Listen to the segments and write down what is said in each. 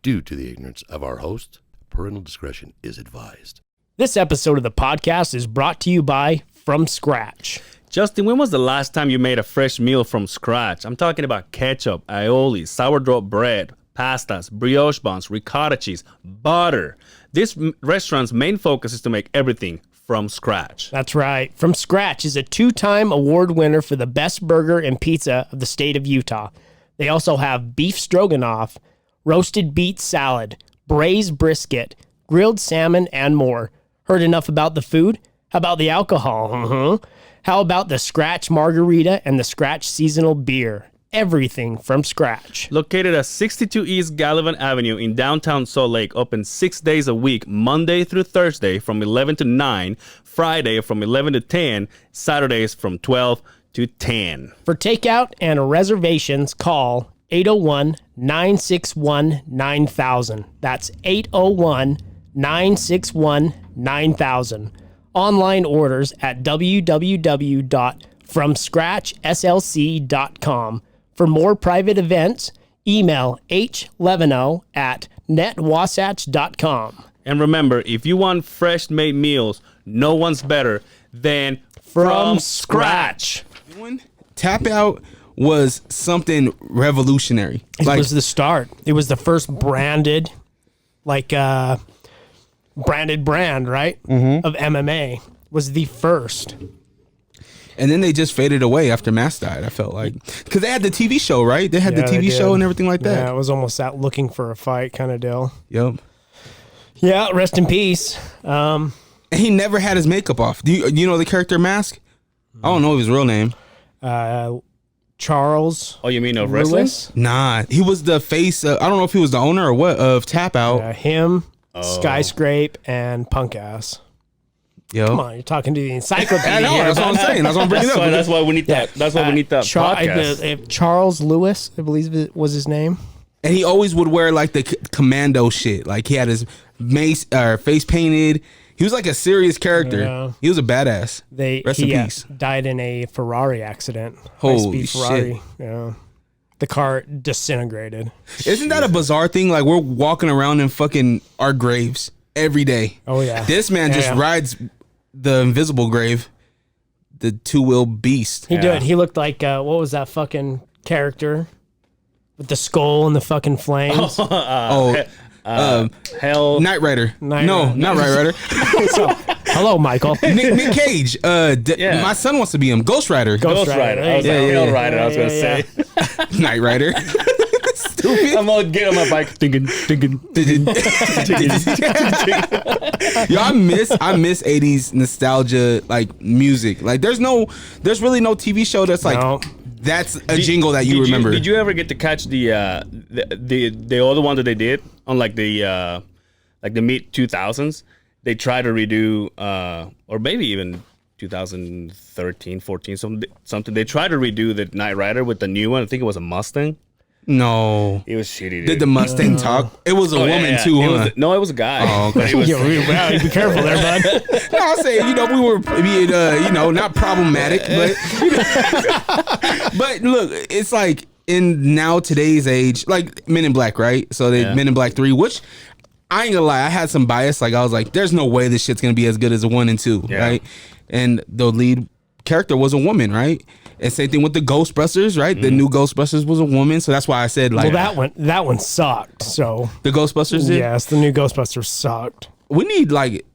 Due to the ignorance of our host, parental discretion is advised. This episode of the podcast is brought to you by From Scratch. Justin, when was the last time you made a fresh meal from scratch? I'm talking about ketchup, aioli, sourdough bread, pastas, brioche buns, ricotta cheese, butter. This restaurant's main focus is to make everything from scratch. That's right. From Scratch is a 2-time award winner for the best burger and pizza of the state of Utah. They also have beef stroganoff, roasted beet salad, braised brisket, grilled salmon, and more. Heard enough about the food? How about the alcohol? How about the Scratch margarita and the Scratch seasonal beer? Everything from scratch. Located at 62 East Gallivan Avenue in downtown Salt Lake, open 6 days a week, Monday through Thursday from 11 to 9, Friday from 11 to 10, Saturdays from 12 to 10. For takeout and reservations, call 801-961-9000. That's 801-961-9000. Online orders at www.fromscratchslc.com. For more private events, email hlevino@netwasatch.com. And remember, if you want fresh made meals, no one's better than From Scratch. Tap out was something revolutionary. It was the start. It was the first branded, brand, right? Of MMA. Was the first. And then they just faded away after Mass died, I felt like. Because they had the TV show, right? They had the TV show and everything like that. Yeah, it was almost that looking for a fight kind of deal. Yep. Yeah, rest in peace. And he never had his makeup off. Do you know the character Mask? I don't know his real name. Charles. Oh, you mean of wrestling? Nah, he was the face. I don't know if he was the owner or what of Tap Out. Him, Skyscrape, and Punk Ass. Yo. Come on, you're talking to the encyclopedia. I know, that's what I'm saying. That's what I'm bringing up. That's why we need that. That's why we need that podcast. Charles Lewis, I believe it was his name. And he always would wear like the commando shit. Like he had his face painted. He was like a serious character. Yeah. He was a badass. Rest in peace. Died in a Ferrari accident. Holy Ferrari. shit. Yeah. The car disintegrated. Isn't that a bizarre thing? Like we're walking around in fucking our graves every day. Oh yeah. This man just rides the invisible grave, the two-wheel beast. He did. He looked like what was that fucking character with the skull and the fucking flames? Hell, Knight Rider. Not Knight Rider. Hello, Michael. Nick Cage. My son wants to be him. Ghost Rider. Ghost Rider. I was like, Hell Rider. I was gonna say Knight Rider. Stupid. I'm gonna get on my bike. Thinking. Yo, I miss 80s nostalgia like music. Like there's really no TV show that's like that's a jingle that you remember. Did you ever get to catch the other one that they did on like the mid 2000s? They tried to redo or maybe even 2013, 14, something. They tried to redo the Knight Rider with the new one. I think it was a Mustang. No, it was shitty. Dude. Did the Mustang talk? It was a woman too, huh? It was a guy. Oh, okay. Be careful there, bud. No, I'll say we were being not problematic, but look, it's like in today's age, like Men in Black, right? So they Men in Black 3, which I ain't gonna lie, I had some bias. Like I was like, there's no way this shit's gonna be as good as the 1 and 2, right? And the lead character was a woman, right? And same thing with the Ghostbusters, right? The new Ghostbusters was a woman, so that's why I said like. Well, that one sucked. So the Ghostbusters did? Yes, the new Ghostbusters sucked. We need like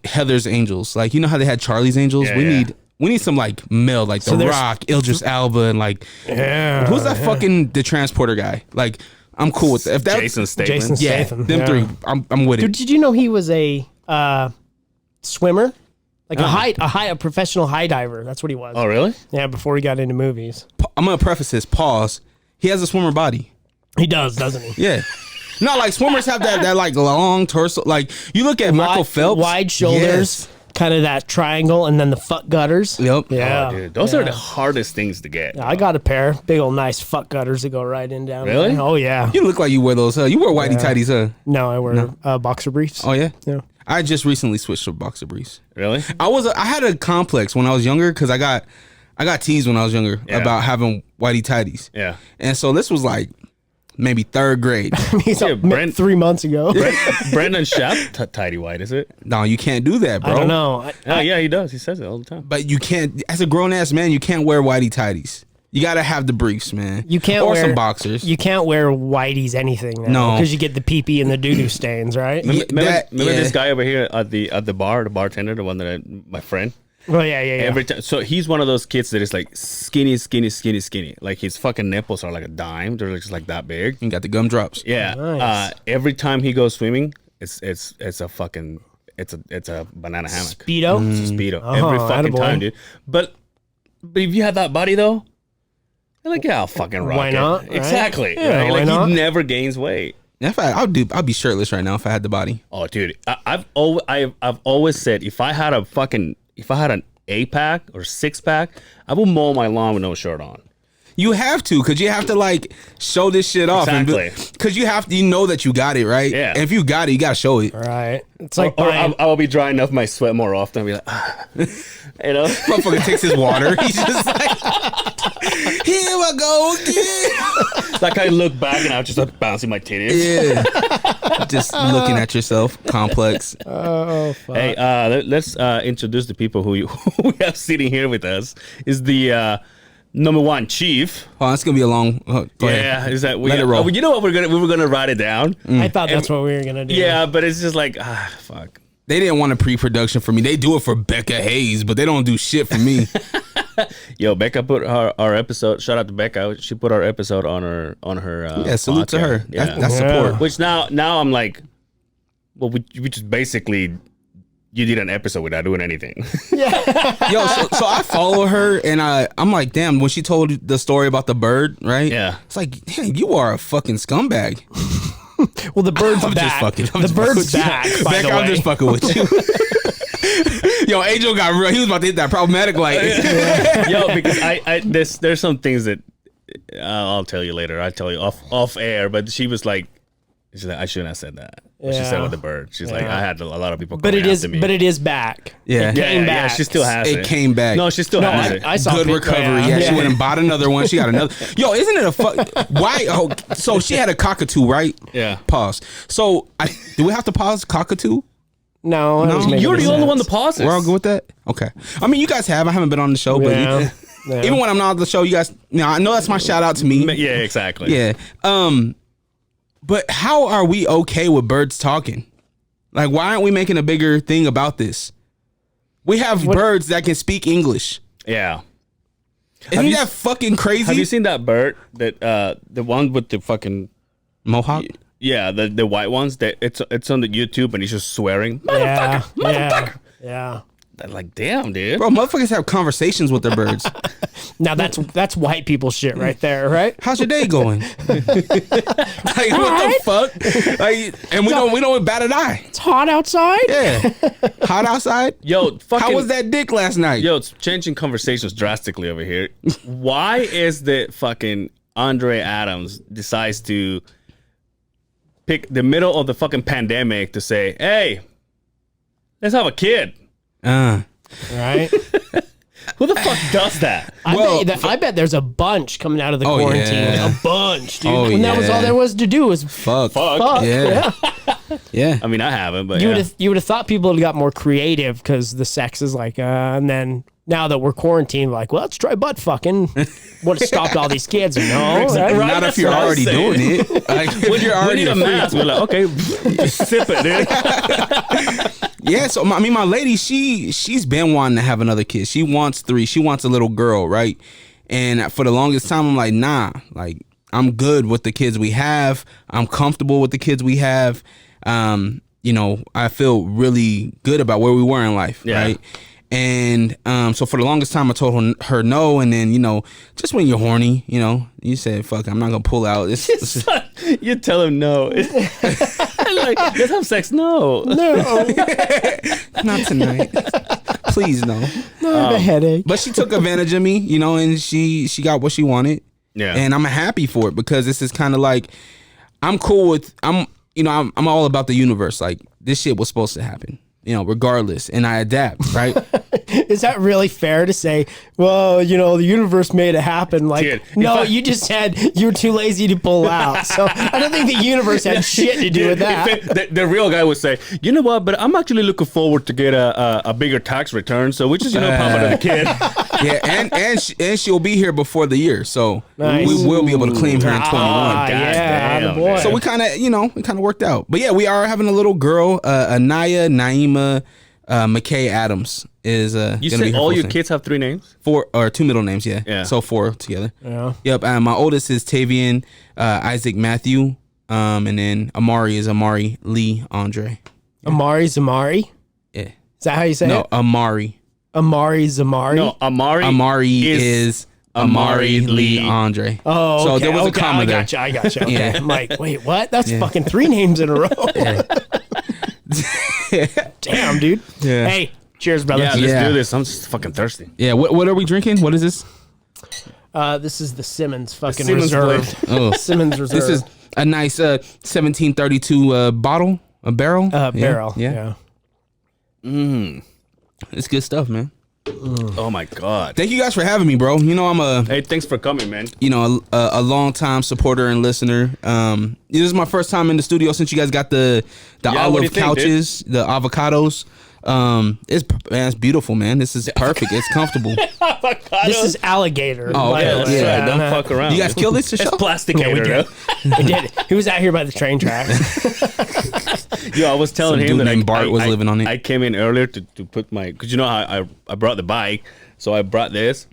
Heather's Angels, like you know how they had Charlie's Angels. We need some like male, like The Rock, Idris Elba, and like who's that fucking the transporter guy? Like I'm cool with that. If that Jason Statham. Them three, I'm with it. Dude, did you know he was a swimmer? Like a professional high diver. That's what he was. Oh, really? Yeah, before he got into movies. I'm going to preface this. Pause. He has a swimmer body. He does, doesn't he? Yeah. No, like swimmers have that like long torso. Like you look at Michael Phelps. Wide shoulders. Kind of that triangle and then the fuck gutters. Yep. Yeah. Oh, dude. Those are the hardest things to get. Yeah, I got a pair. Big old nice fuck gutters that go right in down. Really? There. Oh, yeah. You look like you wear those, huh? You wear whitey tighties, huh? No, I wear boxer briefs. Oh, yeah? Yeah. I just recently switched to boxer briefs. Really? I had a complex when I was younger because I got teased when I was younger about having whitey tighties. Yeah. And so this was like maybe third grade. He's Yeah, up Brent- 3 months ago. Brendan Schaap, tidy white, is it? No, you can't do that, bro. I don't know. Oh, yeah, he does. He says it all the time. But you can't, as a grown ass man, you can't wear whitey tighties. You gotta have the briefs, man. You can't or wear some boxers. You can't wear whiteies anything. No. because you get the pee and the doo stains, right? Remember yeah. this guy over here at the bar, the bartender, the one that my friend. Well, yeah. Every time, so he's one of those kids that is like skinny. Like his fucking nipples are like a dime. They're just like that big. You got the gumdrops. Yeah. Nice. Every time he goes swimming, it's a fucking it's a banana hammock. Speedo. It's a speedo Oh, every fucking attaboy. time, dude. But if you have that body though, you're like, yeah, I'll fucking rock Why it. not, right? Exactly. Yeah, right? why Like not? he never gains weight. If I'll be shirtless right now if I had the body. Oh, dude, I've always said if I had an 8-pack or 6-pack, I will mow my lawn with no shirt on. You have to, because you have to like show this shit off. Exactly. Because you know that you got it, right? Yeah. And if you got it, you got to show it. Right. It's like Or buying- I will be drying off my sweat more often. I'll be like, you know. Motherfucker takes his water. He's just like, here I go again. Like I look back and I'm just like bouncing my titties. Yeah. Just looking at yourself. Complex. oh, fuck. Hey, let's introduce the people who we have sitting here with us. Is the number one chief? Oh, it's going to be a long. Go ahead. Yeah, is that we? Let it roll. You know what we were gonna write it down. I thought that's what we were gonna do. Yeah, but it's just like fuck. They didn't want a pre-production for me. They do it for Becca Hayes, but they don't do shit for me. Yo, Becca put our episode. Shout out to Becca. She put our episode on her. Yeah, salute to podcast. her. Yeah. That's support. Which now I'm like, well, we just basically you did an episode without doing anything. Yo, so I follow her, and I'm like, damn, when she told the story about the bird, right? Yeah. It's like, damn, you are a fucking scumbag. Well, the bird's I'm back. just fucking. The bird's back. By Beck, the I'm way. just fucking with you. Yo, Angel got real. He was about to hit that problematic light. Yo, because there's some things that I'll tell you later. I'll tell you off air. But she's like, I shouldn't have said that. What she said Yeah. with the bird. She's like, Yeah. I had a lot of people. But coming it is. after me. But it is back. Yeah. It came back. She still has it. It came back. No, she still No, has it. I saw Good pic- recovery. Yeah, she went and bought another one. She got another. Yo, isn't it a fuck? Why? Oh, so she had a cockatoo, right? Yeah. Pause. So do we have to pause cockatoo? No, that doesn't make You're any the only one sense. that pauses. We're all good with that. Okay. I mean, you guys have. I haven't been on the show, Yeah. but Yeah. even when I'm not on the show, you guys. I know that's my shout out to me. Yeah, exactly. Yeah. But how are we okay with birds talking? Like, why aren't we making a bigger thing about this? We have birds that can speak English. Yeah. Isn't that fucking crazy? Have you seen that bird? That the one with the fucking Mohawk? yeah, the white ones. That it's on the YouTube and he's just swearing. Yeah. Motherfucker. Yeah. I'm like, damn, dude. Bro, motherfuckers have conversations with their birds. Now that's white people shit right there, right? How's your day going? Like, what the fuck? Like, and we don't bat an eye. It's hot outside. Yeah. Hot outside? Yo, fucking. How was that dick last night? Yo, it's changing conversations drastically over here. Why is the fucking Andre Adams decides to pick the middle of the fucking pandemic to say, hey, let's have a kid? Right. Who the fuck does that? I bet there's a bunch coming out of the quarantine. yeah. A bunch, dude. Oh, And that was yeah. all there was to do was Fuck. fuck. Yeah. Yeah. I mean, I haven't, but You yeah. would have thought people had got more creative because the sex is like, and then now that we're quarantined, like, well, let's try butt fucking. Would have stopped all these kids. No, right? Right, Not that's if you're what I'm already saying. doing it. Like, if you're we already need a mask. We're like, okay, sip it, dude. Yeah, so I mean, my lady, she's been wanting to have another kid. She wants 3. She wants a little girl, right? And for the longest time, I'm like, nah, like I'm good with the kids we have. I'm comfortable with the kids we have. You know, I feel really good about where we were in life, Yeah. right? And so for the longest time, I told her no. And then, you know, just when you're horny, you know, you say, fuck, I'm not gonna pull out. You tell him no. Like, let's have sex. No. Not tonight. Please, no. I have a headache. But she took advantage of me, you know, and she got what she wanted. Yeah. And I'm happy for it because this is kind of like, I'm cool with, I'm all about the universe. Like, this shit was supposed to happen, you know, regardless. And I adapt, right? is that really fair to say, well, the universe made it happen? Like, Dude, no, you just said you were too lazy to pull out. So I don't think the universe had shit to do with that. The real guy would say, you know what, but I'm actually looking forward to get a bigger tax return, so we just, pump it to the kid. Yeah, and she'll be here before the year, so Nice. we will be able to claim her in 21. Yeah, damn, boy. So we kind of worked out. But yeah, we are having a little girl, Anaya Naima McKay Adams is You gonna be said her all full your name. kids have 3 names? 4 or 2 middle names, yeah. Yeah. So 4 together. Yeah. Yep. My oldest is Tavian Isaac Matthew, and then Amari is Amari Lee Andre. Amari Zamari? Yeah. Is that how you say No, it? Amari. Amari Zamari? No, Amari is Amari Lee Andre. Oh, so okay, there was a okay, comma there. I gotcha. Okay. Yeah. I'm like, wait, what? That's fucking 3 names in a row. Damn, dude. Yeah. Hey, cheers, brother. Yeah, let's Yeah. do this. I'm just fucking thirsty. Yeah. What are we drinking? What is this? This is the Simmons fucking Simmons Reserve. Oh, Simmons Reserve. this is a nice 1732 bottle, a barrel. barrel. Yeah. Yeah. It's good stuff, man. Oh my god. Thank you guys for having me, bro. I'm a Hey, thanks for coming, man. a long time supporter and listener. This is my first time in the studio since you guys got the what do you olive think, couches, the avocados. It's beautiful, man. This is perfect. It's comfortable. This is alligator. Oh, okay. By the way. That's Yeah. right. Don't fuck around. You guys kill this to It's show? plasticator, Yeah, we bro. We did. He was out here by the train tracks. Yo, I was telling Some him dude that named Bart was living on it. I came in earlier to put my, because you know how I brought the bike, so I brought this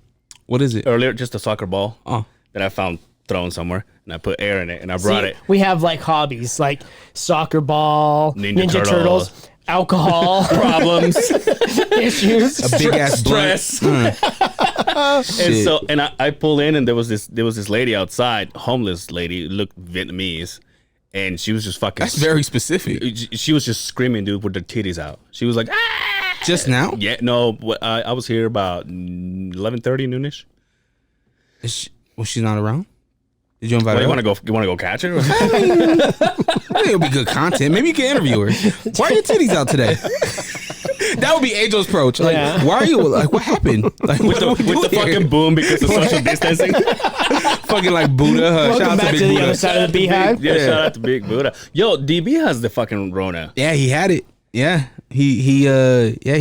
What is it? earlier, just a soccer ball Oh. that I found thrown somewhere, and I put air in it, and I brought See, it. we have like hobbies like soccer ball, Ninja Turtles, Turtles. alcohol, Problems, issues. A big ass blunt. stress. And Shit. so, and I pull in, and there was this lady outside, homeless lady, looked Vietnamese, and she was just fucking. That's very specific. She was just screaming, dude, with her titties out. She was like, ah! Just now? Yeah, no, I was here about 11:30 noonish. Was she not around? Did you invite Well, her? you want to go catch her? I think it'll be good content. Maybe you can interview her. Why are your titties out today? That would be Angel's approach. Like, Yeah. why are you like? What happened? Like, with the fucking boom because of social distancing. fucking like Buddha. Shout Welcome out back to to Big the Buddha. other side of the Beehive. Yeah, shout out to Big Buddha. Yo, DB has the fucking Rona. Yeah, he had it. Yeah, he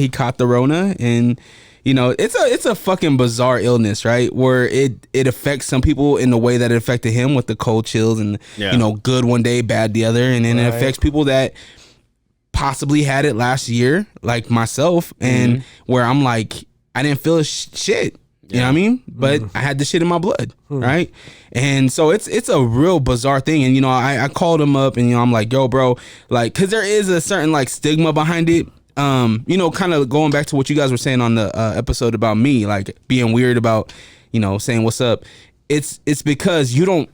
caught the Rona, and it's a fucking bizarre illness, right? Where it affects some people in the way that it affected him with the cold chills and good one day, bad the other, and then it affects people that possibly had it last year, like myself, and where I'm like, I didn't feel shit. You know what I mean? But I had the shit in my blood, right? And so it's a real bizarre thing. And I called him up, and I'm like, yo, bro, like, because there is a certain like stigma behind it. Kind of going back to what you guys were saying on the episode about me, like being weird about, saying what's up. It's because you don't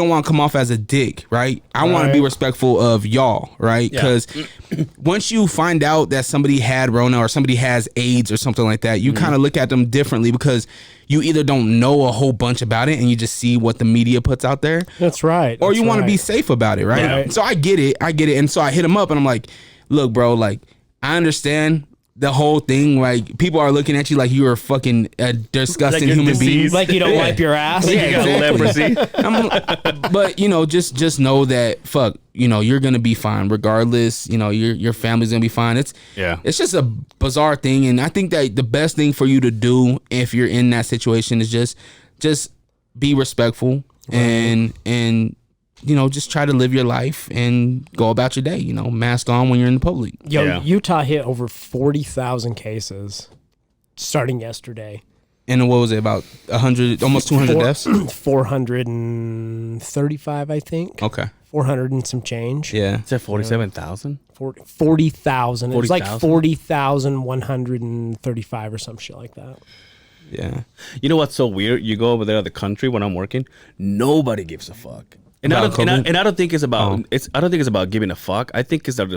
want to come off as a dick, right? I want to be respectful of y'all, right? Because once you find out that somebody had Rona or somebody has AIDS or something like that, you kind of look at them differently because you either don't know a whole bunch about it and you just see what the media puts out there. That's right. Or That's you want to right. be safe about it, right? Right. So I get it. And so I hit him up and I'm like, look, bro, like, I understand the whole thing. Like, people are looking at you like you are fucking a disgusting Like you're human being. diseased. Like you don't wipe your ass. You got leprosy. But just know that fuck, you're gonna be fine regardless. Your family's gonna be fine. It's just a bizarre thing, and I think that the best thing for you to do if you're in that situation is just be respectful and just try to live your life and go about your day. Mask on when you're in the public. Yo, Utah hit over 40,000 cases starting yesterday. And what was it, about 100, almost 200 deaths? 435, I think. Okay. 400 and some change. Yeah. Is that 47,000? 40,000. It was like 40,000? 40,135 or some shit like that. Yeah. You know what's so weird? You go over there to the country when I'm working, nobody gives a fuck. And I About don't, COVID? and I don't think it's about I don't think it's about giving a fuck. I think it's that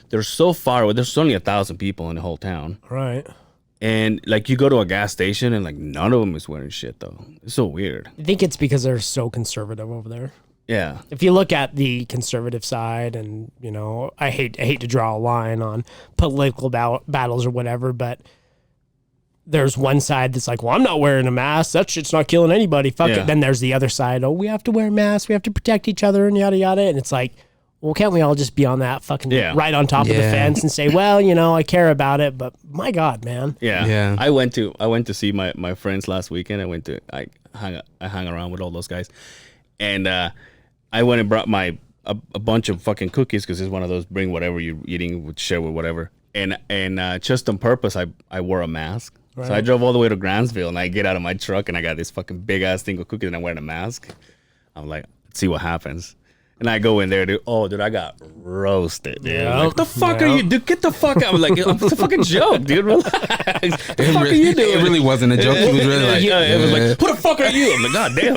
they're so far away. There's only 1,000 people in the whole town. Right. And like you go to a gas station and like none of them is wearing shit though. It's so weird. I think it's because they're so conservative over there. Yeah. If you look at the conservative side, and I hate to draw a line on political battles or whatever, but there's one side that's like, well, I'm not wearing a mask. That shit's not killing anybody. Fuck Yeah. it. Then there's the other side. Oh, we have to wear masks. We have to protect each other and yada yada. And it's like, well, can't we all just be on that fucking right on top of the fence and say, well, I care about it, but my God, man. Yeah. I went to see my friends last weekend. I hung around with all those guys, and I went and brought a bunch of fucking cookies because it's one of those bring whatever you're eating, share with whatever. And just on purpose, I wore a mask. Right. So I drove all the way to Grantsville, and I get out of my truck, and I got this fucking big ass thing of cookies, and I'm wearing a mask. I'm like, let's see what happens. And I go in there, dude. Oh, dude, I got roasted, dude. Yep. Like, what the fuck are you, dude? Get the fuck out. I'm like, it's a fucking joke, dude. Relax. What the fuck are you doing? It really wasn't a joke. He was really like, it was like, who the fuck are you? I'm like, God damn,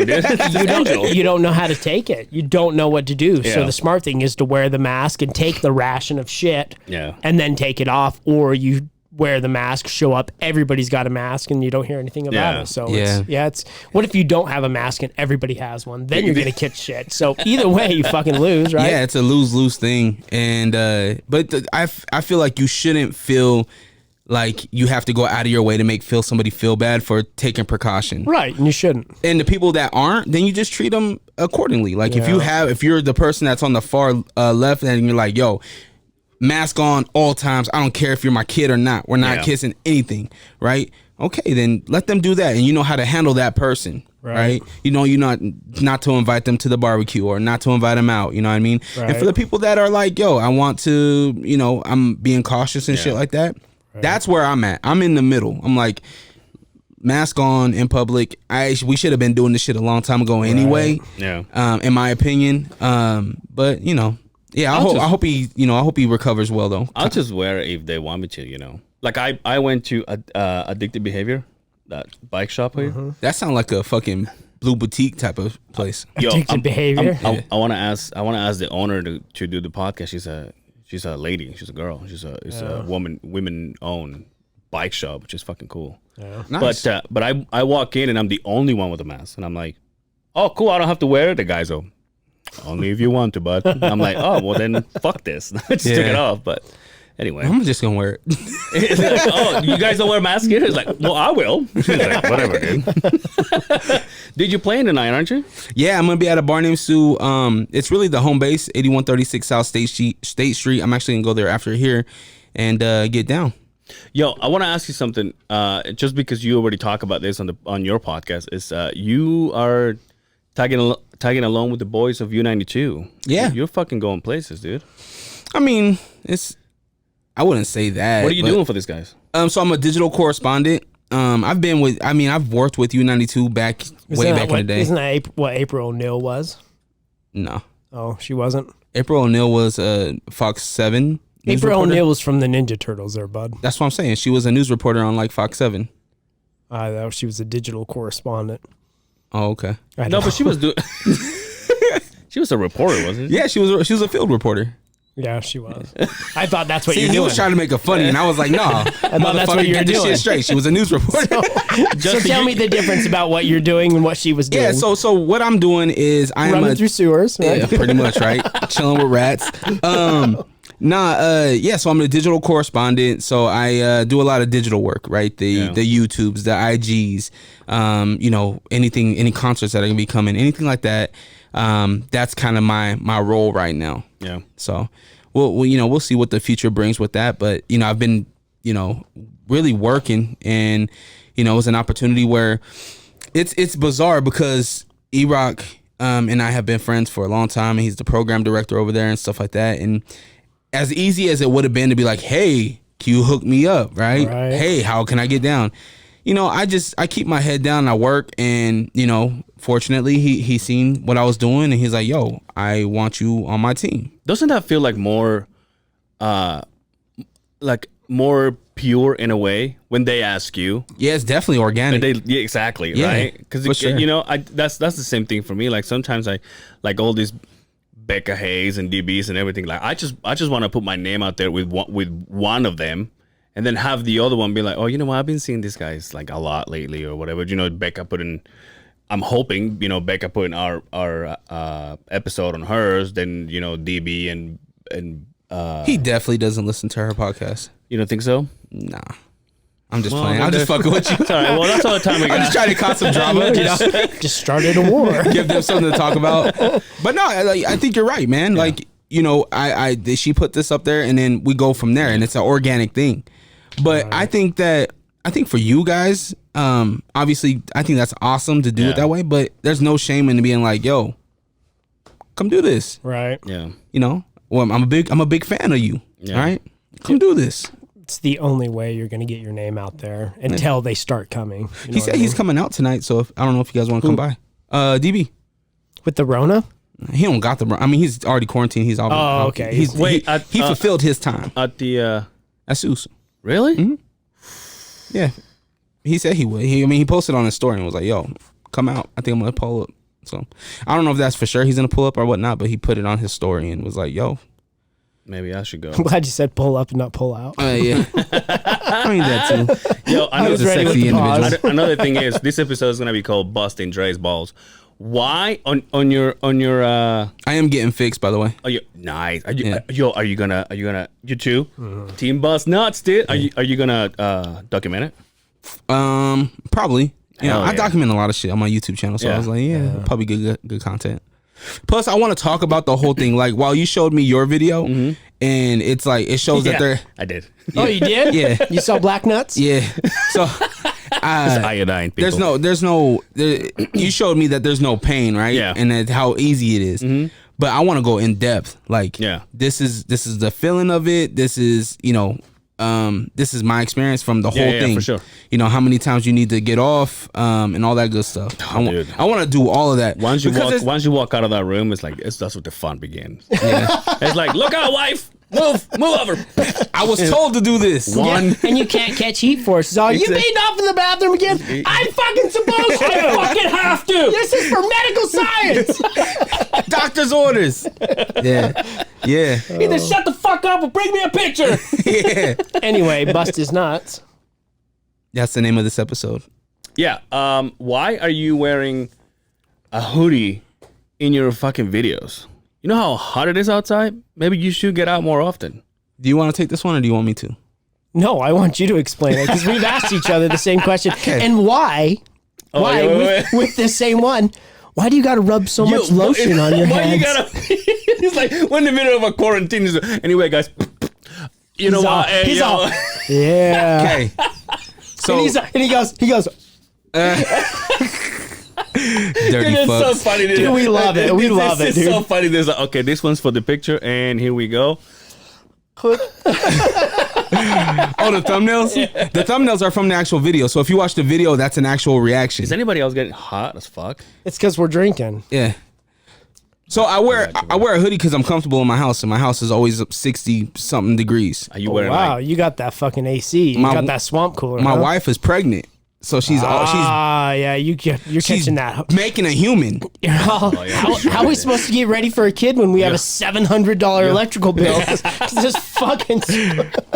dude. You don't know how to take it. You don't know what to do. Yeah. So the smart thing is to wear the mask and take the ration of shit and then take it off, or you wear the mask, show up, everybody's got a mask, and you don't hear anything about it. So it's what if you don't have a mask and everybody has one? Then you're gonna kick shit. So either way, you fucking lose, right? Yeah, it's a lose-lose thing. And I feel like you shouldn't feel like you have to go out of your way to make somebody feel bad for taking precaution. Right, and you shouldn't. And the people that aren't, then you just treat them accordingly. Like if you're the person that's on the far left and you're like, yo, mask on all times. I don't care if you're my kid or not. We're not kissing anything, right? Okay, then let them do that, and you know how to handle that person, right? You know, you not to invite them to the barbecue or not to invite them out. You know what I mean? Right. And for the people that are like, yo, I want to, I'm being cautious and shit like that. Right. That's where I'm at. I'm in the middle. I'm like, mask on in public. We should have been doing this shit a long time ago anyway. Yeah. In my opinion. But yeah, I hope he recovers well though. I'll just wear it if they want me to, Like I went to Addicted Behavior, that bike shop here. That sounds like a fucking Blue Boutique type of place. Addicted Behavior. I want to ask the owner to do the podcast. She's a lady. She's a girl. It's a women owned bike shop, which is fucking cool. Yeah. Nice. But I walk in and I'm the only one with a mask, and I'm like, oh cool, I don't have to wear it. The guys go, only if you want to, bud. I'm like, oh well, then fuck this. Just took it off. But anyway, I'm just gonna wear it. Like, oh, you guys don't wear masks here? It's like, well, I will. He's like, whatever, dude. Did you play in tonight, aren't you? Yeah, I'm gonna be at a bar named Sue. It's really the home base, 8136 South State Street. I'm actually gonna go there after here and get down. Yo, I want to ask you something. Just because you already talk about this on your podcast, is you are tagging along with the boys of U92. Yeah, you're fucking going places, dude. I mean, I wouldn't say that. What are you doing for these guys? So I'm a digital correspondent. I've worked with U92 way back in the day. Isn't that what April O'Neil was? No. Oh, she wasn't? April O'Neil was Fox 7. April O'Neil was from the Ninja Turtles there, bud. That's what I'm saying. She was a news reporter on like Fox 7. She was a digital correspondent. Oh, okay. No, but she was doing. She was a reporter, wasn't she? Yeah, she was a field reporter. Yeah, she was. I thought that's what you're doing. He was trying to make it funny, and I was like, no. I thought that's what you're doing. Shit straight. She was a news reporter. So tell me the difference about what you're doing and what she was doing. Yeah, so what I'm doing is I'm running through sewers, right? Yeah, pretty much, right? Chilling with rats. So I'm a digital correspondent. So I do a lot of digital work, right? The YouTubes, the IGs, any concerts that are gonna be coming, anything like that. That's kind of my role right now. Yeah. So we'll see what the future brings with that. But I've been really working, and it was an opportunity where it's bizarre because E-Rock and I have been friends for a long time, and he's the program director over there and stuff like that. And as easy as it would have been to be like, hey, can you hook me up, right? Hey, how can I get down? I keep my head down and I work, and fortunately he seen what I was doing, and he's like, yo, I want you on my team. Doesn't that feel like more pure in a way when they ask you? Yeah, it's definitely organic. Exactly, right? Because that's the same thing for me. Like sometimes I like all these Becca Hayes and DBs and everything. Like I just want to put my name out there with one of them, and then have the other one be like, oh, you know what? I've been seeing these guys like a lot lately or whatever. Becca put in. I'm hoping Becca put in our episode on hers. Then DB and he definitely doesn't listen to her podcast. You don't think so? Nah. I'm just playing. I'm just fucking with you. Sorry. Well, that's all the time we got. I'm just trying to cause some drama. Just started a war. Give them something to talk about. But no, I think you're right, man. Yeah. Like, she put this up there, and then we go from there, and it's an organic thing. But I think for you guys, obviously, I think that's awesome to do it that way. But there's no shame in being like, yo, come do this. Right. Yeah. Well, I'm a big fan of you. Yeah. Right. Come do this. It's the only way you're going to get your name out there until they start coming. He said he's coming out tonight, so I don't know if you guys want to come by. DB. With the Rona? He don't got the. I mean, he's already quarantined. He's already. Oh, okay. He fulfilled his time at the. At Seuss. Really? Mm-hmm. Yeah. He said he would. He posted on his story and was like, "Yo, come out. I think I'm gonna pull up." So I don't know if that's for sure he's gonna pull up or whatnot, but he put it on his story and was like, "Yo." Maybe I should go. I'm glad you said pull up and not pull out. Yeah. I mean that too. Yo, I was ready with the pause. Another thing is this episode is gonna be called "Busting Dre's Balls." Why on your? I am getting fixed, by the way. Oh, nice. Are you gonna? You too? Mm-hmm. Team Bust Nuts, dude. Are you gonna document it? Probably. I document a lot of shit on my YouTube channel, so I was like, probably good content. Plus, I want to talk about the whole thing. Like, while you showed me your video, and it's like it shows that they're. I did. Oh, you did? Yeah. You saw black nuts? Yeah. So. Iodine. People. There's no. You showed me that there's no pain, right? Yeah. And that how easy it is. Mm-hmm. But I want to go in depth. Like, this is the feeling of it. This is this is my experience from the whole thing. For sure. How many times you need to get off, and all that good stuff. I want to do all of that. Once you walk out of that room, it's like that's what the fun begins. Yeah. It's like, look out, wife. Move over. I was told to do this. And you can't catch heat force. So you beating off in the bathroom again? I'm fucking supposed to. I fucking have to. This is for medical science. Doctor's orders. Yeah. Either shut the fuck up or bring me a picture. Yeah. Anyway, Bust His Nuts. That's the name of this episode. Yeah. Why are you wearing a hoodie in your fucking videos? You know how hot it is outside? Maybe you should get out more often. Do you want to take this one or do you want me to? No, I want you to explain it because we've asked each other the same question. Okay. And why? With the same one? Why do you got to rub so much lotion on your hands? He's like, we're in the middle of a quarantine. He's like, anyway, guys, you know what? He's all, yeah. Okay. So and he goes. Dirty it's fucks. so funny. Dude, we love it. We love it, dude. It's so funny. There's like, okay, this one's for the picture, and here we go. Oh, the thumbnails? Yeah. The thumbnails are from the actual video. So if you watch the video, that's an actual reaction. Is anybody else getting hot as fuck? It's because we're drinking. Yeah. So I wear a hoodie because I'm comfortable in my house, and my house is always 60 something degrees. Are you wearing? Wow, you got that fucking AC. You got that swamp cooler. My wife is pregnant. So she's you're catching that. Making a human. How are we supposed to get ready for a kid when we have a $700 electrical bill? Just fucking.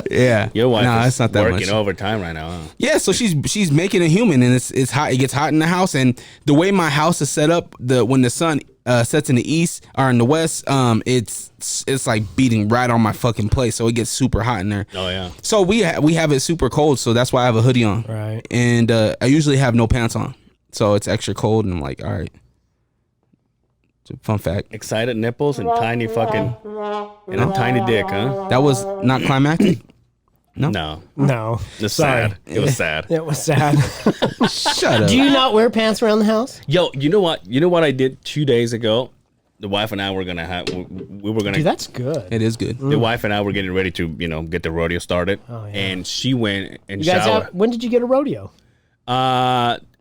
Yeah, your wife is not that working much. overtime right now. Huh? Yeah, so she's making a human, and it's hot. It gets hot in the house, and the way my house is set up, when the sun sets in the east or in the west, it's like beating right on my fucking place, so it gets super hot in there. Oh yeah. So we have it super cold, so that's why I have a hoodie on. Right. And I usually have no pants on, so it's extra cold, and I'm like, all right. It's a fun fact. Excited nipples and tiny fucking and a tiny dick, huh? That was not climactic. No. It's sad. It was sad. It was sad. Shut up. Do you not wear pants around the house? Yo, you know what I did 2 days ago? The wife and I were gonna have. We were gonna. Dude, that's good. It is good. The wife and I were getting ready to, get the rodeo started. Oh, yeah. And she went and showered. When did you get a rodeo?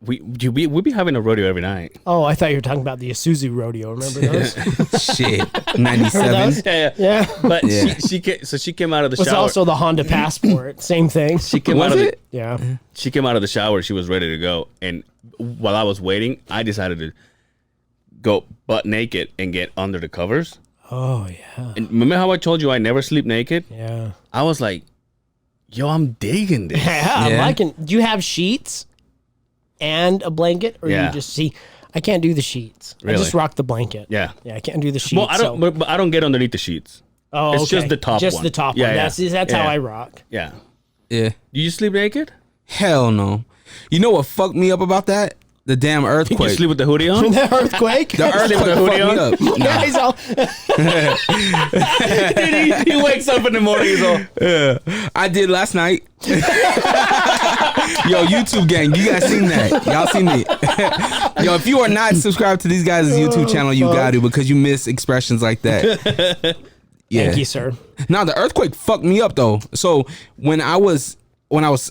We be having a rodeo every night. Oh, I thought you were talking about the Isuzu rodeo. Remember those? Shit, 97. Yeah. But she came out of the shower. It was also the Honda Passport. Same thing. She came out of it. Yeah. She came out of the shower. She was ready to go, and while I was waiting, I decided to go butt naked and get under the covers. Oh yeah. And remember how I told you I never sleep naked? Yeah. I was like, yo, I'm digging this. Yeah, I'm liking. Do you have sheets and a blanket, or you just see? I can't do the sheets. Really? I just rock the blanket. Yeah. I can't do the sheets. Well, I don't get underneath the sheets. Oh, it's just the top one. Just the top one. That's how I rock. Yeah. Yeah. Do you sleep naked? Hell no. You know what fucked me up about that? The damn You earthquake. sleep with the hoodie on? The earthquake. The earthquake the fucked hoodie me up. Yeah, he's all, Dude, he wakes up in the morning. He's all, I did last night. Yo, YouTube gang, you guys seen that? Y'all seen it? Yo, if you are not subscribed to these guys' YouTube channel, you got to, because you miss expressions like that. Yeah. Thank you, sir. Now the earthquake fucked me up though. So when I was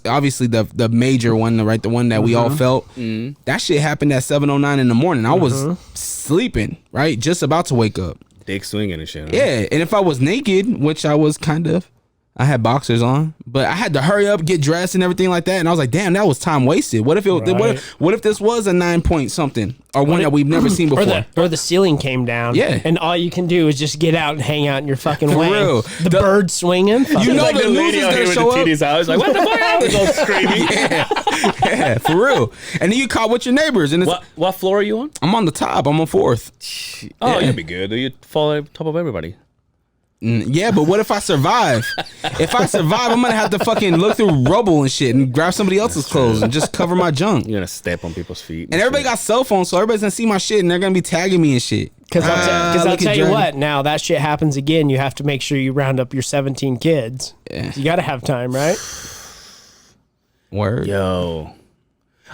obviously the major one, the one that we all felt, that shit happened at 7:09 in the morning. I was sleeping, right, just about to wake up. dick swinging and shit. Right? Yeah, and if I was naked, which I was kind of, I had boxers on, but I had to hurry up, get dressed and everything like that. And I was like, damn, that was time wasted. What if what if this was a 9-point something or one that we've never seen before? Or the ceiling came down. Yeah. And all you can do is just get out and hang out in your fucking way. real. The bird swinging. You know Like the news lady is out here gonna with show the up. titties out. It's like, what the fuck? I was all screaming. Yeah, for real. And then you caught with your neighbors, and it's, What floor are you on? I'm on the top. I'm on 4th. Oh, Yeah. you'll be good. You fall on top of everybody. Yeah, but what if I survive? If I survive, I'm gonna have to fucking look through rubble and shit and grab somebody else's clothes and just cover my junk. You're gonna step on people's feet. And everybody got cell phones, so everybody's gonna see my shit and they're gonna be tagging me and shit. Because I'll look at tell you Jordan. what, now that shit happens again, you have to make sure you round up your 17 kids. Yeah. You got to have time, right? Word. Yo,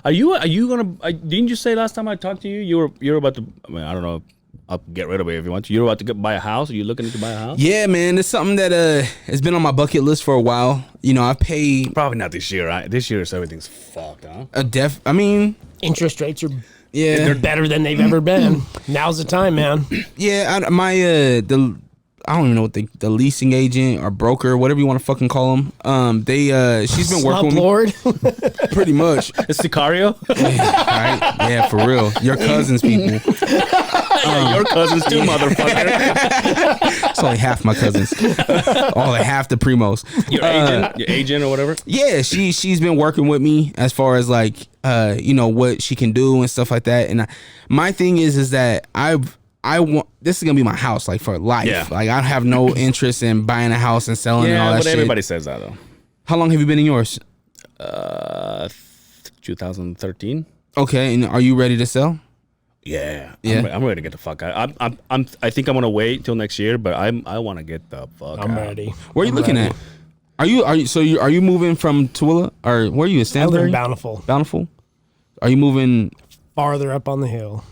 are you gonna? Didn't you say last time I talked to you, you were about to? I mean, I don't know. I'll get rid of it if you want to. You're about to buy a house. Are you looking to buy a house? Yeah, man, it's something that has been on my bucket list for a while. You know, I've paid Probably not this year. Right? This year, everything's fucked, huh? I mean, Interest rates are yeah, they're better than they've ever been. Now's the time, man. yeah. I don't even know what the leasing agent or broker, whatever you want to fucking call them. She's been working Slump with me Lord. pretty much. It's Sicario. Right? Yeah, for real. Your cousins, people. Your cousins too, motherfucker. It's only half my cousins. Only half the primos. Your agent or whatever. Yeah, she's been working with me as far as like what she can do and stuff like that. And my thing is that I want this is gonna be my house like for life. Yeah. Like I have no interest in buying a house and selling and all that but shit. everybody says that though. How long have you been in yours? 2013. Okay, and are you ready to sell? Yeah. Yeah. I'm ready to get the fuck out. I think I'm gonna wait till next year, but I want to get the fuck out. I'm ready. Where are you looking at? Are you moving from Tooele or where are you? I live Stanbury? in Bountiful. Bountiful? Are you moving Farther up on the hill.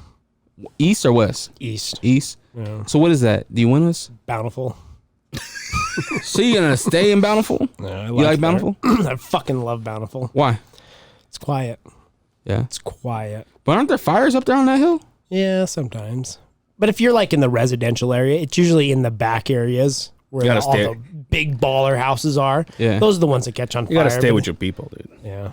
east or west? East. East. Yeah. So what is that? Do you win us? Bountiful. So you're gonna stay in Bountiful? Yeah, You like Bountiful? I fucking love Bountiful. Why? It's quiet. Yeah. It's quiet. But aren't there fires up there on that hill? Yeah, sometimes. But if you're like in the residential area, it's usually in the back areas where You gotta all stay- the big baller houses are. Yeah. Those are the ones that catch on You fire. gotta stay but- with your people, dude. Yeah.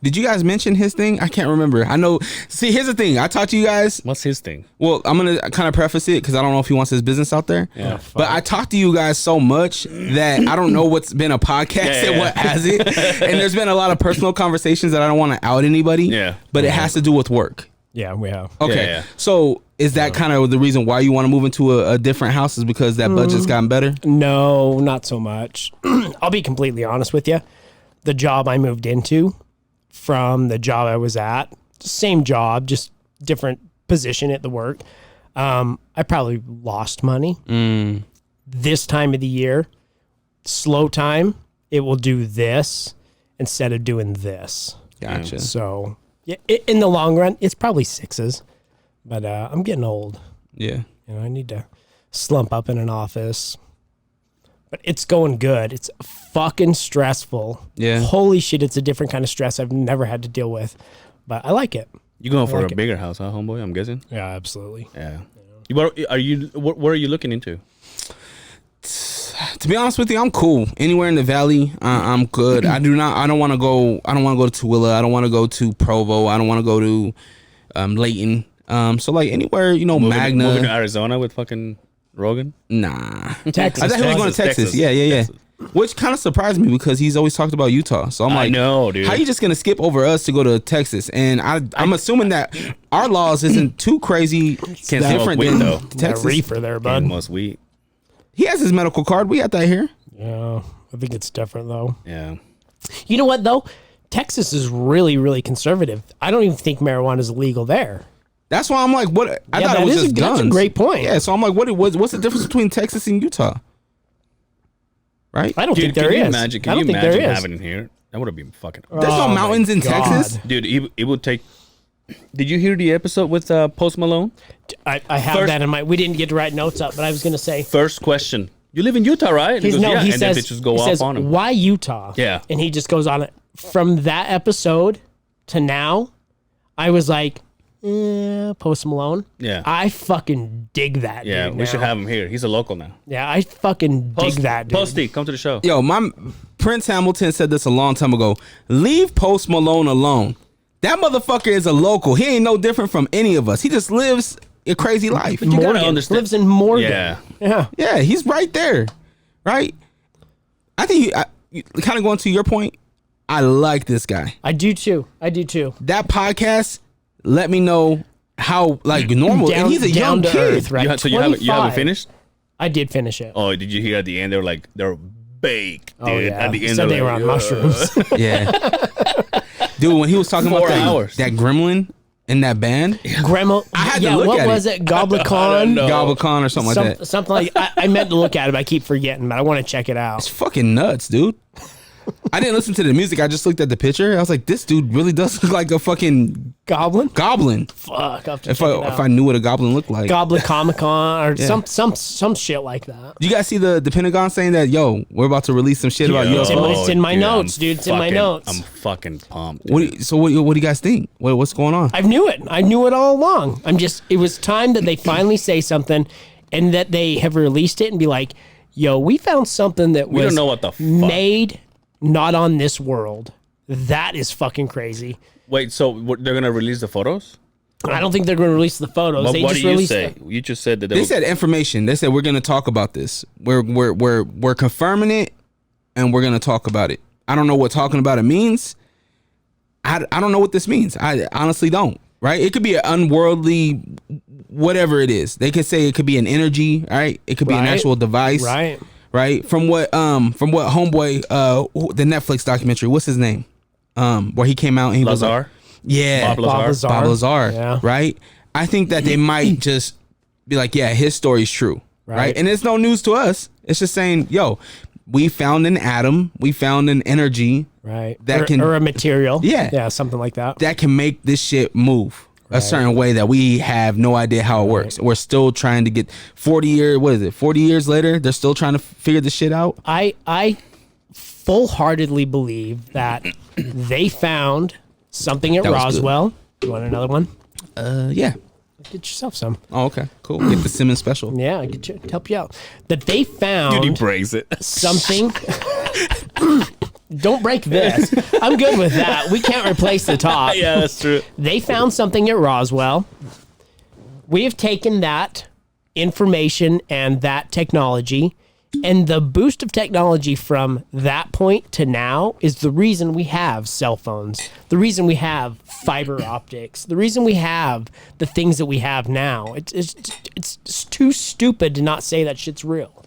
Did you guys mention his thing? I can't remember. I know. See, here's the thing. I talked to you guys. What's his thing? Well, I'm going to kind of preface it because I don't know if he wants his business out there. Yeah. But I talked to you guys so much that I don't know what's been a podcast and what hasn't. And there's been a lot of personal conversations that I don't want to out anybody. Yeah. But it has to do with work. Yeah, we have. Okay. Yeah. So is that kind of the reason why you want to move into a different house is because that budget's gotten better? No, not so much. I'll be completely honest with you. The job I moved into from the job I was at, same job, just different position at the work. I probably lost money. This time of the year, slow time, it will do this instead of doing this. Gotcha. So, yeah, in the long run, it's probably 6s. But I'm getting old. Yeah. You know, I need to slump up in an office. But it's going good. It's fucking stressful. Yeah. Holy shit, it's a different kind of stress I've never had to deal with. But I like it. You going for like a it. bigger house, huh, homeboy? I'm guessing. Yeah, absolutely. Yeah. What are you looking into? To be honest with you, I'm cool. Anywhere in the valley, I'm good. I don't want to go to Tooele. I don't want to go to Provo. I don't want to go to Layton. So like anywhere, Magna. Moving to Arizona with fucking Rogan. Nah. Texas. I thought he was going to Texas. Texas. Yeah. Texas. Which kind of surprised me because he's always talked about Utah. So I'm I like, know, dude. how you just gonna skip over us to go to Texas? And I'm assuming that our laws isn't too crazy different weed, than though. That Texas. reefer there, bud. Most wheat. He has his medical card. We got that here. Yeah, I think it's different, though. Yeah. You know what, though? Texas is really, really conservative. I don't even think marijuana is illegal there. That's why I'm like, what? I Yeah, thought it was just guns. That's a great point. Yeah, so I'm like, what's the difference between Texas and Utah? Right? I don't think there Can you is. imagine? I Can don't you think there imagine is. having it here? That would have been fucking. There's no Oh my mountains in God. Texas. Dude, it would take. Did you hear the episode with Post Malone? I have First- that in my. We didn't get to write notes up, but I was going to say. First question. You live in Utah, right? And He he goes, yeah. he And says, then bitches go he off says, on him. why Utah? Yeah. And he just goes on it. From that episode to now, I was like, Post Malone. Yeah. I fucking dig that. Yeah, dude we should now. have him here. He's a local now. Yeah, I fucking dig that, dude. Posty, come to the show. Yo, my Prince Hamilton said this a long time ago. Leave Post Malone alone. That motherfucker is a local. He ain't no different from any of us. He just lives a crazy life. gotta Morgan understand- lives in Morgan. Yeah. Yeah. Yeah, he's right there. Right? I think kind of going to your point, I like this guy. I do too. That podcast let me know how like normal, Down- and he's a young down to kid. earth, right? So you haven't 25. finished? I did finish it. Oh, did you hear at the end? They're baked, dude. Oh, yeah. At the end, Said they're they were like, on mushrooms. Yeah, dude, when he was talking 4 about hours. that gremlin in that band, Gremlin. I had to yeah, look what at was it. it? Goblicon? know. Goblicon or something like that. Something like I meant to look at it, but I keep forgetting, but I want to check it out. It's fucking nuts, dude. I didn't listen to the music. I just looked at the picture. I was like, this dude really does look like a fucking Goblin? goblin. Fuck. I'll have to If check it I out. if I knew what a goblin looked like. Goblin Comic Con or some shit like that. You guys see the Pentagon saying that, yo, we're about to release some shit about It's in my- UFOs? it's in my notes, dude. It's in my notes. I'm fucking pumped. What do you guys think? What's going on? I knew it. I knew it all along. It was time that they finally say something and that they have released it and be like, yo, we found something that We was don't know what the fuck. made not on this world. That is fucking crazy. Wait, so they're gonna release the photos? I don't think they're going to release the photos. But they what just do you released say? it. You just said that They said information. They said we're gonna talk about this. We're confirming it, and we're gonna talk about it. I don't know what talking about it means. I don't know what this means. I honestly don't. Right? It could be an unworldly, whatever it is. They could say it could be an energy. Right? It could be an Right. actual device. Right. Right? From what homeboy the Netflix documentary. What's his name? Where he came out and he was like, Lazar. yeah, Bob Lazar. Bob Lazar, Yeah. right? I think that they might just be like, yeah, his story's true, right? Right. And it's no news to us. It's just saying, yo, we found an atom, we found an energy Right. That can- or a material. Yeah. Yeah, something like that. that can make this shit move a certain way that we have no idea how it works. We're still trying to get 40 years later, they're still trying to figure this shit out. I full-heartedly believe that they found something at That was good. Roswell. You want another one? Yeah. Get yourself some. Oh, okay. Cool. Get the Simmons special. Yeah, help you out. That they found Dude, he breaks it. something. Don't break this. I'm good with that. We can't replace the top. Yeah, that's true. They found something at Roswell. We have taken that information and that technology, and the boost of technology from that point to now is the reason we have cell phones, the reason we have fiber optics, the reason we have the things that we have now. It's too stupid to not say that shit's real.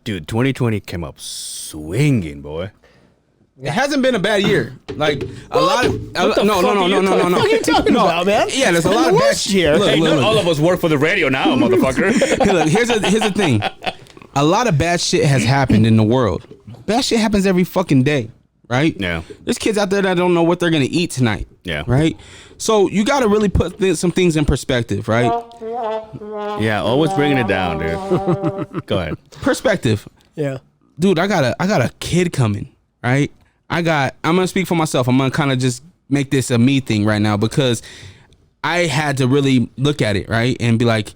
Dude, 2020 came up swinging, boy. It hasn't been a bad year. Like a lot of no. What are you talking about, man? Yeah, there's a lot of bad worst year. Look, Hey, look, not look. all of us work for the radio now, motherfucker. Hey, look, here's the thing. A lot of bad shit has happened in the world. Bad shit happens every fucking day, right? Yeah. There's kids out there that don't know what they're gonna eat tonight. Yeah. Right. So you got to really put some things in perspective, right? Yeah, always bringing it down, dude. Go ahead. Perspective, Yeah. dude. I got a kid coming, right? I'm gonna speak for myself. I'm gonna kind of just make this a me thing right now because I had to really look at it, right, and be like,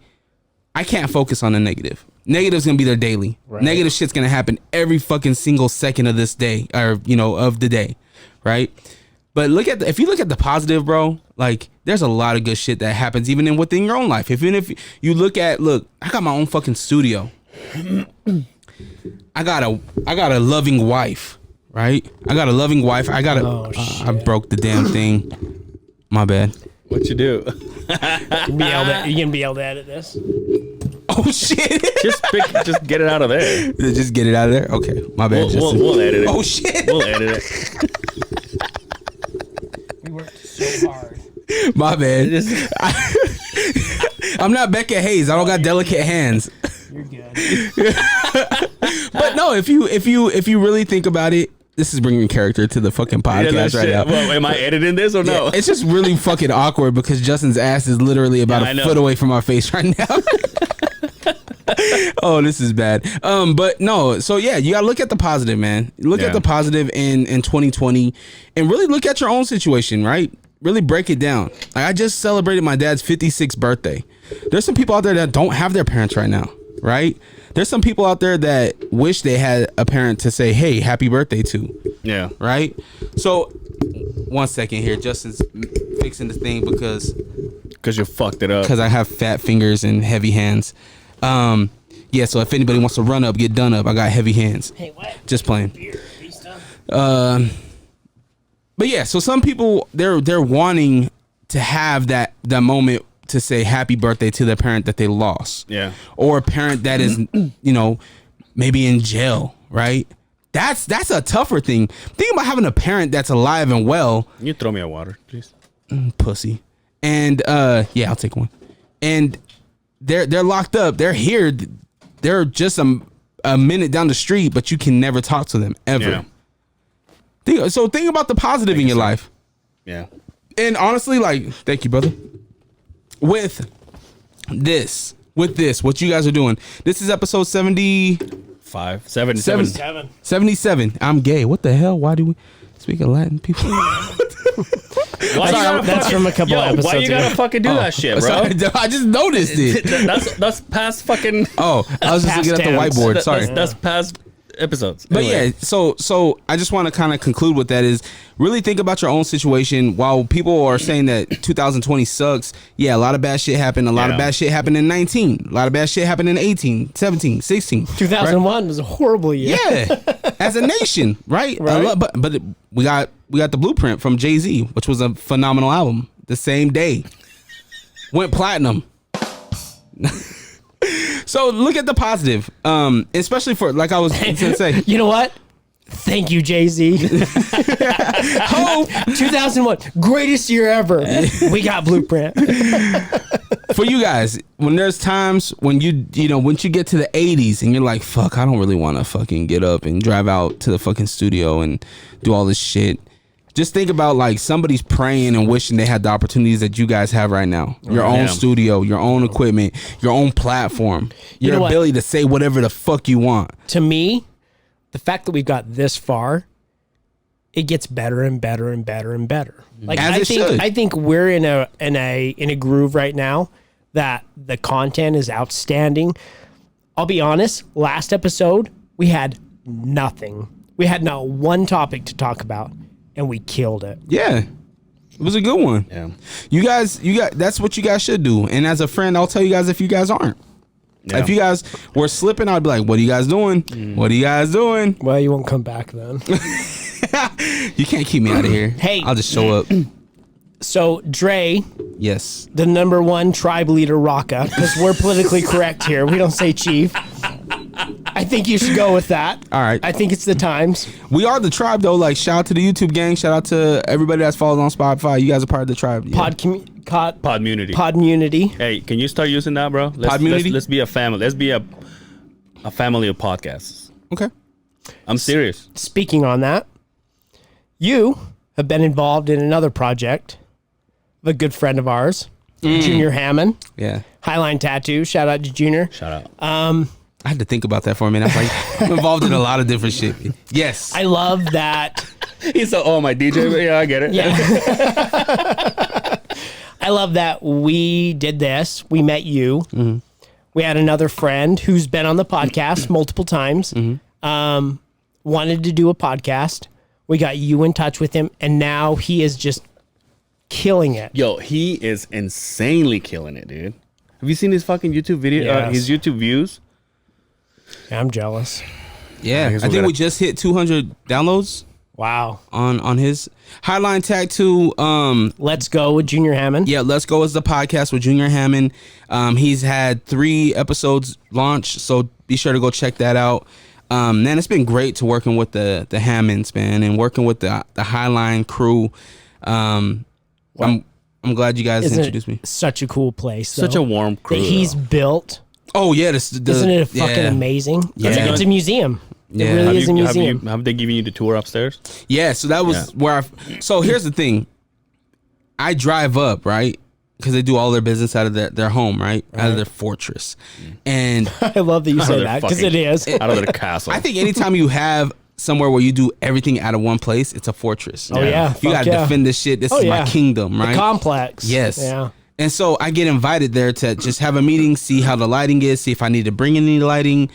I can't focus on the negative. Negative's gonna be there daily. Right. Negative shit's gonna happen every fucking single second of this day, or of the day, right? But if you look at the positive, bro, like there's a lot of good shit that happens even within your own life. Even if you look, I got my own fucking studio. I got a loving wife, right? I got a loving wife. I broke the damn thing. My bad. What you do? You're gonna be able to edit this. Oh shit! just get it out of there. Just get it out of there. Okay, my bad. We'll edit it. Oh shit! We'll edit it. so hard. My bad. I'm not Becca Hayes. I don't got delicate hands. You're good. But no, if you really think about it, this is bringing character to the fucking podcast right now. Well, am I editing this or no? Yeah, it's just really fucking awkward because Justin's ass is literally about a foot away from our face right now. Oh, this is bad. But no, so yeah, you gotta look at the positive, man. Look at the positive in 2020 and really look at your own situation, right? Really break it down. Like, I just celebrated my dad's 56th birthday. There's some people out there that don't have their parents right now, right? There's some people out there that wish they had a parent to say, hey, happy birthday to. Yeah. Right? So, one second here. Justin's fixing the thing because you fucked it up. Because I have fat fingers and heavy hands. Yeah, so if anybody wants to run up, get done up, I got heavy hands. Hey, what? Just playing. But yeah, so some people, they're wanting to have that moment to say happy birthday to their parent that they lost. Yeah. Or a parent that is, maybe in jail, right? That's a tougher thing. Think about having a parent that's alive and well. Can you throw me a water, please? Pussy. And yeah, I'll take one. And they're locked up. They're here. They're just a minute down the street, but you can never talk to them ever. Yeah. Think about the positive in your life. Yeah. And honestly, like, thank you, brother. With this, what you guys are doing. This is episode 75. 77. I'm gay. What the hell? Why do we speak of Latin people? That's from a couple episodes Why you gotta ago. fucking do that shit, bro? Sorry, I just noticed it. That's past fucking. Oh, I was just looking at the whiteboard. Sorry. That's past episodes. But anyway. Yeah, so I just want to kind of conclude with that is really think about your own situation. While people are saying that 2020 sucks, yeah, a lot of bad shit happened. A lot of bad shit happened in 19. A lot of bad shit happened in 18, 17, 16. 2001 was a horrible year. Yeah, as a nation, right? But we got the Blueprint from Jay-Z, which was a phenomenal album. The same day, went platinum. So look at the positive, especially for, like I was going to say. You know what? Thank you, Jay-Z. Hope 2001, greatest year ever. We got Blueprint. For you guys, when there's times when once you get to the 80s and you're like, fuck, I don't really want to fucking get up and drive out to the fucking studio and do all this shit. Just think about like somebody's praying and wishing they had the opportunities that you guys have right now. Your own studio, your own equipment, your own platform, your ability to say whatever the fuck you want. To me, the fact that we've got this far, it gets better and better and better and better. Like I think we're in a groove right now that the content is outstanding. I'll be honest, last episode we had nothing. We had not one topic to talk about. And we killed it. Yeah. It was a good one. Yeah. You guys, that's what you guys should do. And as a friend, I'll tell you guys if you guys aren't. Yeah. If you guys were slipping, I'd be like, what are you guys doing? What are you guys doing? Well, you won't come back then. You can't keep me out of here. Hey. I'll just show up. So, Dre. Yes. The #1 tribe leader, Rawka, because we're politically correct here. We don't say chief. I think you should go with that. All right. I think it's the times. We are the tribe, though. Like, shout out to the YouTube gang. Shout out to everybody that's followed on Spotify. You guys are part of the tribe. Yeah. Podmunity. Hey, can you start using that, bro? Let's be a family. Let's be a family of podcasts. Okay. I'm serious. Speaking on that, you have been involved in another project of a good friend of ours, Junior Hammond. Yeah. Highline Tattoo. Shout out to Junior. Shout out. I had to think about that for a minute. I was like, I'm involved in a lot of different shit. Yes. I love that. He's so, my DJ. Yeah, I get it. Yeah. I love that we did this. We met you. Mm-hmm. We had another friend who's been on the podcast multiple times. Mm-hmm. Wanted to do a podcast. We got you in touch with him, and now he is just killing it. Yo, he is insanely killing it, dude. Have you seen his fucking YouTube video? Yes. His YouTube views? Yeah, I'm jealous. Yeah, I think we just hit 200 downloads. Wow. On his Highline Tattoo. Let's Go with Junior Hammond. Yeah, Let's Go is the podcast with Junior Hammond. He's had 3 episodes launched, so be sure to go check that out. Man, it's been great to working with the Hammonds, man, and working with the Highline crew. I'm glad you guys Isn't introduced me. it such a cool place? Such though, a warm crew. that he's built. Oh yeah, Isn't it fucking amazing? Yeah. It's a museum. Yeah. It really is a museum. Have they given you the tour upstairs? Yeah, so that was where so here's the thing. I drive up, right? Because they do all their business out of their home, right? Out of their fortress. And I love that you say that because it is. Out of their castle. I think anytime you have somewhere where you do everything out of one place, it's a fortress. Oh yeah, You gotta defend this shit. This is my kingdom, right? The complex. Yes. Yeah. And so I get invited there to just have a meeting, see how the lighting is, see if I need to bring in any lighting,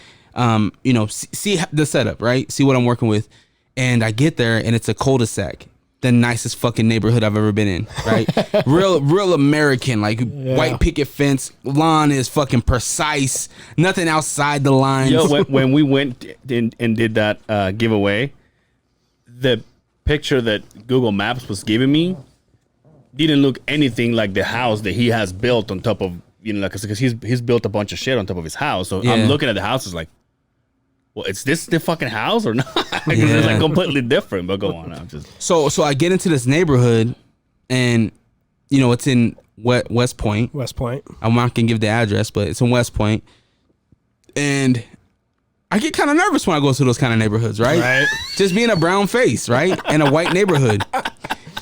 see the setup, right? See what I'm working with. And I get there and it's a cul-de-sac. The nicest fucking neighborhood I've ever been in, right? real American, like white picket fence, lawn is fucking precise, nothing outside the lines. Yo, when we went and did that giveaway, the picture that Google Maps was giving me didn't look anything like the house that he has built on top of, because he's built a bunch of shit on top of his house. So I'm looking at the house, it's like, well, is this the fucking house or not? Because it's like completely different. But go on, I'm just so I get into this neighborhood, and it's in West Point. West Point. I'm not gonna give the address, but it's in West Point, and I get kind of nervous when I go to those kind of neighborhoods, right? Right. Just being a brown face, right, in a white neighborhood.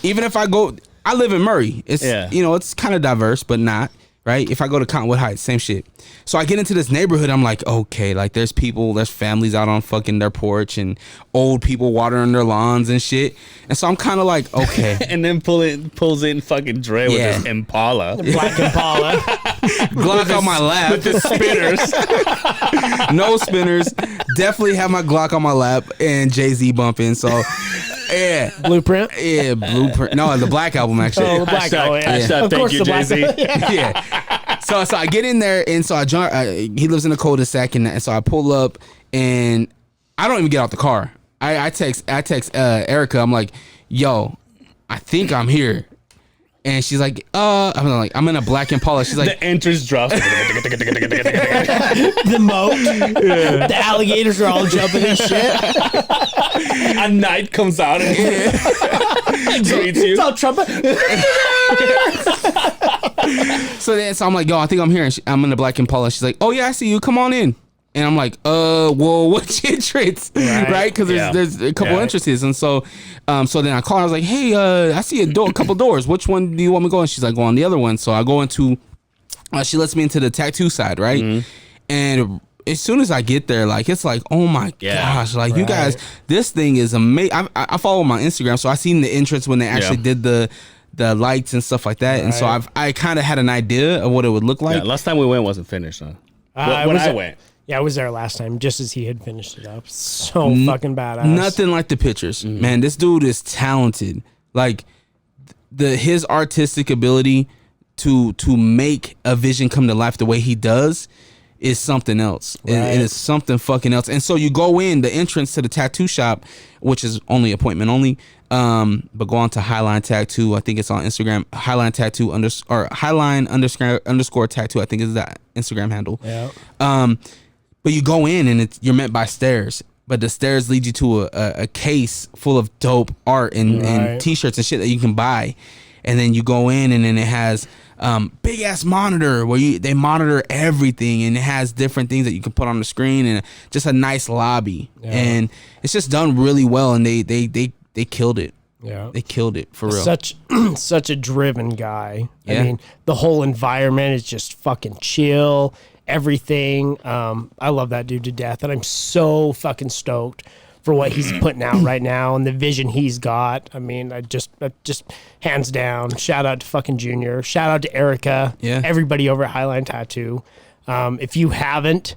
Even if I live in Murray. It's it's kind of diverse, but not. Right? If I go to Cottonwood Heights, same shit. So I get into this neighborhood, I'm like, okay, like there's families out on fucking their porch and old people watering their lawns and shit. And so I'm kind of like, okay. and then pulls in fucking Dre with his Impala. Black Impala. Glock on my lap. With the spinners. No spinners. Definitely have my Glock on my lap and Jay-Z bumping. So yeah. Blueprint? Yeah, Blueprint. No, the Black Album, actually. Oh, the Black Album. Hashtag Of thank course you, the Black Jay-Z. Yeah. So I get in there, and so I join. He lives in a cul-de-sac, and so I pull up, and I don't even get out the car. I text Erica. I'm like, yo, I think I'm here. And she's like, I'm in a Black Impala. She's like, the entrance drops. The moat. The alligators are all jumping and shit. A knight comes out and greets you. It's all trumpet. So I'm like, yo, I think I'm here. And I'm in the Black Impala. She's like, oh yeah, I see you. Come on in. And I'm like, well, what's your entrance? Right? Because there's a couple entrances. And so then I call her. I was like, hey, I see a couple doors. Which one do you want me to go in? She's like, go on the other one. So I go into, she lets me into the tattoo side, right? Mm-hmm. And as soon as I get there, like, it's like, oh my gosh, like you guys, this thing is amazing. I follow them on Instagram, so I seen the entrance when they actually did the lights and stuff like that. Right. And so I kind of had an idea of what it would look like. Yeah, last time we went wasn't finished, huh? When I went. Yeah, I was there last time, just as he had finished it up. So fucking badass. Nothing like the pictures, man. This dude is talented. Like his artistic ability to make a vision come to life the way he does is something else. Right. It is something fucking else. And so you go in the entrance to the tattoo shop, which is only appointment only. But go on to Highline Tattoo. I think it's on Instagram. Highline Tattoo __ tattoo. I think is that Instagram handle. Yeah. But you go in and you're met by stairs, but the stairs lead you to a case full of dope art and t-shirts and shit that you can buy. And then you go in and then it has big ass monitor where they monitor everything, and it has different things that you can put on the screen, and just a nice lobby. Yeah. And it's just done really well, and they killed it. Yeah, they killed it for real. Such a driven guy. Yeah. I mean, the whole environment is just fucking chill. Everything. I love that dude to death, and I'm so fucking stoked for what he's putting out right now and the vision he's got. I mean, I just hands down, shout out to fucking Junior, shout out to Erica, everybody over at Highline Tattoo. If you haven't,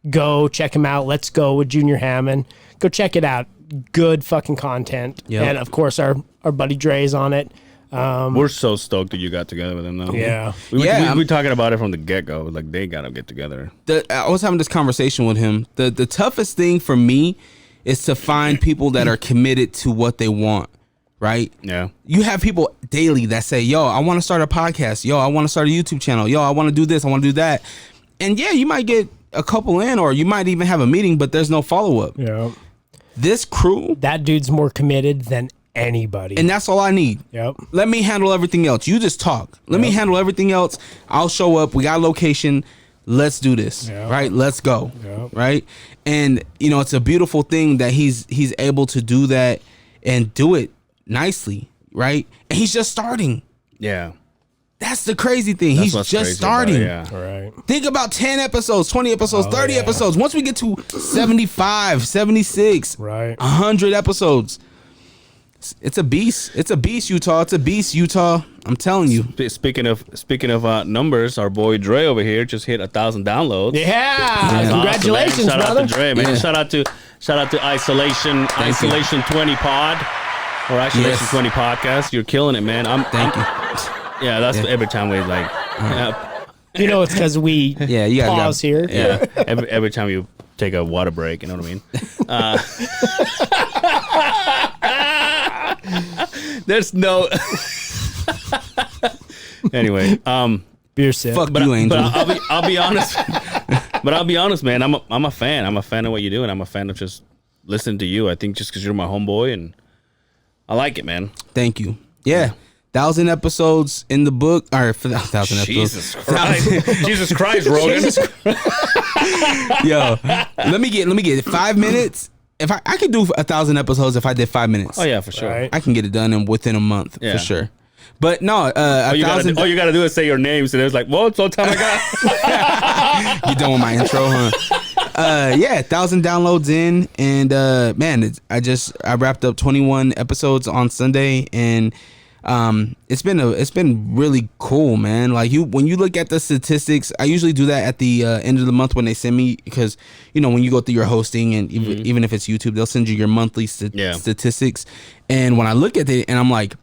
go check him out. Let's Go with Junior Hammond. Go check it out. Good fucking content. Yep. And of course our buddy Dre's on it. We're so stoked that you got together with him though. Yeah. We're talking about it from the get-go. Like, they gotta get together. I was having this conversation with him. The toughest thing for me is to find people that are committed to what they want, right? Yeah. You have people daily that say, yo, I want to start a podcast. Yo, I want to start a YouTube channel. Yo, I want to do this. I want to do that. And yeah, you might get a couple in, or you might even have a meeting, but there's no follow-up. Yeah. This crew. That dude's more committed than anybody. And that's all I need. Yep. Let me handle everything else. You just talk. Let me handle everything else. I'll show up. We got a location. Let's do this. Yep. Right? Let's go. Yep. Right? And it's a beautiful thing that he's able to do that and do it nicely, right? And he's just starting. Yeah. That's the crazy thing. He's just starting. Yeah. Right. Think about 10 episodes, 20 episodes, 30 episodes. Once we get to 75, 76, Right. 100 episodes, it's a beast. It's a beast, Utah. It's a beast, Utah. I'm telling you. Speaking of numbers, our boy Dre over here just hit 1,000 downloads. Yeah. That's Congratulations, awesome, man. brother. Shout out to Dre, man. Yeah. Shout out to Isolation 20 Pod or Isolation 20 Podcast. You're killing it, man. Thank you. Yeah, that's every time we like. It's because we you gotta pause here. Yeah, every time you take a water break, you know what I mean. There's no. Anyway, Beer sip. Fuck you, Angel. But I'll be honest. But I'll be honest, man. I'm a fan. I'm a fan of what you do, and I'm a fan of just listening to you. I think just because you're my homeboy, and I like it, man. Thank you. Yeah. 1,000 episodes in the book, or for 1,000 episodes. Jesus Christ, Jesus Christ, Rogan. Yo, let me get 5 minutes. If I could do 1,000 episodes if I did 5 minutes. Oh yeah, for sure. Right. I can get it done within a month for sure. But no, All you gotta do is say your names, and it's like, well, it's all time I got. You done with my intro, huh? 1,000 downloads in, and man, I wrapped up 21 episodes on Sunday, and it's been really cool, man. Like when you look at the statistics, I usually do that at the end of the month when they send me, because when you go through your hosting, and even if it's YouTube, they'll send you your monthly statistics, and when I look at it, and I'm like,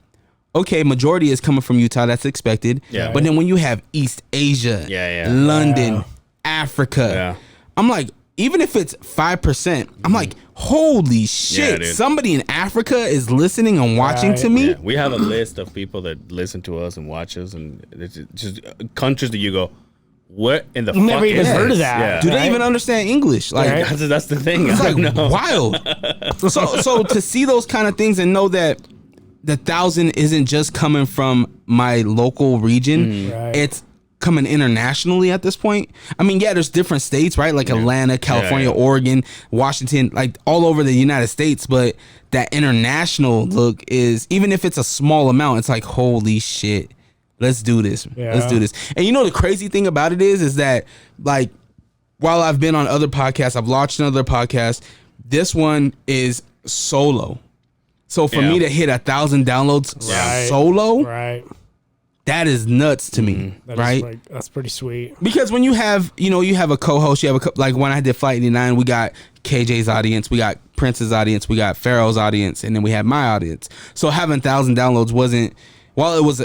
okay, majority is coming from Utah. That's expected. Yeah. But then when you have East Asia, London, Africa, I'm like, even if it's 5%, I'm like, holy shit! Somebody in Africa is listening and watching to me. Yeah. We have a list of people that listen to us and watch us, and it's just countries that you go, what in the fuck? Never even is heard this? of that. Yeah. Do they even understand English? Like, That's the thing. it's I like don't know. wild. So to see those kind of things and know that the 1,000 isn't just coming from my local region, Right. it's coming internationally at this point. I mean, there's different states, right? Like Atlanta, California, Oregon, Washington, like all over the United States. But that international look is, even if it's a small amount, it's like, holy shit, let's do this. Yeah. Let's do this. And the crazy thing about it is that, like, while I've been on other podcasts, I've launched another podcast, this one is solo. So for me to hit 1,000 downloads solo, Right. that is nuts to me, right? That's pretty sweet. Because when you have, you have a co-host, you have like when I did Flight 89, we got KJ's audience, we got Prince's audience, we got Pharaoh's audience, and then we had my audience. So having 1,000 downloads wasn't, while it was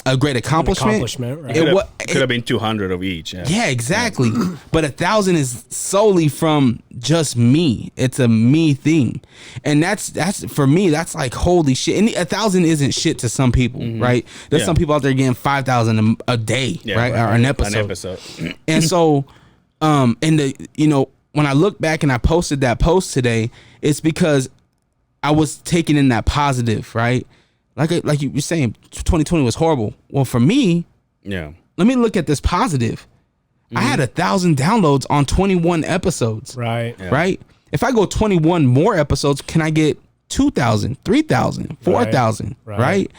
a great accomplishment, Right. It could have been 200 of each. Yeah, exactly. But 1,000 is solely from just me. It's a me thing, and that's for me. That's like, holy shit. And 1,000 isn't shit to some people, right? There's some people out there getting 5,000 a day, right? Or an episode. And so, when I look back and I posted that post today, it's because I was taking in that positive, right? Like you were saying, 2020 was horrible. Well, for me, let me look at this positive. I had 1,000 downloads on 21 episodes. Right. Right? If I go 21 more episodes, can I get 2,000, 3,000, 4,000? Right?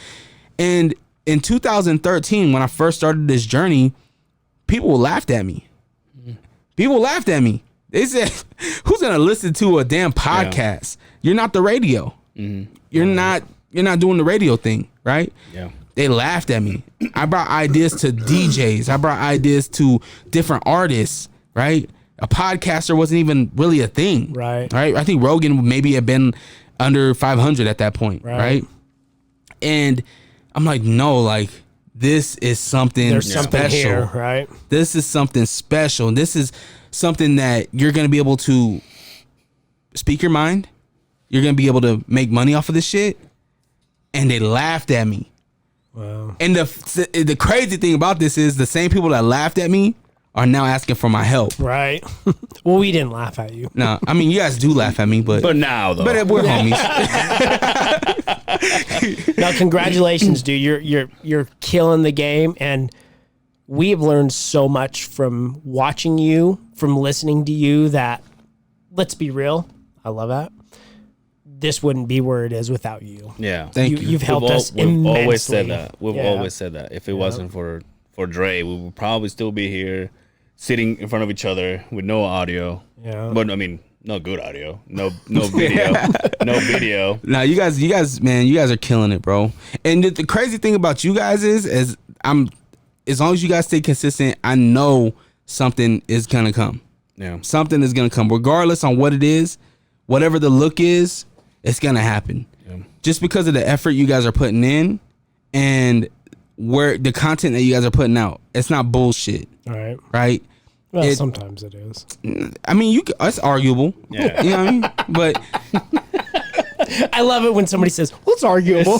And in 2013, when I first started this journey, people laughed at me. People laughed at me. They said, who's going to listen to a damn podcast? You're not the radio. You're not doing the radio thing, right? Yeah. They laughed at me. I brought ideas to DJs. I brought ideas to different artists, right? A podcaster wasn't even really a thing. Right. I think Rogan maybe had been under 500 at that point, right? And I'm like, no, like, this is something There's something special. here, right? This is something special. This is something that you're going to be able to speak your mind. You're going to be able to make money off of this shit. And they laughed at me. Wow. And the crazy thing about this is the same people that laughed at me are now asking for my help. Right. Well, we didn't laugh at you. No, I mean, you guys do laugh at me, but now though, we're homies. Now, congratulations, dude. You're killing the game, and we have learned so much from watching you, from listening to you. That, let's be real, I love that. This wouldn't be where it is without you. Yeah, Thank you. You've helped us We've immensely. always said that. We've Yeah. always said that. If it wasn't for Dre, we would probably still be here, sitting in front of each other with no audio. Yeah. But I mean, no good audio, no video, no video. Now you guys, man, you guys are killing it, bro. And the crazy thing about you guys is as long as you guys stay consistent, I know something is gonna come. Yeah, Something is gonna come, regardless on what it is, whatever the look is, it's gonna happen. Yeah. Just because of the effort you guys are putting in, and where the content that you guys are putting out, it's not bullshit, All right. right? Well, sometimes it is. I mean, it's arguable. Yeah. You know what I mean? But I love it when somebody says, "Well, it's arguable."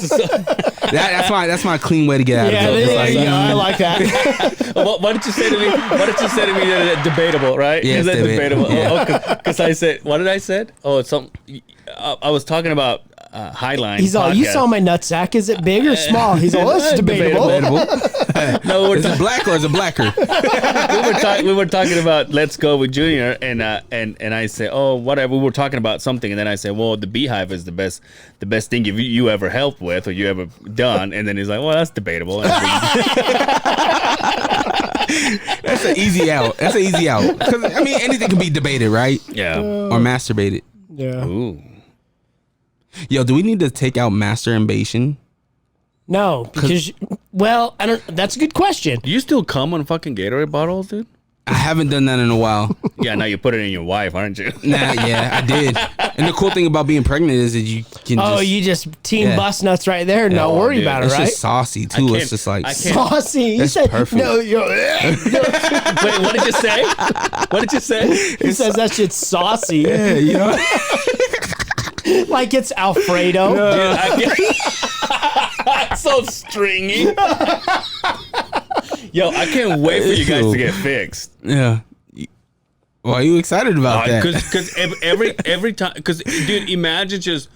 that's my clean way to get out Yeah, of it. It's like, I like that. What did you say to me? What did you say to me? Debatable, right? Yeah, You it's said debatable. debatable. Because I said, what did I said? Oh, it's some. I was talking about Highline. He's all, "You podcast. saw my nutsack. Is it big or small?" He's all, "It's debatable." No, Is it black or is it blacker? we were talking about Let's Go with Junior, and I said, oh, whatever. We were talking about something, and then I said, well, the Beehive is the best thing you ever helped with or you ever done, and then he's like, well, that's debatable. And That's an easy out. That's an easy out. 'Cause, I mean, anything can be debated, right? yeah. Or masturbated. Yeah. Ooh. Yo, do we need to take out masturbation? No, because I don't. That's a good question. Do you still come on fucking Gatorade bottles, dude? I haven't done that in a while. Yeah, now you put it in your wife, aren't you? Nah, yeah, I did. And the cool thing about being pregnant is that you can You just team Yeah. bust nuts right there. And not Oh, worry dude. about it, it's right? just saucy too. can't- It's just like I can't- Saucy. You That's said perfect. no. Wait, what did you say? What did you say? He says that shit's saucy, yeah, you know. like it's Alfredo. That's so stringy. Yo, I can't wait for you guys to get fixed. Yeah. Why are you excited about that? Because every time, because dude, imagine just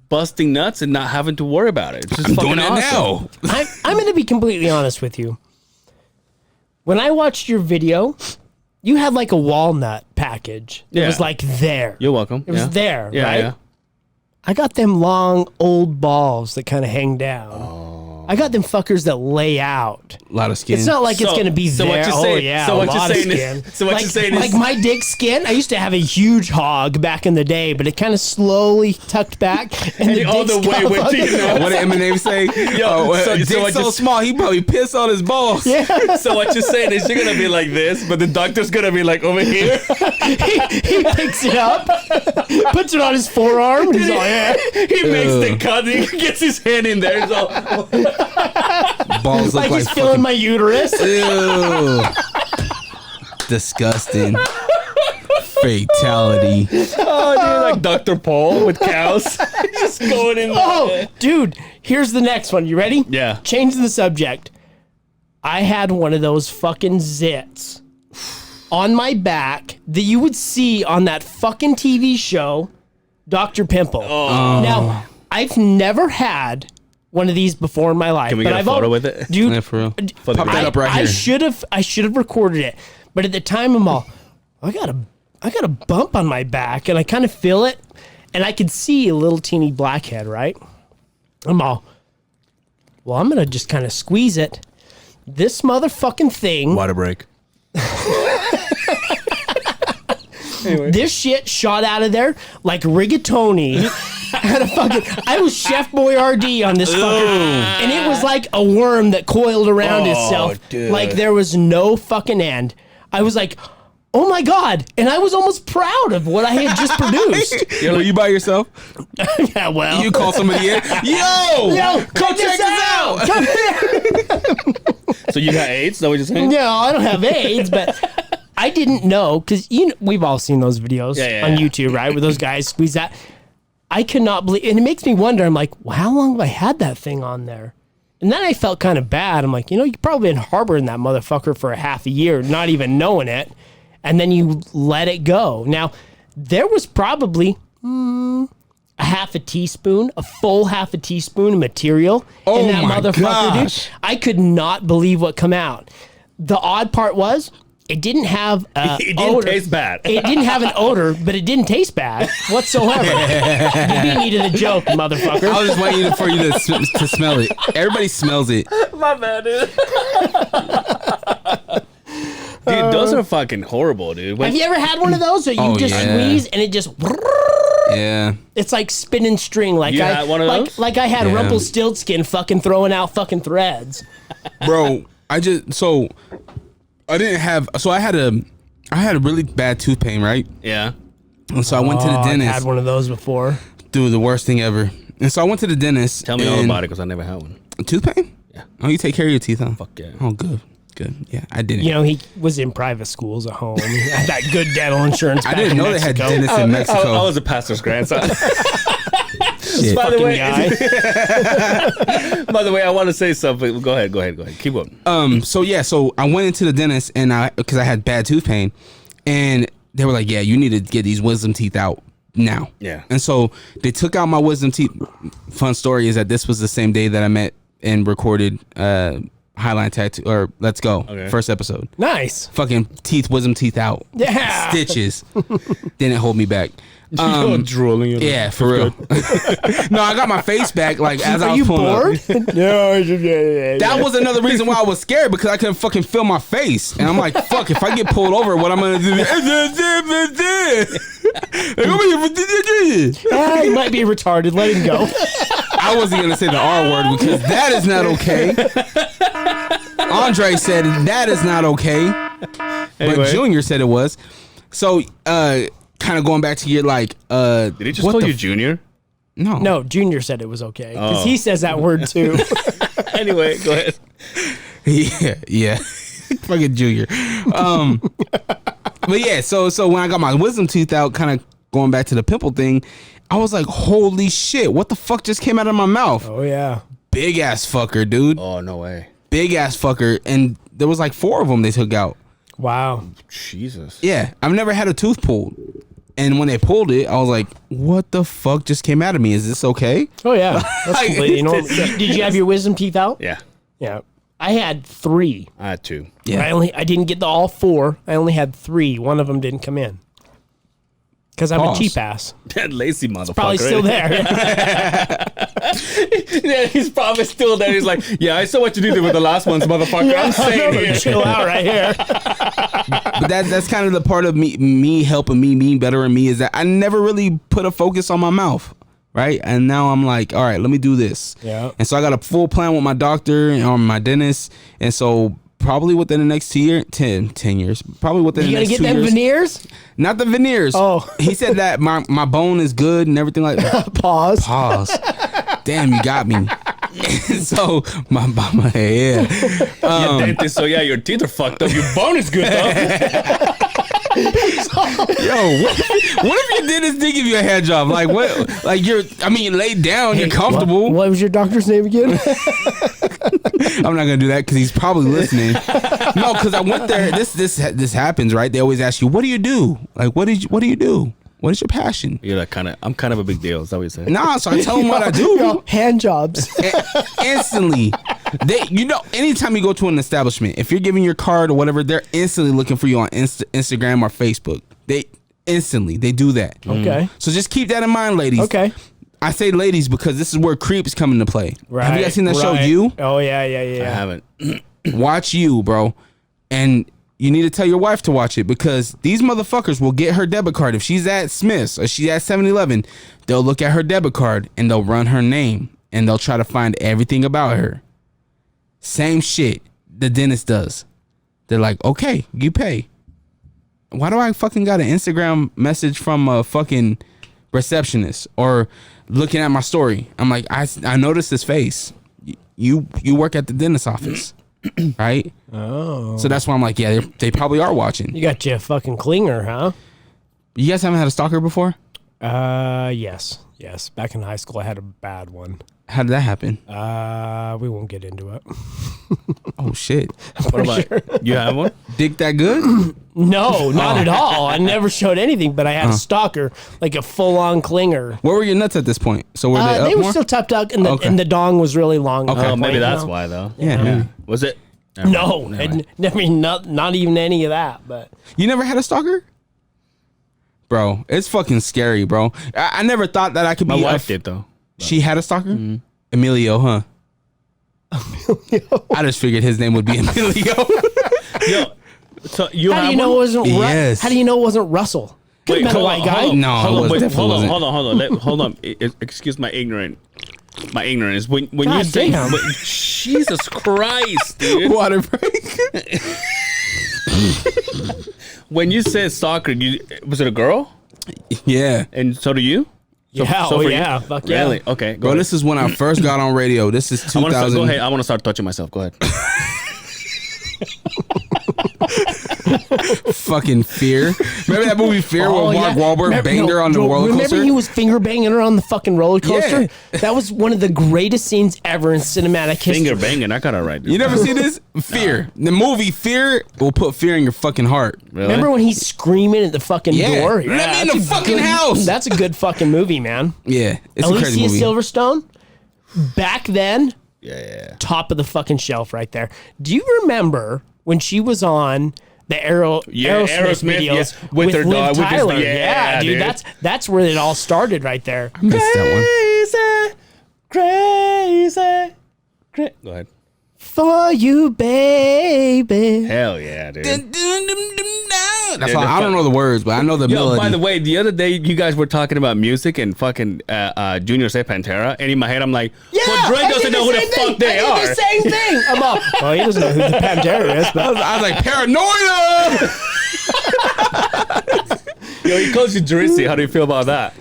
busting nuts and not having to worry about it. It's just fucking Doing it awesome. now. I'm going to be completely honest with you. When I watched your video, you had like a walnut package. It Yeah. was like there. You're welcome. It was there, Yeah, right? yeah. I got them long old balls that kind of hang down. I got them fuckers that lay out. A lot of skin. It's not like it's So- going to be so there. what you're Oh saying- yeah, so a what you're lot of saying is- skin. so what like, you're saying is- like my dick skin. I used to have a huge hog back in the day, but it kind of slowly tucked back, and the all the dicks way got went to your fucking- What did Eminem say? Yo, so dick's I so just- small, he probably pissed on his balls. Yeah. So what you're saying is you're gonna be like this, but the doctor's gonna be like over here. he picks it up, puts it on his forearm, and he's like, yeah. He makes the cut. He gets his hand in there. So Balls look Like like he's filling my uterus. Ew. Disgusting. Fatality. oh, dude, like Dr. Paul with cows, just going in there. Oh, dude, here's the next one. You ready? Yeah. Changing the subject. I had one of those fucking zits on my back that you would see on that fucking TV show, Dr. Pimple. Oh. Now, I've never had one of these before in my life. Can we but get a I've photo with it? Dude, Yeah, for real. For the Pop that gram. up right I here. should have recorded it, but at the time I'm all, I got a bump on my back, and I kind of feel it, and I could see a little teeny blackhead. Right? I'm all, well, I'm gonna just kind of squeeze it. This motherfucking thing, Water break. this shit shot out of there like rigatoni. Had a fucking, I was Chef Boyardee on this fucking, and it was like a worm that coiled around itself. dude. Like there was no fucking end. I was like, oh my God. And I was almost proud of what I had just produced. Were you by yourself? Yeah, well. You call somebody in? Yo! Yo, Come check this out! Come here. So you got AIDS? Is that what you're saying? No, I don't have AIDS, but I didn't know, because we've all seen those videos Yeah, on yeah. YouTube, right? Where those guys squeeze that. I could not believe, and it makes me wonder, I'm like, well, how long have I had that thing on there? And then I felt kind of bad. I'm like, you've probably been harboring that motherfucker for a half a year, not even knowing it. And then you let it go. Now, there was probably a full half a teaspoon of material in that motherfucker, dude. I could not believe what come out. The odd part was, it didn't have it didn't taste bad. It didn't have an odor, but it didn't taste bad whatsoever. You beat me to the joke, motherfucker. I was just waiting for you to smell it. Everybody smells it. My bad, dude. Dude, those are fucking horrible, dude. Have you ever had one of those where you just squeeze and it just... Yeah. It's like spinning string. Like You had one of those? Like I had Rumpelstiltskin fucking throwing out fucking threads. Bro, I had a really bad tooth pain, right? Yeah. And so I went to the I've dentist. had one of those before. Dude, the worst thing ever. And so I went to the dentist. Tell me all about it because I never had one. Tooth pain? Yeah. Oh, you take care of your teeth, huh? Fuck yeah. Oh, good. Good. Yeah, I didn't. He was in private schools at home. He had that good dental insurance. I didn't know they had dentists in Mexico. I was a pastor's grandson. Shit. By the way, guy. by the way, I want to say something. Go ahead. Keep going. So I went into the dentist because I had bad tooth pain, and they were like, "Yeah, you need to get these wisdom teeth out now." Yeah. And so they took out my wisdom teeth. Fun story is that this was the same day that I met and recorded Highline Tattoo or Let's Go first episode. Nice. Fucking wisdom teeth out. Yeah. Stitches. Didn't hold me back. Drooling. Yeah, for real. No, I got my face back like as I was pulling bored? up. No. That was another reason why I was scared because I couldn't fucking feel my face. And I'm like, fuck, if I get pulled over, what I'm gonna do? He might be retarded. Let him go. I wasn't gonna say the R word because that is not okay. Andre said that is not okay. Anyway. But Junior said it was. So kind of going back to your like Did he just call you Junior? No, Junior said it was okay because he says that word too. Anyway, go ahead. yeah. Fucking Junior. But yeah, so when I got my wisdom teeth out, kind of going back to the pimple thing, I was like, holy shit, what the fuck just came out of my mouth? Oh yeah. Big ass fucker, dude. Oh, no way. Big ass fucker. And there was like 4 of them they took out. Wow. Jesus. Yeah, I've never had a tooth pulled. And when they pulled it, I was like, what the fuck just came out of me? Is this okay? Oh yeah. That's completely normal. Did you have your wisdom teeth out? Yeah. Yeah. I had 3. I had 2. Yeah. I didn't get all 4. I only had 3. One of them didn't come in. Because I'm a cheap ass. That lazy motherfucker. Probably still there. Yeah, he's probably still there. He's like, yeah, I saw what you did with the last ones, motherfucker. I'm saying here. Chill out right here. But that's kind of the part of me helping me being better in me is that I never really put a focus on my mouth. Right. And now I'm like, all right, let me do this. Yeah. And so I got a full plan with my doctor and my dentist. And so probably within the next 10 years, probably within the next 2 years. You gonna get them veneers? Not the veneers. Oh. He said that my bone is good and everything like that. Pause. Damn, you got me. So my yeah. Yeah, dentist, so yeah, your teeth are fucked up. Your bone is good though. Yo, what if your dentist did give you a hand job? Like what? Like laid down, you're comfortable. What was your doctor's name again? I'm not gonna do that because he's probably listening. No, because I went there. This happens, right? They always ask you, "What do you do? Like, what do you do? What is your passion?" You're like I'm kind of a big deal. Is that what you say? Nah, so I tell them what I do. Hand jobs. Instantly, anytime you go to an establishment, if you're giving your card or whatever, they're instantly looking for you on Instagram or Facebook. They do that. Okay. So just keep that in mind, ladies. Okay. I say ladies because this is where creeps come into play. Right. Have you guys seen that show You? Oh yeah. I haven't. Watch You, bro. And you need to tell your wife to watch it because these motherfuckers will get her debit card. If she's at Smith's or she's at 7-Eleven, they'll look at her debit card and they'll run her name and they'll try to find everything about her. Same shit the dentist does. They're like, okay, you pay. Why do I fucking got an Instagram message from a fucking receptionist or looking at my story? I'm like, I noticed his face. You work at the dentist office. Right? Oh. So that's why I'm like, yeah, they probably are watching. You got you a fucking clinger, huh? You guys haven't had a stalker before? Yes. Back in high school, I had a bad one. How did that happen? We won't get into it. Oh shit! What about you? Have one? Dick that good? No, not at all. I never showed anything, but I had a stalker, like a full-on clinger. Where were your nuts at this point? So were they up They were more? still tucked up, and the dong was really long. Okay. Oh, maybe You that's know? why though. Yeah. maybe. Was it? No, I mean not even any of that. But You never had a stalker? Bro, it's fucking scary, bro. I never thought that I could My be. wife did though. She had a stalker? Emilio, huh? I just figured his name would be Emilio. Yo, so you how do have you know one? it wasn't? Yes. How do you know it wasn't Russell? Could have been a white guy. No, it hold on, was- wait, definitely wasn't. hold on. Excuse my ignorance. When you God say damn. Jesus Christ, dude. Water break. When you said soccer, was it a girl? Yeah. And so do you? Yeah, so for you? yeah, fuck yeah. Really? Okay, go Bro, ahead. this is when I first got on radio. This is I want to 2000. go ahead. I want to start touching myself. Go ahead. Fucking Fear. Remember that movie Fear where Mark Wahlberg banged her on the roller coaster? Remember he was finger banging her on the fucking roller coaster? Yeah. That was one of the greatest scenes ever in cinematic history. Finger banging. I got it right. Dude. You never see this? Fear. The movie Fear will put fear in your fucking heart. Really? Remember when he's screaming at the fucking Yeah. door? Let me in that's the a fucking good- house. That's a good fucking movie, man. Yeah. It's a crazy Alicia movie. Silverstone, back then, Yeah. top of the fucking shelf right there. Do you remember when she was on the Aerosmith videos yeah. With her Liv dog, with his- Tyler? yeah, dude, dude. that's where it all started right there. I missed that Crazy. Go ahead. For you, baby. Hell yeah, dude. one. That's Yeah, all. I don't know the words, but I know the Yo, melody. by the way, the other day you guys were talking about music and fucking Junior said Pantera, and in my head I'm like, well, Dre doesn't know who the fuck they I are. did the same thing. I'm all, well, he doesn't know who the Pantera is, but I was like, Paranoia! Yo, he calls you Drizzy. How do you feel about that?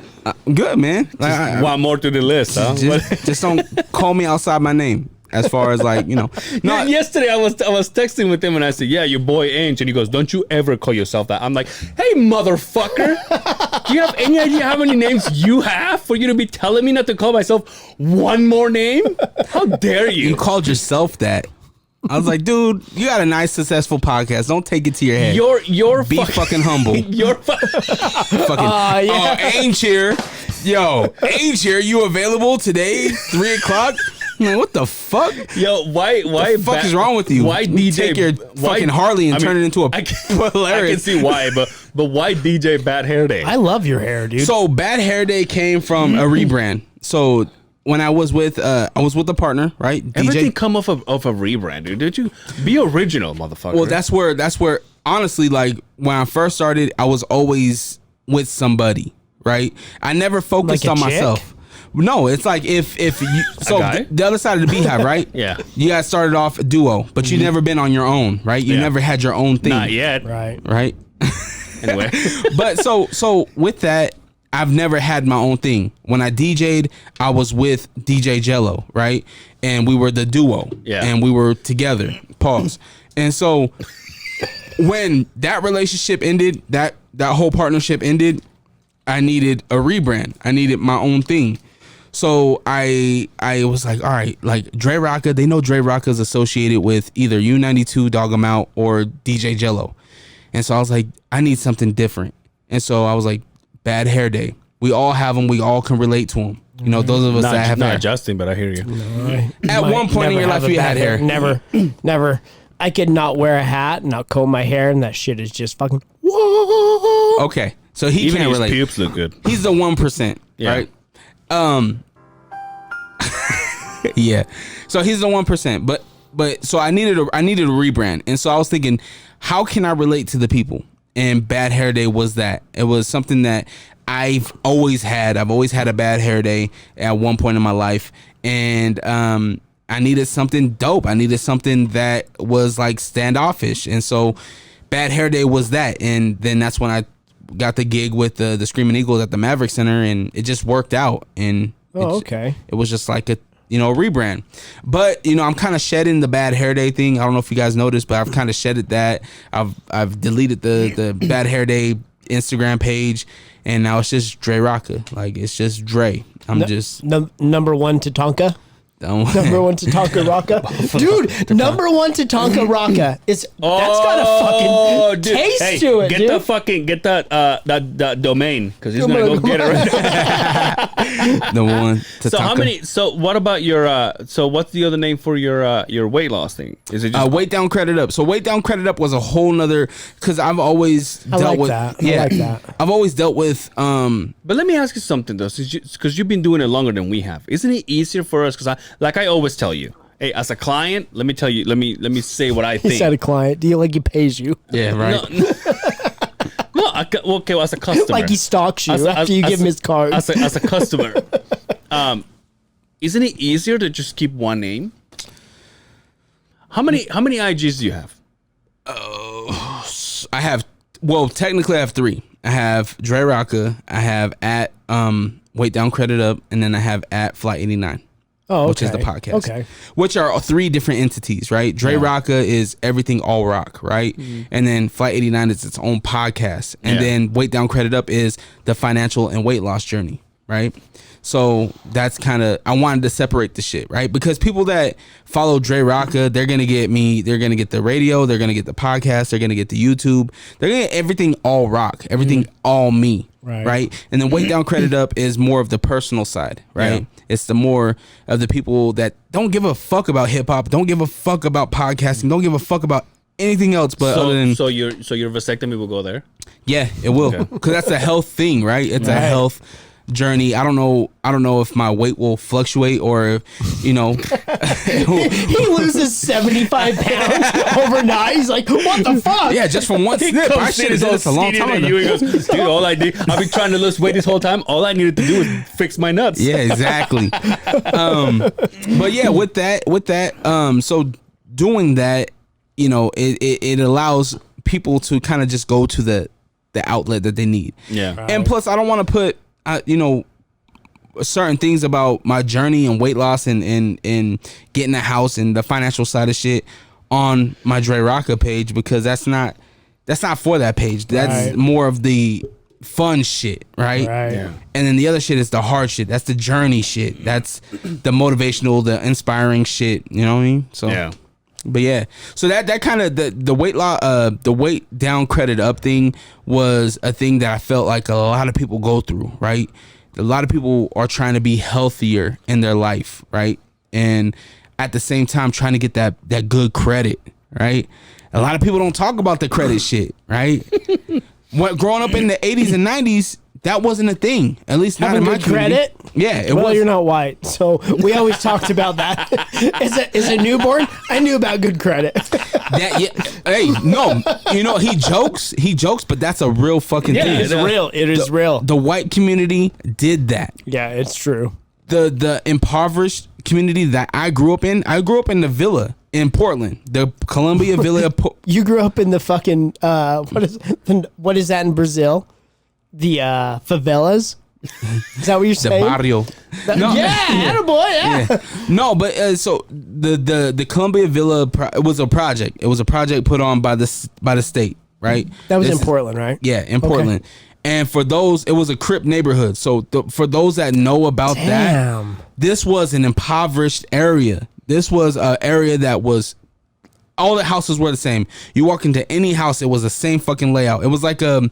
Good, man. Like, I- One more to the list, huh? just don't call me outside my name. As far as like, no. Yesterday I was texting with him and I said, yeah, your boy Ainge, and he goes, don't you ever call yourself that. I'm like, hey, motherfucker, do you have any idea how many names you have for you to be telling me not to call myself one more name? How dare you? You called yourself that. I was like, dude, you got a nice, successful podcast. Don't take it to your head. You're Be fucking humble. You're Fucking. yeah. Ainge here. Yo, Ainge here. You available today, 3 o'clock? I'm like, what the fuck? Yo, why The fuck is wrong with you? Why You DJ take your fucking Harley and turn it into a I can hilarious. see why, but why DJ Bad Hair Day? I love your hair, dude. So Bad Hair Day came from a rebrand. So when I was with a partner, right? Everything DJ. come off of a rebrand, dude. Did you be original, motherfucker? Well, that's where honestly, like when I first started, I was always with somebody, right? I never focused Like a on chick? myself. No, it's like if you so guy? the other side of the Beehive, right? Yeah. You guys started off a duo, but you never been on your own, right? You Yeah. never had your own thing. not yet. right. Right? Anyway, But so with that, I've never had my own thing. When I DJ'd, I was with DJ Jello, right? And we were the duo. Yeah. And we were together. Pause. And so when that relationship ended, that whole partnership ended, I needed a rebrand. I needed my own thing. So I was like, all right, like Dre Rawka, they know Dre Rawka is associated with either U92, Dog 'em Out, or DJ Jello. And so I was like, I need something different. And so I was like, Bad Hair Day. We all have them. We all can relate to them. You know, those of us that have not hair. Justin, but I hear you. At Might one point in never your have life, a you had bad hair. Never, never. I could not wear a hat and not comb my hair, and that shit is just fucking. Whoa. Okay. So he Even can't his relate. pubes look good. He's the 1%, Yeah. right? Yeah. So he's the 1%, but so I needed a rebrand. And so I was thinking, how can I relate to the people? And Bad Hair Day was that. It was something that I've always had. I've always had a bad hair day at one point in my life. And I needed something dope. I needed something that was like standoffish. And so Bad Hair Day was that. And then that's when I got the gig with the Screaming Eagles at the Maverick Center, and it just worked out. And Okay. it was just like a rebrand. But I'm kind of shedding the Bad Hair Day thing. I don't know if you guys noticed, but I've kind of shedded that. I've deleted the Bad Hair Day Instagram page, and now it's just Dre Rawka. Like it's just Dre. I'm just number one Tatanka. Number one Tatanka Rawka. Dude, number one Tatanka Rawka. That's got a fucking taste to it, dude. That domain, because he's going to go get it right. The one Tatanka. So what about your, so what's the other name for your weight loss thing? Is it just Weight Down Credit Up? So Weight Down Credit Up was a whole nother, because I've always dealt with that. I like that. I've always dealt with But let me ask you something though, because you've been doing it longer than we have. Isn't it easier for us? Because I always tell you, hey, as a client, let me tell you, let me say what I think. He said a client. Do you like he pays you? yeah, right. Okay, as a customer, Like he stalks you after you give him his card. As a customer, isn't it easier to just keep one name? How many IGs do you have? I have, well, technically I have 3. I have Dre Rawka, I have at Weight Down Credit Up, and then I have at Flight 89. Oh, okay. Which is the podcast. Okay. Which are 3 different entities, right? Dre Rawka is everything all rock, right? And then Flight 89 is its own podcast. And then Weight Down Credit Up is the financial and weight loss journey, right? So that's kind of, I wanted to separate the shit, right? Because people that follow Dre Rawka, they're going to get me, they're going to get the radio, they're going to get the podcast, they're going to get the YouTube, they're going to get everything all rock, everything all me, right? And then Weight Down Credit Up is more of the personal side, right? Yeah. It's the more of the people that don't give a fuck about hip hop, don't give a fuck about podcasting, don't give a fuck about anything else but other than. So your vasectomy will go there? Yeah, it will. Because that's a health thing, right? It's a health journey. I don't know if my weight will fluctuate or if, he loses 75 pounds overnight. He's like, what the fuck? Yeah, just from one snip. I should have done this a long time ago. He goes, dude, all I did, I've been trying to lose weight this whole time. All I needed to do was fix my nuts. Yeah, exactly. But yeah, with that, so doing that, it allows people to kind of just go to the outlet that they need. Yeah. Right. And plus, I don't want to put certain things about my journey and weight loss and getting a house and the financial side of shit on my Dre Rawka page, because that's not for that page. That's more of the fun shit, right? Yeah. And then the other shit is the hard shit. That's the journey shit. That's the motivational, the inspiring shit. You know what I mean? So yeah. But yeah, so that kind of the weight down credit up thing was a thing that I felt like a lot of people go through, right? A lot of people are trying to be healthier in their life, right? And at the same time trying to get that good credit, right? A lot of people don't talk about the credit shit, right? Growing up in the 80s and 90s, that wasn't a thing. At least not in my credit. Yeah, it well, was. You're not white, so we always talked about that. As a newborn, I knew about good credit. Hey, no, he jokes, but that's a real fucking thing. It's real. It is real. The white community did that. Yeah, it's true. The impoverished community that I grew up in the villa in Portland, the Columbia Villa. You grew up in the fucking what is that in Brazil? The favelas. Is that what you're saying? The barrio. No. Yeah, attaboy, yeah. No, but so the Columbia Villa it was a project. It was a project put on by the state, right? That was in Portland, right? Yeah, in Portland. And for those, it was a Crip neighborhood. So for those that know about that, this was an impoverished area. This was an area that was, all the houses were the same. You walk into any house, it was the same fucking layout. It was like a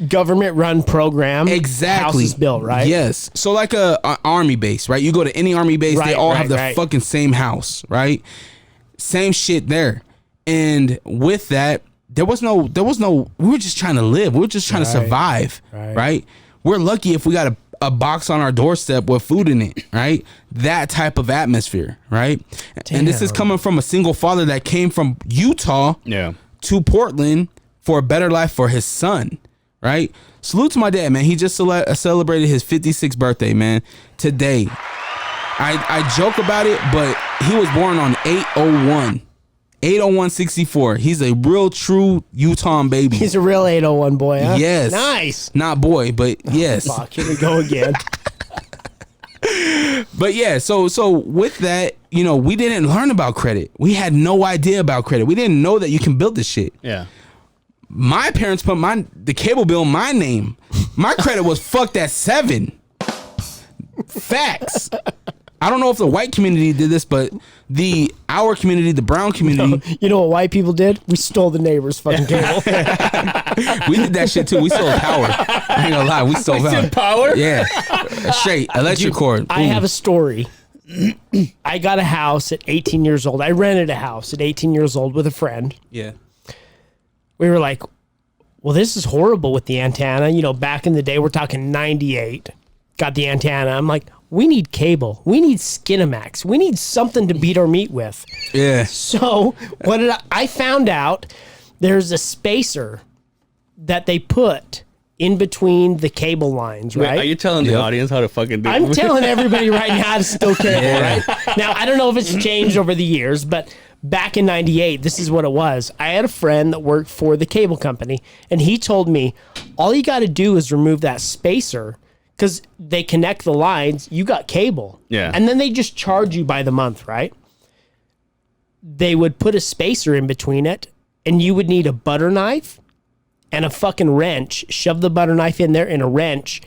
government-run program. Exactly. Houses built, right? Yes. So like a army base, right? You go to any army base, they all have the fucking same house, right? Same shit there. And with that, there was no. We were just trying to live. We were just trying to survive, right? We're lucky if we got a box on our doorstep with food in it, right? That type of atmosphere, right? Damn. And this is coming from a single father that came from Utah to Portland for a better life for his son, right? Salute to my dad, man. He just celebrated his 56th birthday, man, today. I joke about it, but he was born on 8/01/64. He's a real true Utah baby. He's a real 801 boy, huh? Yes. Nice. Not boy, but yes. Fuck, here we go again. But yeah, so with that, we didn't learn about credit. We had no idea about credit. We didn't know that you can build this shit. Yeah. My parents put the cable bill in my name. My credit was fucked at 7. Facts. I don't know if the white community did this, but our community, the brown community. You know what white people did? We stole the neighbor's fucking cable. We did that shit too. We stole power. I ain't gonna lie. We stole power? Yeah. Straight electric cord. I have a story. I got a house at 18 years old. I rented a house at 18 years old with a friend. Yeah. We were like, well, this is horrible with the antenna. You know, back in the day, we're talking 98. Got the antenna. I'm like, we need cable. We need Skinamax. We need something to beat our meat with. Yeah. So what did I found out there's a spacer that they put in between the cable lines, right? Wait, are you telling the audience how to fucking do it? I'm telling everybody right now to still cable, right? Now, I don't know if it's changed over the years, but back in 98, this is what it was. I had a friend that worked for the cable company, and he told me, all you got to do is remove that spacer because they connect the lines. You got cable. Yeah. And then they just charge you by the month, right? They would put a spacer in between it, and you would need a butter knife and a fucking wrench. Shove the butter knife in there and a wrench,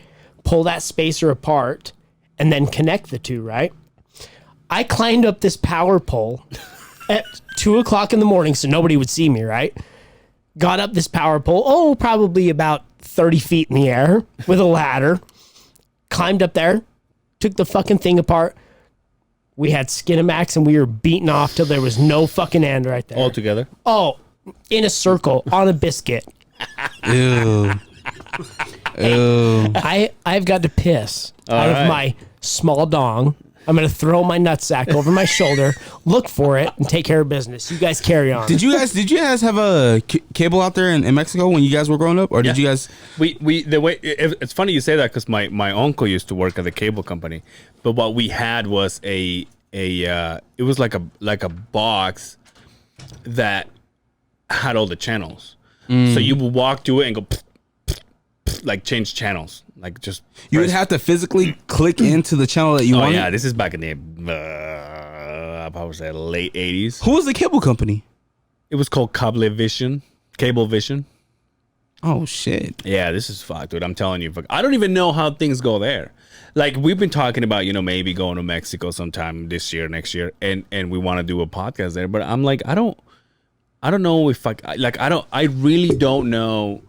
pull that spacer apart, and then connect the two, right? I climbed up this power pole at 2 o'clock in the morning so nobody would see me, right? Got up this power pole, probably about 30 feet in the air with a ladder. Climbed up there, took the fucking thing apart. We had Skinamax and we were beating off till there was no fucking end right there. All together? Oh, in a circle on a biscuit. Ew. Ew. I've got to piss out of my small dong. I'm going to throw my nutsack over my shoulder, look for it, and take care of business. You guys carry on. Did you guys have a cable out there in Mexico when you guys were growing up, or did you guys? It's funny you say that because my uncle used to work at the cable company, but what we had was it was like a box that had all the channels. So you would walk to it and go like change channels, like just You would have to physically click into the channel that you wanted. Yeah, this is back in the I would say late 80s. Who was the cable company? It was called Cablevision. Oh shit. Yeah, this is fucked, dude. I'm telling you, I don't even know how things go there. Like we've been talking about, maybe going to Mexico sometime this year, next year, and we want to do a podcast there. But I'm like, I don't know if I really don't know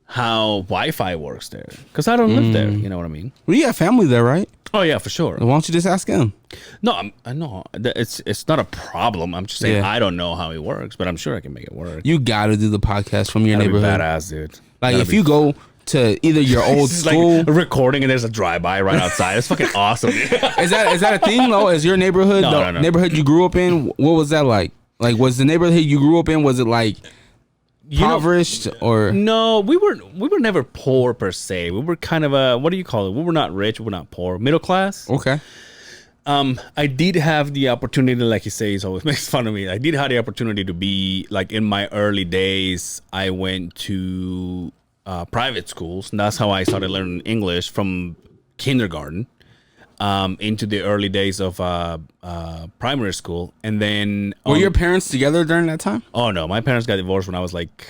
how Wi-Fi works there because I don't live there. You know what I mean? Well, you have family there, right? Oh yeah, for sure. Why don't you just ask him? No, I know it's not a problem. I'm just saying Yeah. I don't know how it works, but I'm sure I can make it work. You got to do the podcast from your That'd be neighborhood. badass, dude. Like That'd if be you go to either your old It's school, like a recording and there's a drive-by right outside. It's fucking awesome. is that a thing though? Is your neighborhood No. neighborhood you grew up in? What was that like? Like was the neighborhood you grew up in? Was it like impoverished or? No, we were never poor per se. We were kind of a, what do you call it? We were not rich. We were not poor. Middle class. Okay. I did have the opportunity, like you say, he always makes fun of me. I did have the opportunity to be like in my early days. I went to private schools, and that's how I started learning English from kindergarten into the early days of primary school, and then Were your parents together during that time? Oh no, my parents got divorced when I was like,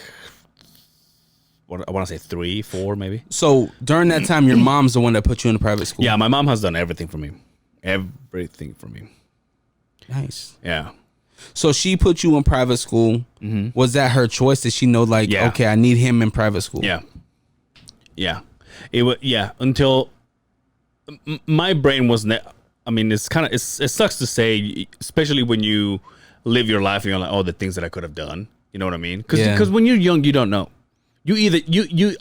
I want to say 3, 4 maybe. So during that time, your mom's the one that put you in a private school. Yeah, my mom has done everything for me. Everything for me. Nice. Yeah. So she put you in private school. Mm-hmm. Was that her choice? Did she know like, Yeah. okay, I need him in private school? Yeah. Yeah. It was, yeah, until my brain was, I mean, it sucks to say, especially when you live your life and you're like, oh, the things that I could have done. You know what I mean? Because when you're young, you don't know. You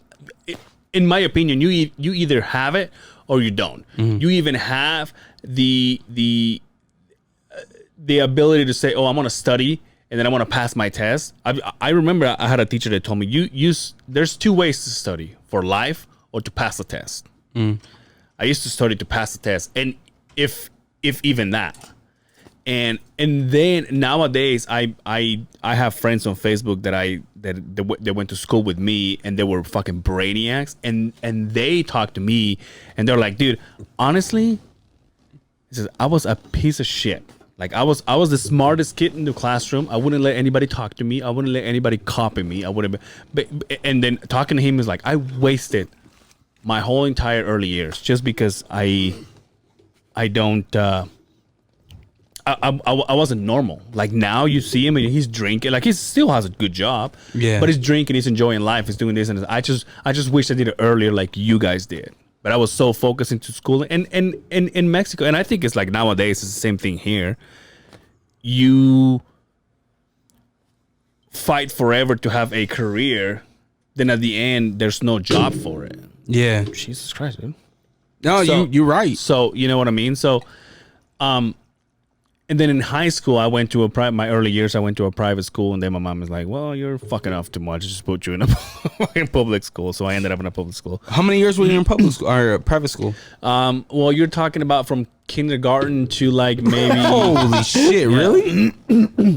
in my opinion, you either have it or you don't. Mm-hmm. You even have the ability to say, oh, I'm going to study and then I want to pass my test. I remember I had a teacher that told me, there's 2 ways to study, for life or to pass the test. Mm. I used to study to pass the test, and if even that. And then nowadays I have friends on Facebook that they went to school with me, and they were fucking brainiacs, and they talk to me and they're like, dude, honestly, he says, I was a piece of shit. Like I was the smartest kid in the classroom. I wouldn't let anybody talk to me. I wouldn't let anybody copy me. I wouldn't. And then talking to him is like, I wasted my whole entire early years, just because I don't. I wasn't normal. Like now you see him and he's drinking. Like he still has a good job. Yeah. But he's drinking. He's enjoying life. He's doing this and this. I just wish I did it earlier, like you guys did. But I was so focused into school and in Mexico, and I think it's like nowadays it's the same thing here. You fight forever to have a career, then at the end there's no job for it. Yeah. Jesus Christ, dude. No, So- you're right. So you know what I mean. So, and then in high school, I went to my early years. I went to a private school, and then my mom was like, "Well, you're fucking off too much. Just put you in a fucking public school." So I ended up in a public school. How many years were you in public school or private school? Well, you're talking about from kindergarten to like maybe. Holy shit! Really?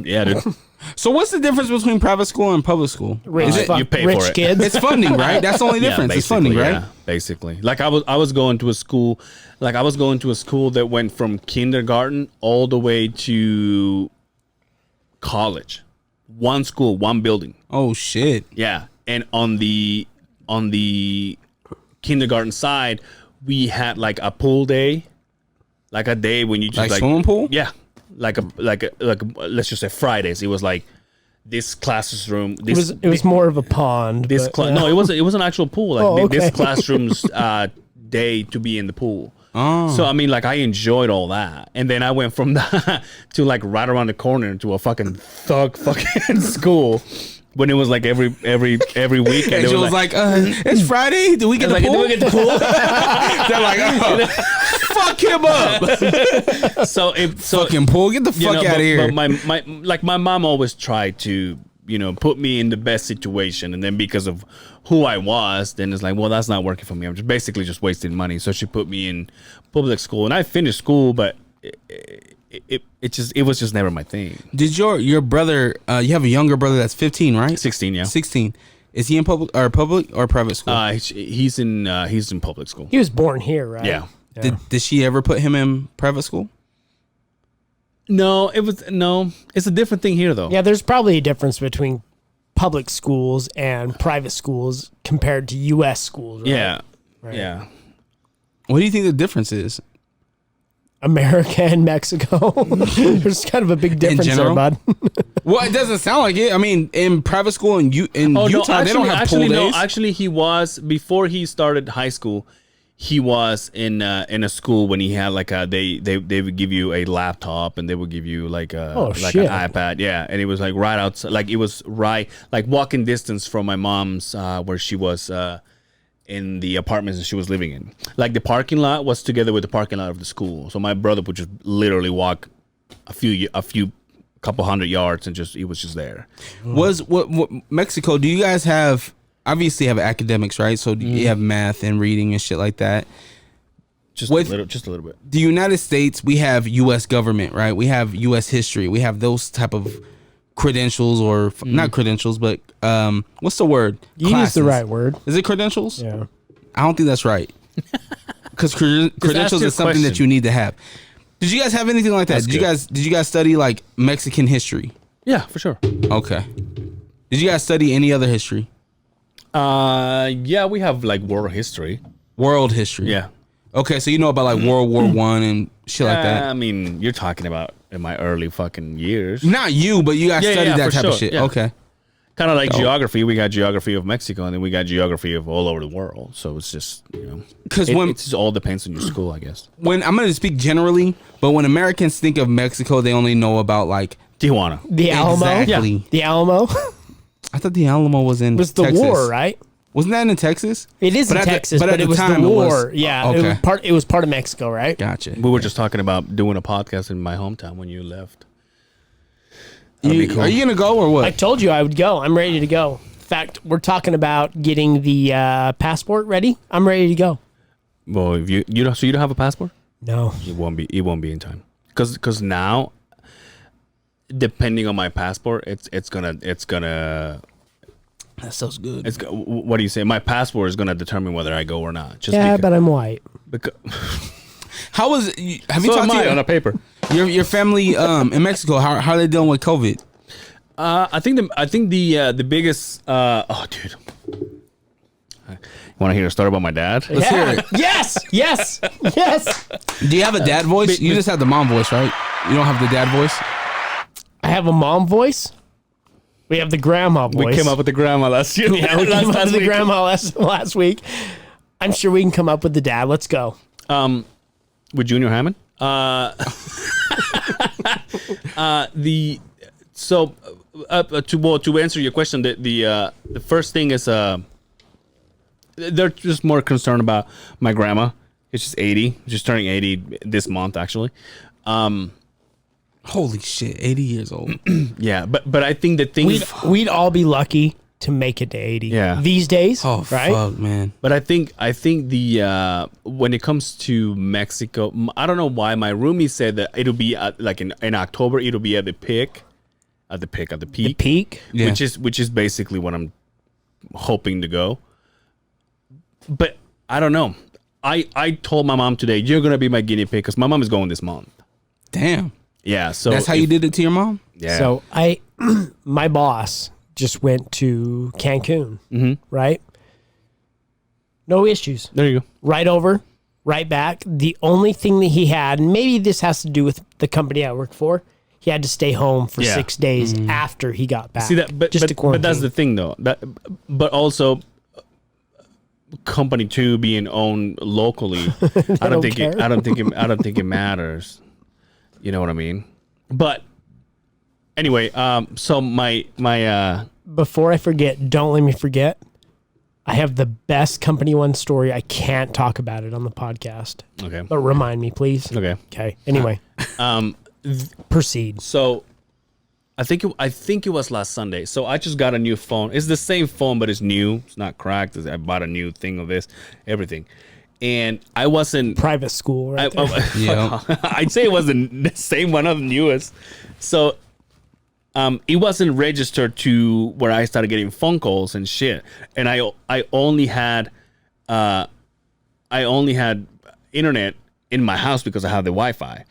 Yeah, dude. So what's the difference between private school and public school? Rich, Is it, you pay rich for it. kids. it's funding, right? That's the only difference. It's funding, basically, right? Yeah, basically. Like I was going to a school, that went from kindergarten all the way to college. One school, one building. Oh shit! Yeah, and on the kindergarten side, we had like a pool day, like a day when you just Like swimming pool? Yeah, like let's just say Fridays. It was like this classroom. It was more of a pond. This but, yeah. no, it was an actual pool. Like Oh, this okay. classroom's day to be in the pool. Oh. So I mean, like I enjoyed all that, and then I went from that to like right around the corner to a fucking thug fucking school. When it was like every weekend, And it she was like, "It's Friday. Do we get the like, pool?" do we get the pool? They're like, "Fuck him up." so Fucking pool. Get the you fuck know, out of here. But my mom always tried to, put me in the best situation, and then because of who I was, then it's like, well, that's not working for me. I'm just basically just wasting money. So she put me in public school, and I finished school, but it was just never my thing. Did your brother? You have a younger brother that's 15, right? 16, yeah. 16. Is he in public or private school? He's in public school. He was born here, right? Yeah. Did she ever put him in private school? No, it's a different thing here though. Yeah, there's probably a difference between public schools and private schools compared to U.S. schools, right? Yeah. Right. Yeah. What do you think the difference is? America and Mexico. There's kind of a big difference there, general? bud. Well, it doesn't sound like it. I mean, in private school in Utah, they don't have pool days. Actually, he was before he started high school. He was in a school when he had like they would give you a laptop and they would give you like an iPad, yeah, and it was like right outside, like it was right like walking distance from my mom's where she was in the apartments that she was living in. Like the parking lot was together with the parking lot of the school, so my brother would just literally walk a couple hundred yards and he was just there. Was what Mexico? Do you guys have? Obviously have academics, right? So you have math and reading and shit like that. Just a little bit. The United States, we have U.S. government, right? We have U.S. history. We have those type of credentials or not credentials, but what's the word? You used the right word. Is it credentials? Yeah. I don't think that's right. Because credentials your is something that question. you need to have. Did you guys have anything like that? That's Did you guys study like Mexican history? Yeah, for sure. Okay. Did you guys study any other history? Yeah, we have like world history. World history. Yeah. Okay, so you know about like World War One and shit like that. I mean, you're talking about in my early fucking years. Not you, but you guys studied that for type of sure, shit. yeah. Okay. Kind of like geography. We got geography of Mexico, and then we got geography of all over the world. So it's just, Because it when just all depends on your school, I guess. I'm going to speak generally, but when Americans think of Mexico, they only know about like Tijuana. The Alamo. Exactly. Yeah. The Alamo I thought the Alamo was in was the Texas. war, right? Wasn't that in Texas? It is in But at the- Texas, but at but it the was time the it was- war. Yeah, okay. it was part of Mexico, right? Gotcha. We were just talking about doing a podcast in my hometown when you left. That'd be cool. Are you going to go or what? I told you I would go. I'm ready to go. In fact, we're talking about getting the passport ready. I'm ready to go. Well, if you don't, so you don't have a passport? No. It won't be in time. Because now, depending on my passport, it's gonna. That sounds good. What do you say? My passport is gonna determine whether I go or not. Just Yeah, because, but I'm white. How was have you so talked am I to on a paper? your family in Mexico? How are they dealing with COVID? I think the biggest. Oh, dude. Want to hear a story about my dad? Let's hear it. Yes. Yes. Yes. Do you have a dad voice? You just have the mom voice, right? You don't have the dad voice? I have a mom voice. We have the grandma voice. We came up with the grandma last year. Yeah, we came up with the grandma last week. I'm sure we can come up with the dad. Let's go. With Junior Hammond. To answer your question, the first thing is they're just more concerned about my grandma. It's just 80. She's turning 80 this month, actually. Holy shit, 80 years old. Yeah, but I think the thing we'd all be lucky to make it to 80. Yeah. These days. Oh, right? fuck, man. But I think the when it comes to Mexico, I don't know why my roomie said that it'll be like in October. It'll be at the peak. The peak. Yeah. which is basically what I'm hoping to go. But I don't know. I told my mom today, you're gonna be my guinea pig because my mom is going this month. Damn. Yeah. So That's how you did it to your mom? Yeah. So my boss just went to Cancun, right? No issues. there you go. Right over, right back. The only thing that he had, and maybe this has to do with the company I work for, he had to stay home for 6 days after he got back. See that, but just to quarantine. but that's the thing though. But also, company 2 being owned locally, I don't think it matters. You know what I mean? But anyway, so my Before I forget, don't let me forget. I have the best Company 1 story. I can't talk about it on the podcast. okay. But remind me, please. Okay. Okay. Anyway, proceed. So I think it was last Sunday. So I just got a new phone. It's the same phone, but it's new. It's not cracked. I bought a new thing of this, everything. And I wasn't Private school, right? there. Yeah. I'd say it wasn't the same one of the newest. So it wasn't registered to where I started getting phone calls and shit. And I only had internet in my house because I have the Wi-Fi.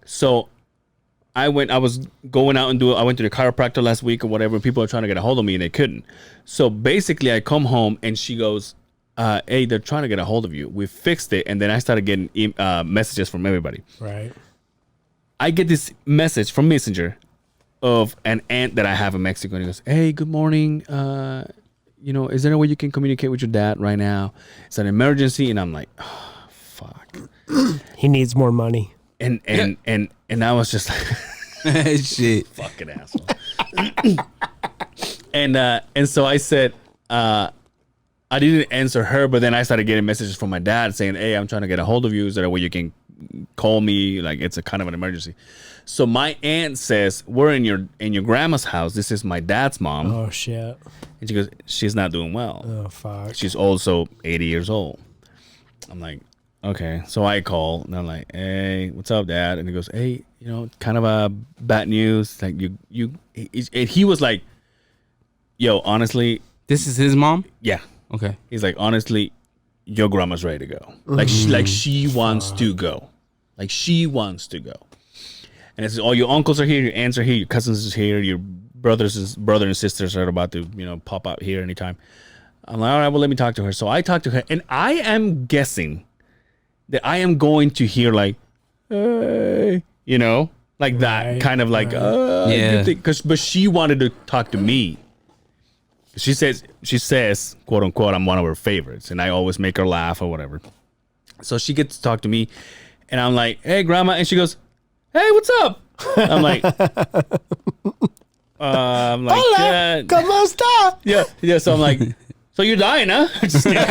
So I was going out and I went to the chiropractor last week or whatever. People are trying to get a hold of me and they couldn't. So basically I come home and she goes, hey, they're trying to get a hold of you. We fixed it. And then I started getting messages from everybody. Right. I get this message from Messenger of an aunt that I have in Mexico. And he goes, hey, good morning. Is there a way you can communicate with your dad right now? It's an emergency. And I'm like, oh, fuck. He needs more money. And I was just like, Shit. fucking asshole. And so I said, I didn't answer her, but then I started getting messages from my dad saying, hey, I'm trying to get a hold of you. Is there a way you can call me? Like, it's a kind of an emergency. So my aunt says, we're in your grandma's house. This is my dad's mom. Oh, shit. And she goes, she's not doing well. Oh, fuck. She's also 80 years old. I'm like, okay. So I call and I'm like, hey, what's up, Dad? And he goes, hey, kind of a bad news. Like he was like, yo, honestly. This is his mom? Yeah. Okay. He's like, honestly, your grandma's ready to go. Like she wants to go. Like she wants to go. And it's all your uncles are here, your aunts are here, your cousins is here, your brother and sisters are about to, pop out here anytime. I'm like, all right, well, let me talk to her. So I talked to her, and I am guessing that I am going to hear like, hey, like that Right, kind of like, Yeah. but she wanted to talk to me. She says, quote unquote, I'm one of her favorites, and I always make her laugh or whatever. So she gets to talk to me, and I'm like, hey, Grandma, and she goes, hey, what's up? I'm like, Hola, ¿cómo está? yeah. So I'm like, so you're dying, huh? Just kidding.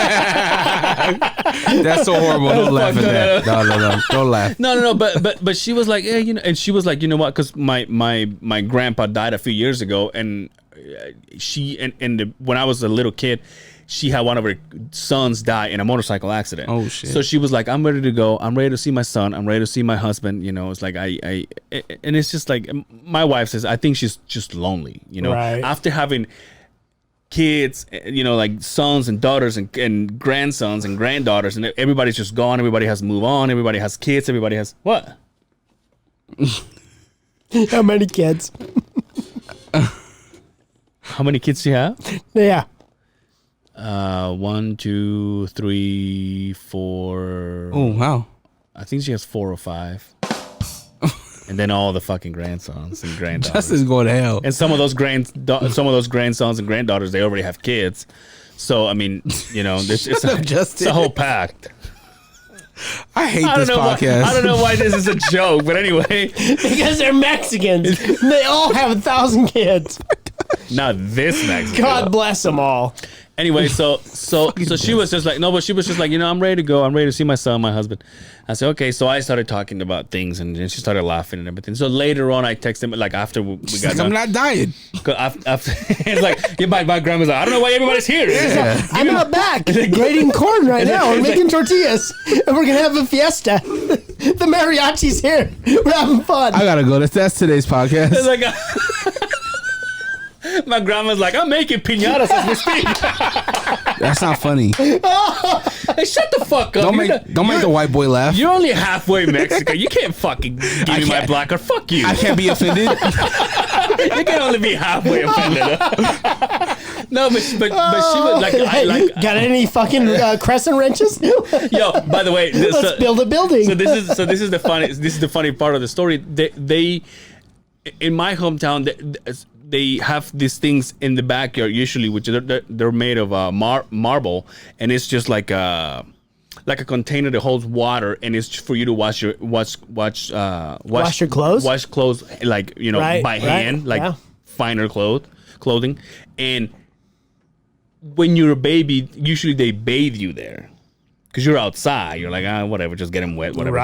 That's so horrible. Don't laugh at that. No. Don't laugh. No. But she was like, yeah, and she was like, you know what? Because my grandpa died a few years ago, and when I was a little kid, she had one of her sons die in a motorcycle accident. Oh, shit. So she was like, I'm ready to go. I'm ready to see my son. I'm ready to see my husband. It's like and it's just like my wife says, I think she's just lonely. Right. After having kids, like sons and daughters and grandsons and granddaughters, and everybody's just gone. Everybody has moved on. Everybody has kids. Everybody has what? How many kids? How many kids do you have? Yeah. 1, 2, 3, 4. Oh wow. I think she has 4 or 5. And then all the fucking grandsons and granddaughters. Justin's going to hell. And some of those grandsons and granddaughters, they already have kids. So I mean, you know, it's a whole pact. I hate this podcast. I don't know why this is a joke, but anyway, Because they're Mexicans. They all have 1,000 kids. not this Mexican. God bless them all. Anyway, so she was just like, no, but she was just like, you know, I'm ready to go. I'm ready to see my son, my husband. I said, okay. So I started talking about things, and then she started laughing and everything. So later on, I texted him, like, after we got like, done. I'm not dying. After, it's like, yeah, my grandma's like, I don't know why everybody's here. Yeah. I'm out back grating corn right now. We're making tortillas, and we're gonna have a fiesta. The mariachi's here. We're having fun. I gotta go. That's today's podcast. It's like, my grandma's like, I'm making piñatas as we speak. That's not funny. Hey, shut the fuck up. Don't make the white boy laugh. You're only halfway Mexican. You can't fucking give me my black card. Fuck you. I can't be offended. You can only be halfway offended. No, but she was like, got any fucking crescent wrenches? yo. By the way, Let's build a building. So this is the funny part of the story. They in my hometown they have these things in the backyard usually, which they're made of marble, and it's just like a container that holds water, and it's for you to wash your clothes. Wash clothes, like, you know, by hand, like finer clothing. And when you're a baby, usually they bathe you there because you're outside. You're like, whatever, just get them wet, whatever.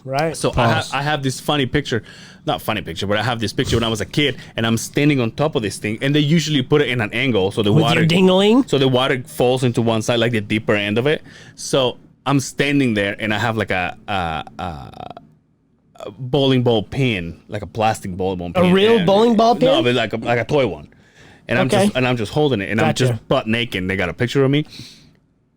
Right. So I have this funny picture. Not funny picture, but I have this picture when I was a kid, and I'm standing on top of this thing, and they usually put it in an angle so the With water your dingling? so the water falls into one side, like the deeper end of it. So I'm standing there, and I have like a bowling ball pin, like a plastic bowling ball pin. A real bowling ball pin? No, but like a toy one. And I'm just holding it, and I'm just butt naked. And they got a picture of me.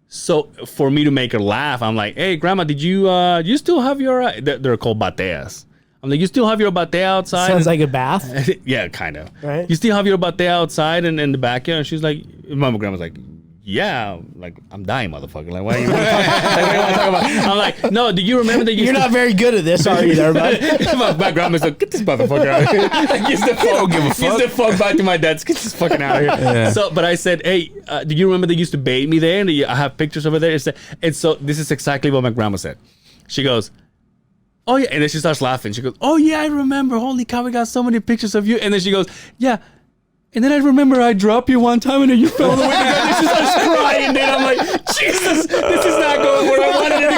So for me to make her laugh, I'm like, "Hey, Grandma, did you still have your?" They're called bateas. I'm like, "You still have your batea outside?" Sounds like a bath. Yeah, kind of. Right. You still have your batea outside and in the backyard? And she's like, my grandma's like, yeah, like, I'm dying, motherfucker. Like, what do you want to talk about? I'm like, no, do you remember that You're not very good at this, are you, there, bud? my grandma's like, get this motherfucker out of here. Like, use the phone. Don't give a fuck. Use the phone back to my dad's. Get this fucking out of here. Yeah. So, but I said, hey, do you remember they used to bathe me there? And I have pictures over there. And so this is exactly what my grandma said. She goes, oh yeah, and then she starts laughing. She goes, oh yeah, I remember. Holy cow, we got so many pictures of you. And then she goes, yeah. And then I remember I dropped you one time and then you fell in the window and she starts crying. And then I'm like, Jesus, this is not going where I wanted it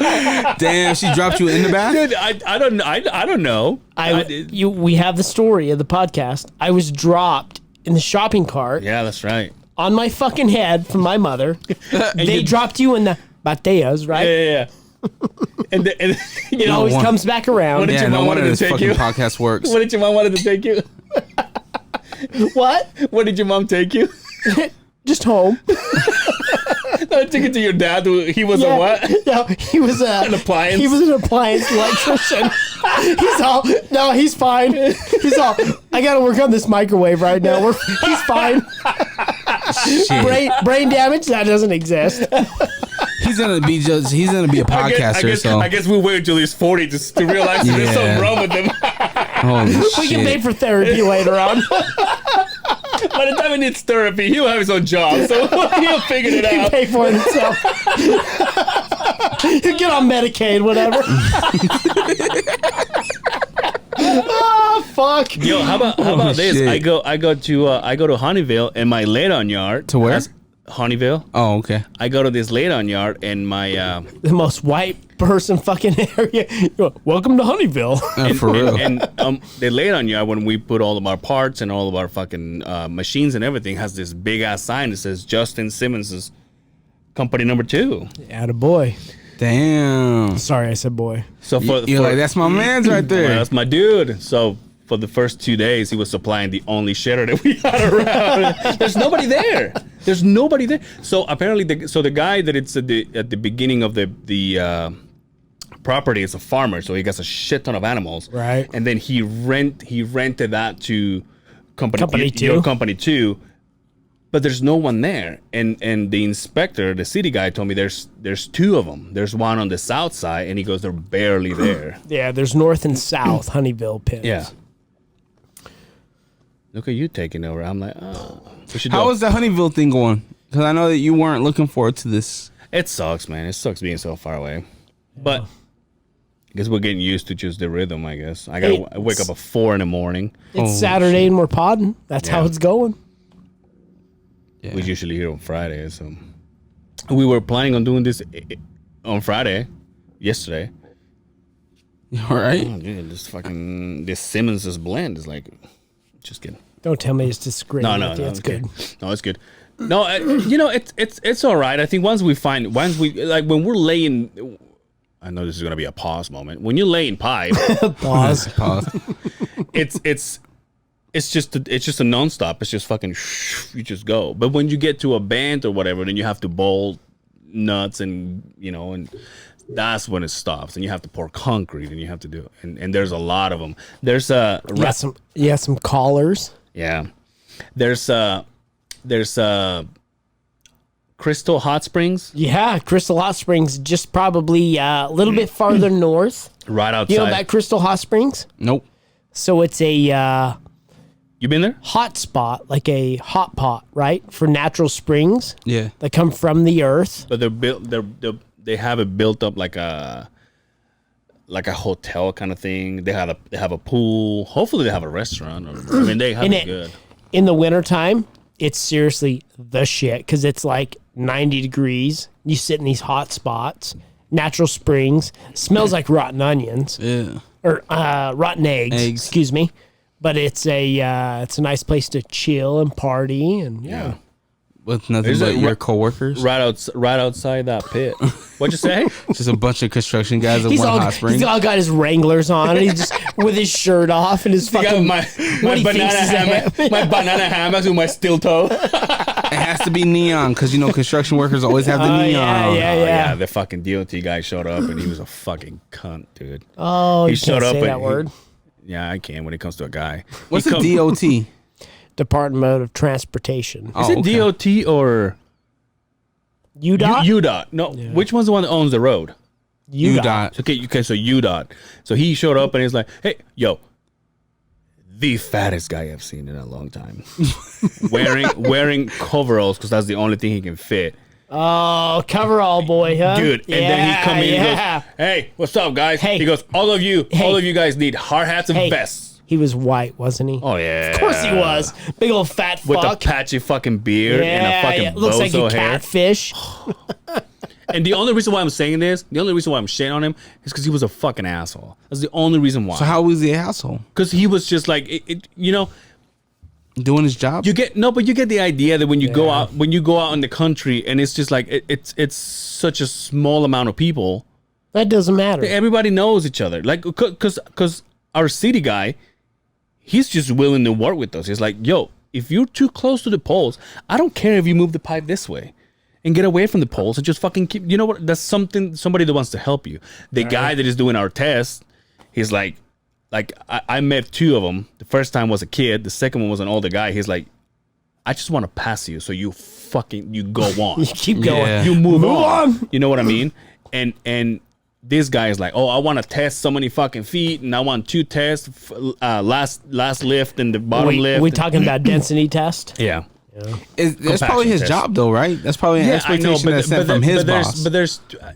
to go. Damn, she dropped you in the bath? Dude, I don't know. We have the story of the podcast. I was dropped in the shopping cart. Yeah, that's right. On my fucking head from my mother. They dropped you in the bateas, right? Yeah. And it always comes back around. What did your mom wanted to take you? Podcast works. What did your mom wanted to take you? What? Where did your mom take you? Just home. I took it to your dad. He was a what? No, he was an appliance. He was an appliance electrician. He's fine. He's all, I got to work on this microwave right now. He's fine. Brain damage, that doesn't exist. He's gonna be a podcaster. I guess we'll wait until he's 40 to realize there's something wrong with him. Holy we can pay for therapy later on. By the time he needs therapy, he'll have his own job, so he'll figure it out. He'll pay for it himself. He'll get on Medicaid, whatever. Oh fuck! Yo, how about this? Shit. I go to Honeyville and my lay-down yard. To where? Honeyville. Oh, okay. I go to this lay-down yard and my the most white person fucking area. Welcome to Honeyville. For real. And the lay-down yard, when we put all of our parts and all of our fucking machines and everything, has this big ass sign that says Justin Simmons's company number 2. Attaboy. Damn. Sorry, I said boy. So you're like, that's my man's right there. Well, that's my dude. So for the first 2 days, he was supplying the only shitter that we had around. There's nobody there. So apparently, the guy that it's at the beginning of the property is a farmer, so he gets a shit ton of animals. Right. And then he rented that to company 2. Company 2. Company 2. but there's no one there. And the inspector, the city guy, told me there's two of them. There's one on the south side, and he goes, they're barely there. Yeah, there's north and south Honeyville pins. Yeah. Look at you taking over. I'm like, oh. How is the Honeyville thing going? Because I know that you weren't looking forward to this. It sucks, man. It sucks being so far away. But I guess we're getting used to just the rhythm, I guess. I wake up at 4 a.m. It's Saturday and we're podding. That's how it's going. Yeah. We usually here on Friday. So we were planning on doing this on Friday, yesterday. All right. Oh, dude, this Simmons' blend is like, just kidding. Don't tell me it's just great. No, it's good. No, it's good. No, it's all right. I think once we like when we're laying, I know this is gonna be a pause moment. When you lay in pipe, Pause. it's just a nonstop. It's just fucking you just go. But when you get to a band or whatever, then you have to bolt nuts and and that's when it stops. And you have to pour concrete and you have to do it. And there's a lot of them. There's some collars. Yeah. There's Crystal Hot Springs. Yeah, Crystal Hot Springs, just probably a little bit farther north. Right outside. You know about Crystal Hot Springs? Nope. So it's a you been there? hot spot, like a hot pot, right? For natural springs. Yeah. That come from the earth. But they have it built up like a hotel kind of thing. They have a pool. Hopefully they have a restaurant. They have it good. In the wintertime, it's seriously the shit because it's like 90 degrees. You sit in these hot spots, natural springs, smells like rotten onions. Yeah. Or rotten eggs. Excuse me. But it's a nice place to chill and party and yeah. With nothing but your coworkers? Right outside that pit. What'd you say? Just a bunch of construction guys at one hot spring. He's all got his Wranglers on and he's just with his shirt off and his fucking my banana hammock with my steel toe. It has to be neon because construction workers always have the neon. Yeah. The fucking DOT guy showed up and he was a fucking cunt, dude. Oh, he showed up. Say that word. Yeah, I can when it comes to a guy. What's the DOT? Department of Transportation. Is it DOT or UDOT? UDOT. No, which one's the one that owns the road? UDOT. Okay, so UDOT. So he showed up and he's like, "Hey, yo, the fattest guy I've seen in a long time, wearing coveralls because that's the only thing he can fit." Oh, coverall boy, huh? Dude, and then he come in and goes, "Hey, what's up, guys?" Hey. He goes, all of you guys need hard hats and vests." He was white, wasn't he? Oh, yeah. Of course he was. Big old fat fuck. With a patchy fucking beard and a fucking looks like a hair. catfish. And the only reason why I'm saying this, the only reason why I'm shitting on him is because he was a fucking asshole. That's the only reason why. So how was he an asshole? Because he was just like, doing his job. You get the idea that when you go out in the country and it's just like it's such a small amount of people. That doesn't matter. Everybody knows each other. Like because our city guy, he's just willing to work with us. He's like, yo, if you're too close to the poles, I don't care if you move the pipe this way and get away from the poles and just fucking keep, you know what? That's somebody that wants to help you. The guy that is doing our test, he's like I met two of them. The first time was a kid. The second one was an older guy. He's like, I just want to pass you. So you go on. You keep going. Yeah. You move on. You know what I mean? And this guy is like, oh, I want to test so many fucking feet, and I want 2 tests, last lift and the bottom lift. We talking about density test? Yeah. That's probably his job, though, right? That's probably an expectation that's sent from his boss. But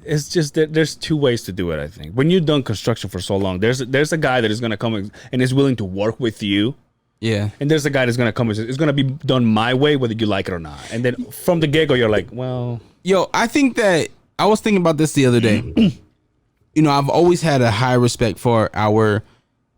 it's just that there's 2 ways to do it. I think when you've done construction for so long, there's a guy that is gonna come and is willing to work with you. Yeah. And there's a guy that's gonna come and it's gonna be done my way, whether you like it or not. And then from the get go, you're like, well, yo, I think that I was thinking about this the other day. I've always had a high respect for our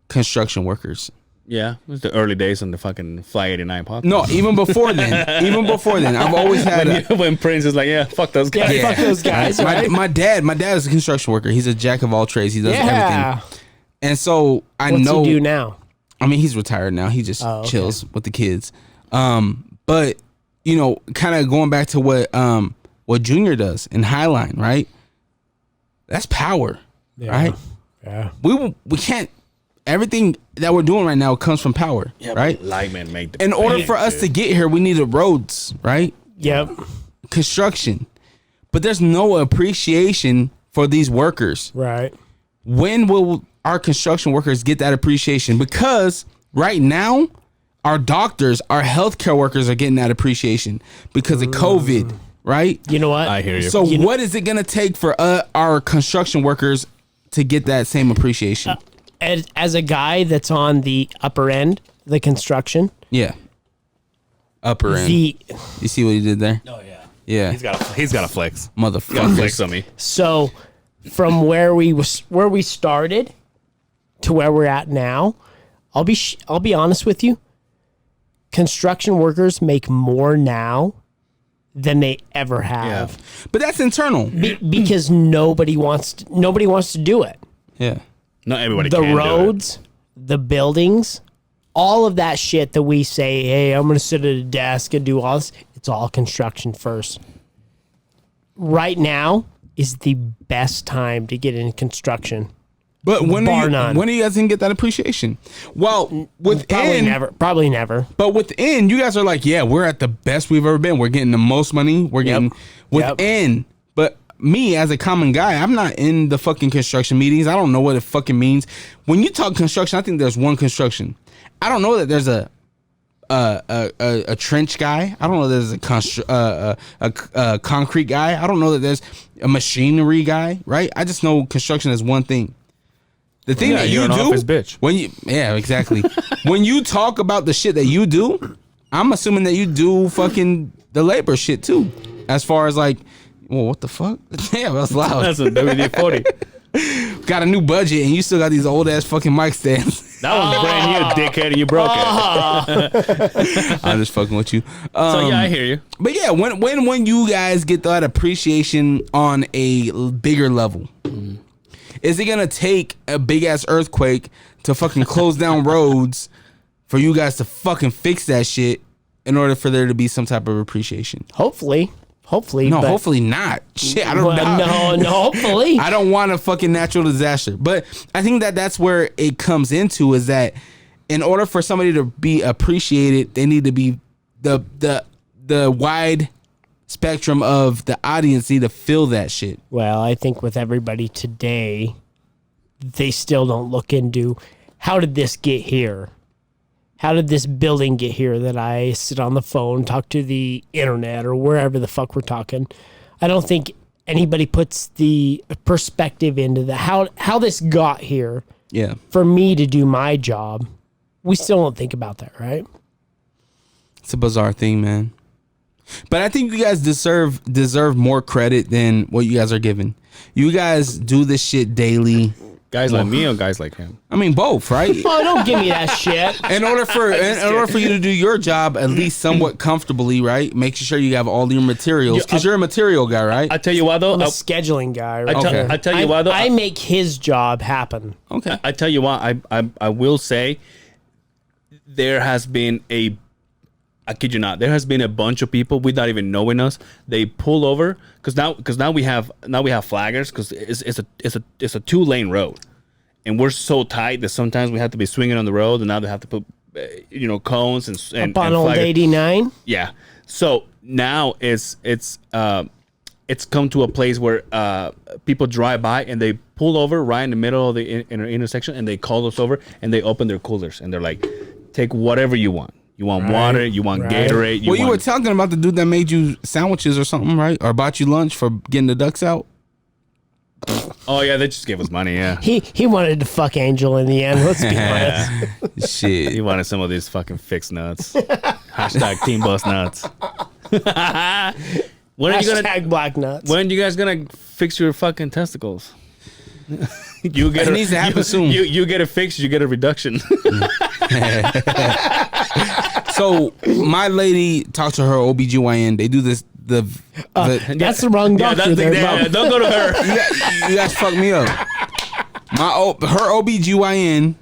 construction workers. Yeah, it was the early days on the fucking Fly 89 podcast. No, even before then, I've always had when Prince is like, yeah, fuck those guys. Yeah, fuck those guys. Right? My dad is a construction worker. He's a jack of all trades. He does everything. And so What's he do now? I mean, he's retired now. He just chills with the kids. But kind of going back to what Junior does in Highline, right? That's power, right? Yeah. We can't everything that we're doing right now comes from power, right? Linemen make the In order for us to get here, we needed roads, right? Yep. Construction. But there's no appreciation for these workers. Right. When will our construction workers get that appreciation? Because right now, our doctors, our healthcare workers are getting that appreciation because of COVID, right? You know what? I hear you. So what is it going to take for our construction workers to get that same appreciation? As a guy that's on the upper end, the construction, Yeah. Upper end. You see what he did there? Oh yeah. Yeah. He's got a flex. Motherfucker. Flex on me. so from where we started to where we're at now, I'll be honest with you. Construction workers make more now than they ever have. Yeah. But that's internal. Because nobody wants to do it. Yeah. Not everybody The can roads, the buildings, all of that shit that we say, hey, I'm going to sit at a desk and do all this, it's all construction first. Right now is the best time to get into construction. But when Bar are none. you guys gonna get that appreciation? Well, within Probably never. But within, you guys are like, yeah, we're at the best we've ever been. We're getting the most money. We're getting within. But me as a common guy, I'm not in the fucking construction meetings. I don't know what it fucking means. When you talk construction, I think there's one construction. I don't know that there's a trench guy. I don't know that there's a concrete guy. I don't know that there's a machinery guy, right? I just know construction is one thing. The thing that you do, exactly. When you talk about the shit that you do, I'm assuming that you do fucking the labor shit too. As far as like, well, what the fuck? Damn, that was loud. That's a WD-40. Got a new budget and you still got these old ass fucking mic stands. That was brand new, dickhead, and you broke it. I'm just fucking with you. So yeah, I hear you. But yeah, when you guys get that appreciation on a bigger level, is it gonna take a big ass earthquake to fucking close down roads for you guys to fucking fix that shit in order for there to be some type of appreciation? Hopefully. No, hopefully not. Shit, I don't know. No, hopefully. I don't want a fucking natural disaster. But I think that that's where it comes into, is that in order for somebody to be appreciated, they need to be the wide spectrum of the audience need to feel that shit. Well, I think with everybody today, they still don't look into how did this get here? How did this building get here that I sit on the phone, talk to the internet or wherever the fuck we're talking? I don't think anybody puts the perspective into the how this got here. Yeah. For me to do my job. We still don't think about that, right? It's a bizarre thing, man. But I think you guys deserve more credit than what you guys are given. You guys do this shit daily. Guys like me or guys like him? I mean, both, right? Oh, don't give me that shit. In order for you to do your job at least somewhat comfortably, right? Make sure you have all your materials, because you're a material guy, right? I tell you what though, I'm a scheduling guy. Right? I tell you what though, I make his job happen. Okay. I tell you what, I will say there has been I kid you not, there has been a bunch of people without even knowing us. They pull over because now we have flaggers, because it's a 2-lane road, and we're so tight that sometimes we have to be swinging on the road, and now they have to put cones and up on old 89. Yeah. So now it's come to a place where people drive by and they pull over right in the middle of the intersection, and they call us over and they open their coolers and they're like, take whatever you want. You want water, you want Gatorade. You were talking about the dude that made you sandwiches or something, right? Or bought you lunch for getting the ducks out? Oh, yeah, they just gave us money, yeah. He wanted to fuck Angel in the end, let's be honest. Shit. He wanted some of these fucking fixed nuts. Hashtag Team Bus Nuts. Hashtag Black Nuts. When are you guys going to fix your fucking testicles? You get it needs to happen soon. You get it fixed, you get a reduction. So my lady talked to her OBGYN. They do this. That's the wrong doctor there. Don't go to her. You guys fucked me up. Her OBGYN.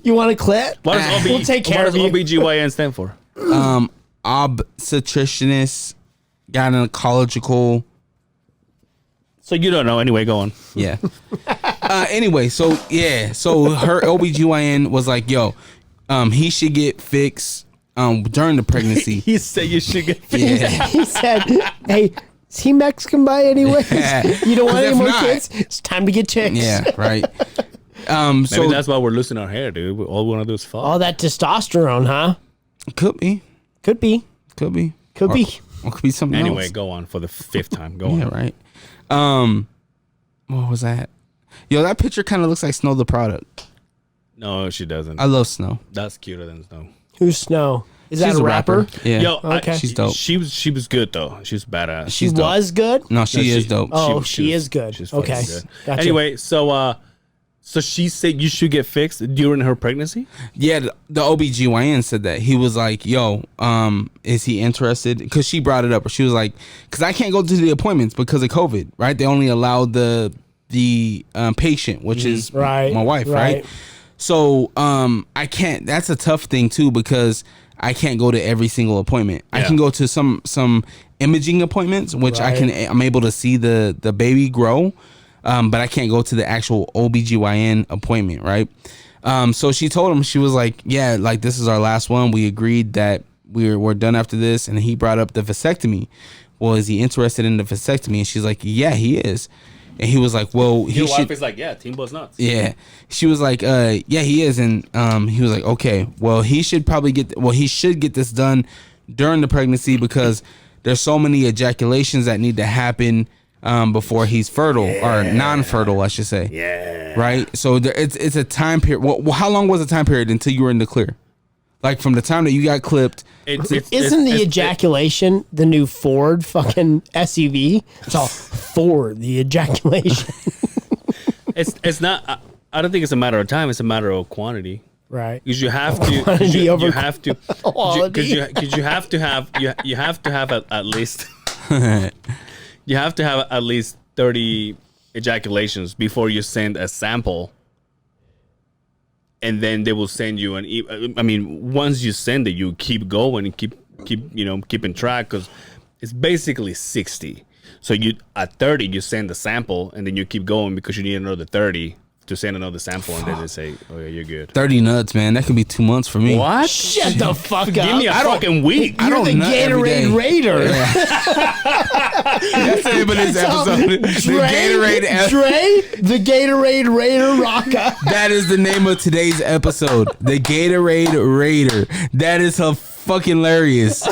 You want a clit? We'll take care of you. What does OBGYN stand for? Obstetricianist, gynecological. So you don't know anyway. Go on. Yeah. Anyway, so her OBGYN was like, yo, he should get fixed during the pregnancy. He said you should get Yeah. He said, "Hey, is he Mexican by anyways? You don't want any If more not- kids? It's time to get chicks." Yeah, right. Maybe So that's why we're losing our hair, dude. All we want to do is fuck. All that testosterone, huh? could be, Could be. could be, Could be. or could be something Anyway, else. go on for the 5th time. Go Yeah, on. right. What was that? Yo, that picture kind of looks like Snow the Product. No, she doesn't. I love Snow. That's cuter than Snow. Who's Snow? Is She's that a rapper? Yeah. Yo, Okay. She's dope. She was good though. She's badass. She She's dope. was good. No, she is dope. Oh, she was- is good. She's fucking Okay. good. Gotcha. Anyway, so she said you should get fixed during her pregnancy. Yeah, the OBGYN said that. He was like, yo, is he interested? Because she brought it up. She was like, because I can't go to the appointments because of COVID, right? They only allowed the patient, which is Right, my wife, right. right? So I can't. That's a tough thing too, because I can't go to every single appointment. I Yeah. can go to some imaging appointments, which Right. I'm able to see the baby grow, but I can't go to the actual OBGYN appointment, right? So she told him, she was like, yeah, like this is our last one. We agreed that we're done after this. And he brought up the vasectomy. Well, is he interested in the vasectomy? And she's like, yeah, he is. And he was like, well, he Your should. wife is like, yeah, Team Boss nuts. Yeah. She was like, yeah, he is. And he was like, okay, well, he should get this done during the pregnancy because there's so many ejaculations that need to happen before he's fertile or non-fertile, I should say. Yeah. Right. So it's a time period. Well, how long was the time period until you were in the clear? Like from the time that you got clipped. Isn't the ejaculation the new Ford fucking SUV? It's all Ford, the ejaculation. It's not. I don't think it's a matter of time. It's a matter of quantity. Right. Because you have to. Quantity You over have to. quality. Because you have to have. You have to have at least. You have to have at least 30 ejaculations before you send a sample. And then they will send you I mean, once you send it, you keep going and keeping track because it's basically 60. So you at 30, you send the sample and then you keep going because you need another 30 to send another sample, and then they say, "Oh yeah, you're good." 30 nuts, man. That could be 2 months for me. What? Shut the fuck up. Give me a fucking week. I You're don't the nut every day. Gatorade Raider. That's the name of this episode. The Gatorade. Dre, the Gatorade Raider Rawka. That is the name of today's episode. The Gatorade Raider. That is fucking hilarious.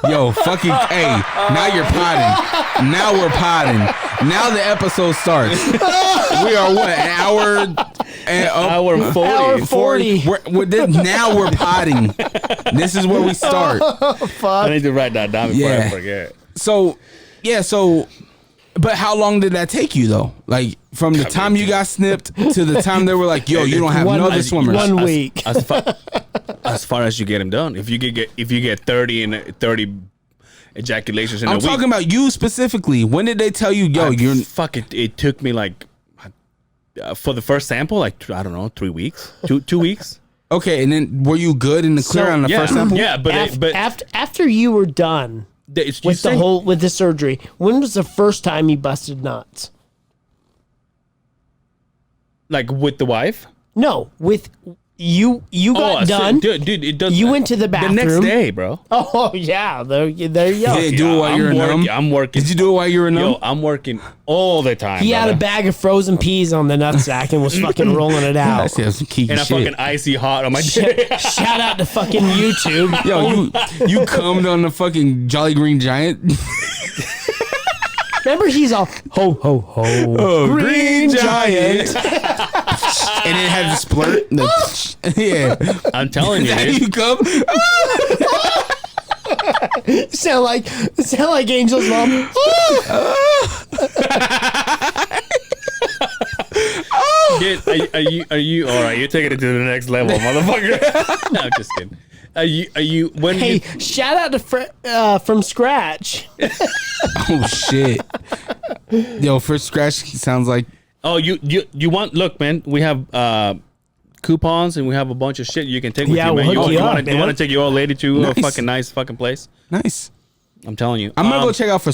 Yo, fucking, hey, now you're potting. Now we're potting. Now the episode starts. We are what, an hour? Hour 40. Hour 40. Now we're potting. This is where we start. I need to write that down before Yeah. I forget. So, yeah, but how long did that take you though? Like from the time you got snipped to the time they were like, yo, you don't have no other swimmers. 1 week. As far as you get him done, if you get 30 ejaculations in a I'm week, talking about you specifically. When did they tell you, yo, fuck it? It took me like for the first sample, like I don't know, 3 weeks, 2 weeks. okay? And then were you good in the clear on the yeah, first sample? yeah, but after you were done it's with the surgery, when was the first time you busted nuts? like with the wife. No, with you got done. dude. It does. You went to the the next bathroom. day, bro. Oh yeah, there you go. You didn't do it while you were numb? I'm working. Did you do it while you were numb? Yo, I'm working all the time. He had a brother. bag of frozen peas on the nutsack and was fucking rolling it I out. see that's some key and a shit. fucking icy hot on my dick. Shout out to fucking YouTube. Yo, you cummed on the fucking Jolly Green Giant. Remember, he's all ho ho ho. Oh, Green Giant. And it had the splurt. Yeah. I'm telling you, dude. You come. sound like Angel's mom. Dude, are you all right? You're taking it to the next level, motherfucker. No, I'm just kidding. Are you when Hey, you, shout out to from scratch. Oh shit. Yo, first scratch sounds like. oh you want? Look, man, we have coupons and we have a bunch of shit you can take with Yeah, you, man. we'll You hook you up, want to man. take your old lady to Nice. a fucking nice fucking place? Nice. I'm telling you. I'm gonna go check out from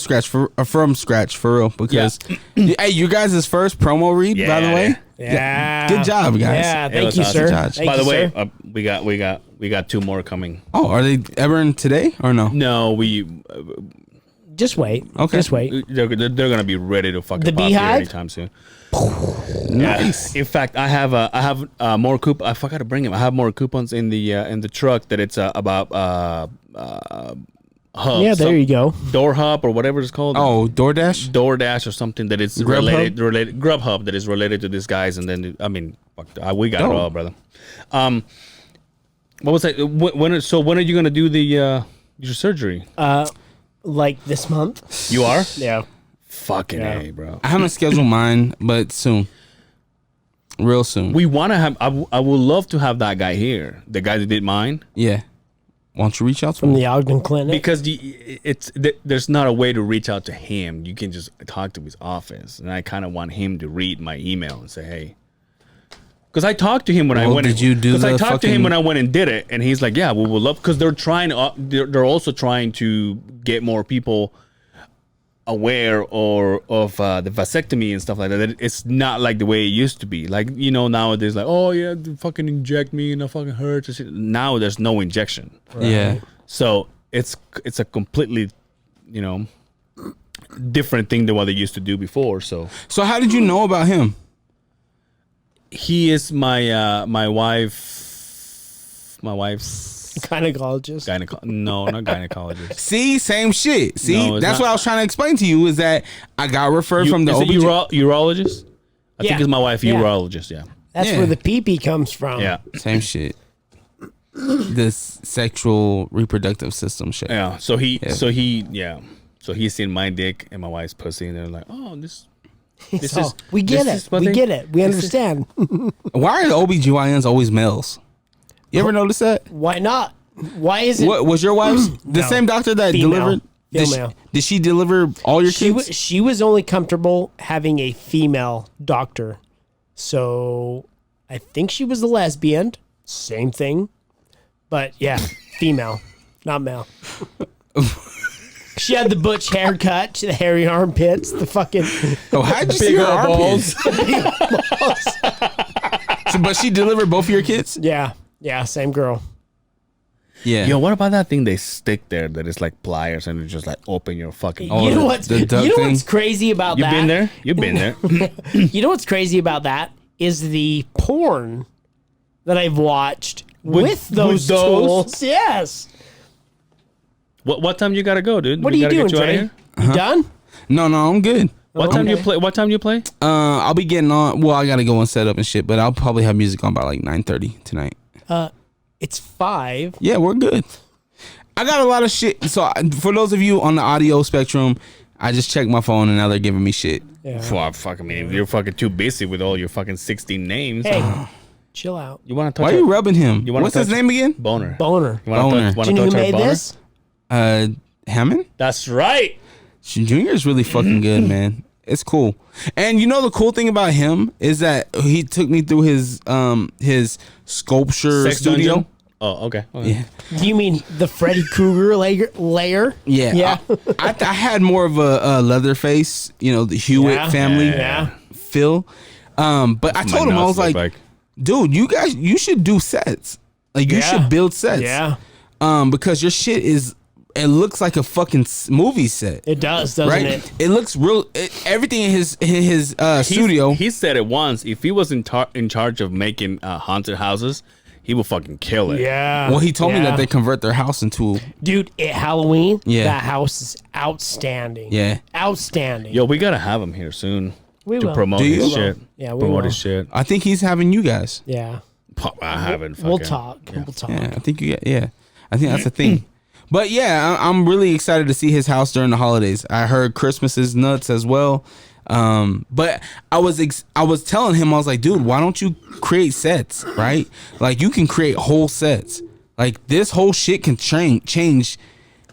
scratch for real because hey, you guys' first promo read by the way. Yeah. Good job, guys. Yeah, It thank was you, awesome. sir. Thank By the you, way, sir. we got 2 more coming. Oh, are they ever in today or no? No, we Just wait. Okay. Just wait. they're gonna be ready to fucking The pop here Beehive? anytime soon. Nice. In fact, I have more coupons. I forgot to bring them. I have more coupons in the truck that it's about hub. Yeah, there you go. Door hub or whatever it's called. Oh, DoorDash or something that is Grubhub? related Grubhub that is related to these guys, and then I mean, we got it all, brother. What was that? When are you gonna do the your surgery? Like this month. You are Yeah. fucking Yeah. A, bro. I haven't scheduled mine, but soon. Real soon. We want to have. I would love to have that guy here. The guy that did mine. Yeah. Why don't you reach out to From him? the Ogden Clinic. Because there's not a way to reach out to him. You can just talk to his office, and I kind of want him to read my email and say, "Hey," because I talked to him when I went. Did you do? Because I the talked to him fucking- when I went and did it, and he's like, "Yeah, we would love." Because they're trying. They're also trying to get more people aware of the vasectomy and stuff like that. That it's not like the way it used to be. Like nowadays, like, oh yeah, they fucking inject me and it fucking hurts. Now there's no injection. Yeah. So it's a completely, different thing than what they used to do before. So So how did you know about him? he is my wife's Gynecologist. no, not gynecologist. See, same shit. See, No, it's that's not. what I was trying to explain to you is that I got referred from the is it OB. urologist? I think Yeah. it's my wife, Yeah. urologist. Yeah, That's Yeah. where the pee-pee comes from. yeah, Same shit. This sexual reproductive system shit. yeah. So he's seen my dick and my wife's pussy, and they're like, oh, this So, is we get this it. is what We they- get it. We understand. Why are the OBGYNs always males? You ever notice that? Why not? Why is it? What was your wife's the No. same doctor that Female. delivered? Female. Did she deliver all your kids? She was only comfortable having a female doctor. So I think she was a lesbian. Same thing. But yeah, female, not male. She had the butch haircut, the hairy armpits, the fucking Oh, how'd you see her armpits? So, but she delivered both of your kids? yeah, same girl. Yeah. Yo, what about that thing they stick there that is like pliers and it just like open your fucking? Oh, you know the- what's the duck what's thing? crazy about You've that? been there. You've been there. You know what's crazy about that is the porn that I've watched with those with those? tools. Yes. What time you gotta go, dude? What are We you gotta doing, get you out of Trey? here? You done? No, I'm good. What time do you Okay. play? What time do you play? I'll be getting on. Well, I gotta go and set up and shit, but I'll probably have music on by like 9:30 tonight. It's 5. Yeah, we're good. I got a lot of shit. So for those of you on the audio spectrum, I just checked my phone and now they're giving me shit. Yeah. Well, fuck, I mean, if you're fucking too busy with all your fucking 16 names, Hey, chill out. you want to touch Why are you rubbing him? You wanna What's his touch- name again? boner? Boner. You want Boner. to touch? Do you know who Touch our made boner? this? Hammond? That's right. Junior's really fucking good, man. It's cool. And you know the cool thing about him is that he took me through his sculpture Sex studio. dungeon? Oh, okay. Yeah. Do you mean the Freddy Krueger layer? Yeah. Yeah. I had more of a Leatherface, the Hewitt Yeah. family Yeah. feel. But I told him, I was like, dude, you should do sets. Like you Yeah. should build sets. Yeah. Because your shit it looks like a fucking movie set. It does, doesn't Right? it? It looks real. Everything in his studio. He said it once. If he was in charge of making haunted houses, he would fucking kill it. Yeah. Well, he told me Yeah. that they convert their house into. Dude, at Halloween, Yeah. that house is outstanding. Yeah. Outstanding. Yo, we gotta have him here soon We to will. promote Do his you? shit. Yeah, we promote will. his shit. I think he's having you guys. Yeah. I haven't. We'll fucking- talk. Yeah. We'll talk. Yeah, I think you get. Yeah, I think that's the thing. But yeah, I'm really excited to see his house during the holidays. I heard Christmas is nuts as well. But I was telling him, I was like, dude, why don't you create sets, right? Like you can create whole sets. Like this whole shit can change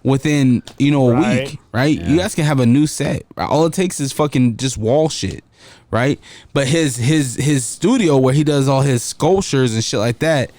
within a Right. week, right? You guys can have a new set. All it takes is fucking just wall shit, right? But his studio where he does all his sculptures and shit like that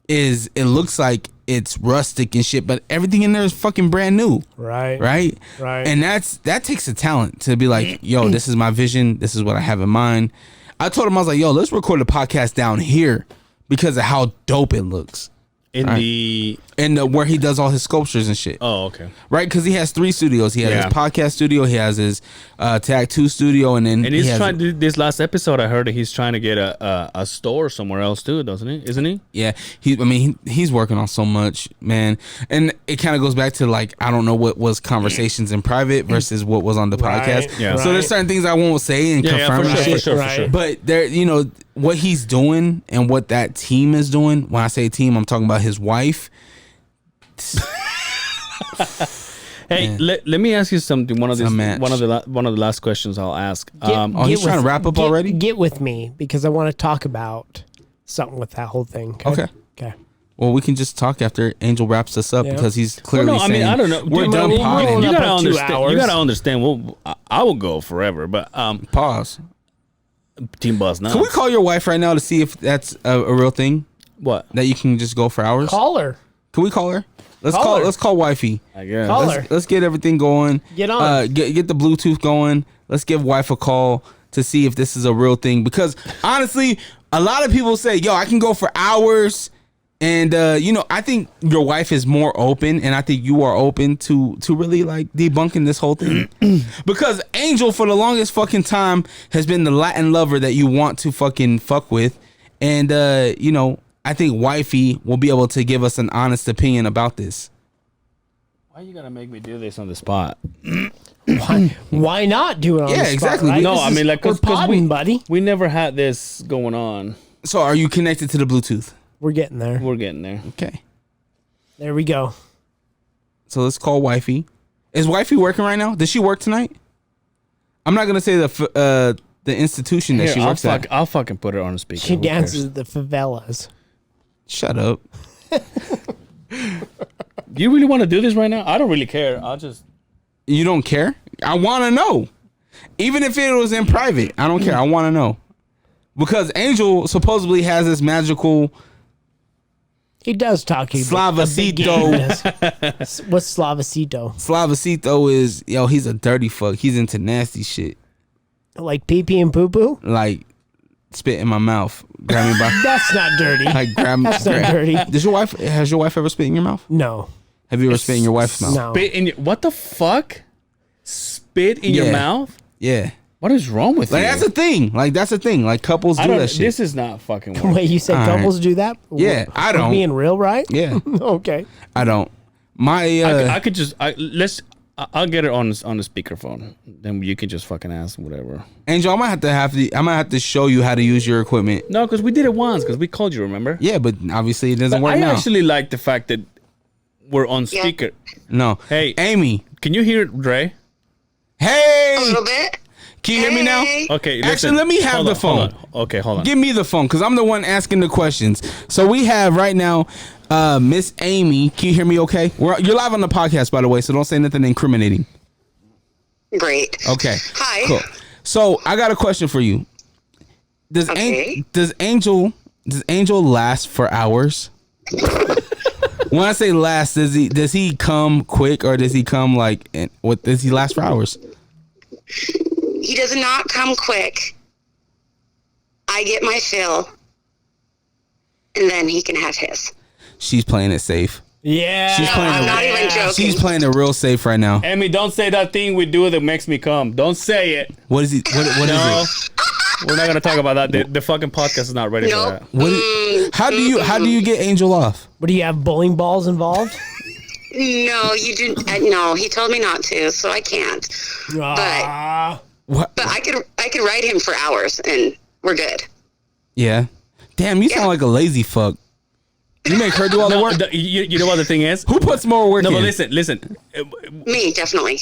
it looks like it's rustic and shit, but everything in there is fucking brand new. Right. And that takes a talent to be like, yo, this is my vision. This is what I have in mind. I told him, I was like, yo, let's record a podcast down here because of how dope it looks. In the where he does all his sculptures and shit. Oh, okay. Right, because he has 3 studios. He has his podcast studio, he has his tattoo studio, and then he's trying to. This last episode, I heard that he's trying to get a store somewhere else too, doesn't he? Isn't he? Yeah, he's working on so much, man, and it kind of goes back to like I don't know what was conversations in private versus what was on the podcast. Yeah. So there's certain things I won't say and confirm and shit. For sure. But there, what he's doing and what that team is doing. When I say team, I'm talking about his wife. Hey, let me ask you something. One of the last questions I'll ask. He's trying to wrap up already? Get with me because I want to talk about something with that whole thing. Okay. Well, we can just talk after Angel wraps us up because he's clearly saying, I don't know. We're done potting. You gotta understand. Well, I will go forever, but pause. Team Boss now. Can we call your wife right now to see if that's a real thing? What? That you can just go for hours? Call her. Can we call her? Let's call wifey. I guess. Call her. Let's get everything going. Get on. Get the Bluetooth going. Let's give wife a call to see if this is a real thing. Because honestly, a lot of people say, yo, I can go for hours. And I think your wife is more open, and I think you are open to really like debunking this whole thing. Because Angel for the longest fucking time has been the Latin lover that you want to fucking fuck with. And I think wifey will be able to give us an honest opinion about this. Why you gotta make me do this on the spot? Why not do it on the spot? Exactly. Right? No, I mean, like, we're podding, buddy. We never had this going on. So are you connected to the Bluetooth? We're getting there. We're getting there. Okay. There we go. So let's call wifey. Is wifey working right now? Does she work tonight? I'm not gonna say the institution that she works at. I'll fucking put her on a speaker. She dances at the favelas. Shut up. Do you really want to do this right now? I don't really care. You don't care? I want to know. Even if it was in private, I don't care. I want to know. Because Angel supposedly has this magical... He does talk. Slavacito. What's Slavacito? Slavacito is, he's a dirty fuck. He's into nasty shit. Like pee-pee and poo-poo? Like spit in my mouth. Grab me by... That's not dirty. Like grab me... That's not dirty. Has your wife ever spit in your mouth? No. Have you ever spit in your wife's mouth? No. Spit in your... What the fuck? Spit in your mouth? Yeah. What is wrong with you? That's a thing. That's a thing. Like couples do that shit. This is not fucking working. Wait, you said All couples do that? Yeah, I don't. Being real, right? Yeah. Okay. I don't. I could just I'll get it on the speakerphone. Then you can just fucking ask whatever. Angel, I might have to show you how to use your equipment. No, because we did it once. Because we called you. Remember? Yeah, but obviously it doesn't work I now. actually like the fact that we're on speaker. No. Hey, Amy. Can you hear Dre? Hey. A little bit. Can you hear me now? Okay. Actually, let me have the phone. Hold on. Okay, hold on. Give me the phone because I'm the one asking the questions. So we have right now Miss Amy. Can you hear me okay? You're live on the podcast, by the way, so don't say nothing incriminating. Great. Okay. Hi. Cool. So I got a question for you. Does Angel last for hours? When I say last, does he come quick or does he come does he last for hours? He does not come quick. I get my fill, and then he can have his. She's playing it safe. Yeah. I'm not even joking. She's playing it real safe right now. Amy, don't say that thing we do that makes me come. Don't say it. What is it? What is it? We're not gonna talk about that. The fucking podcast is not ready for that. How do you get Angel off? What do you have? Bowling balls involved? No, you didn't. No, he told me not to, so I can't. But I could ride him for hours, and we're good. Yeah. Damn, you sound like a lazy fuck. You make her do all the work. You know what the thing is? Who puts more work in? No, but listen. Me, definitely.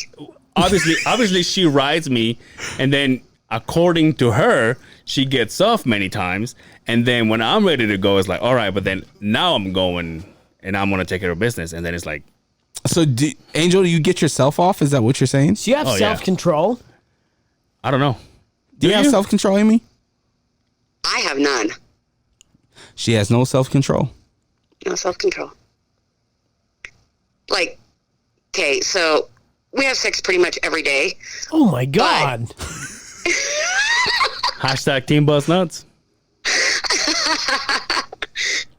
Obviously, she rides me, and then according to her, she gets off many times, and then when I'm ready to go, it's like, all right, but then now I'm going, and I'm gonna take care of business, and then it's like. So, Angel, do you get yourself off? Is that what you're saying? So you have self-control? I don't know. Do you have self-control, Amy? I have none. She has no self-control. No self-control. like, okay, so we have sex pretty much every day. Oh my God. Hashtag Team Buzz Nuts.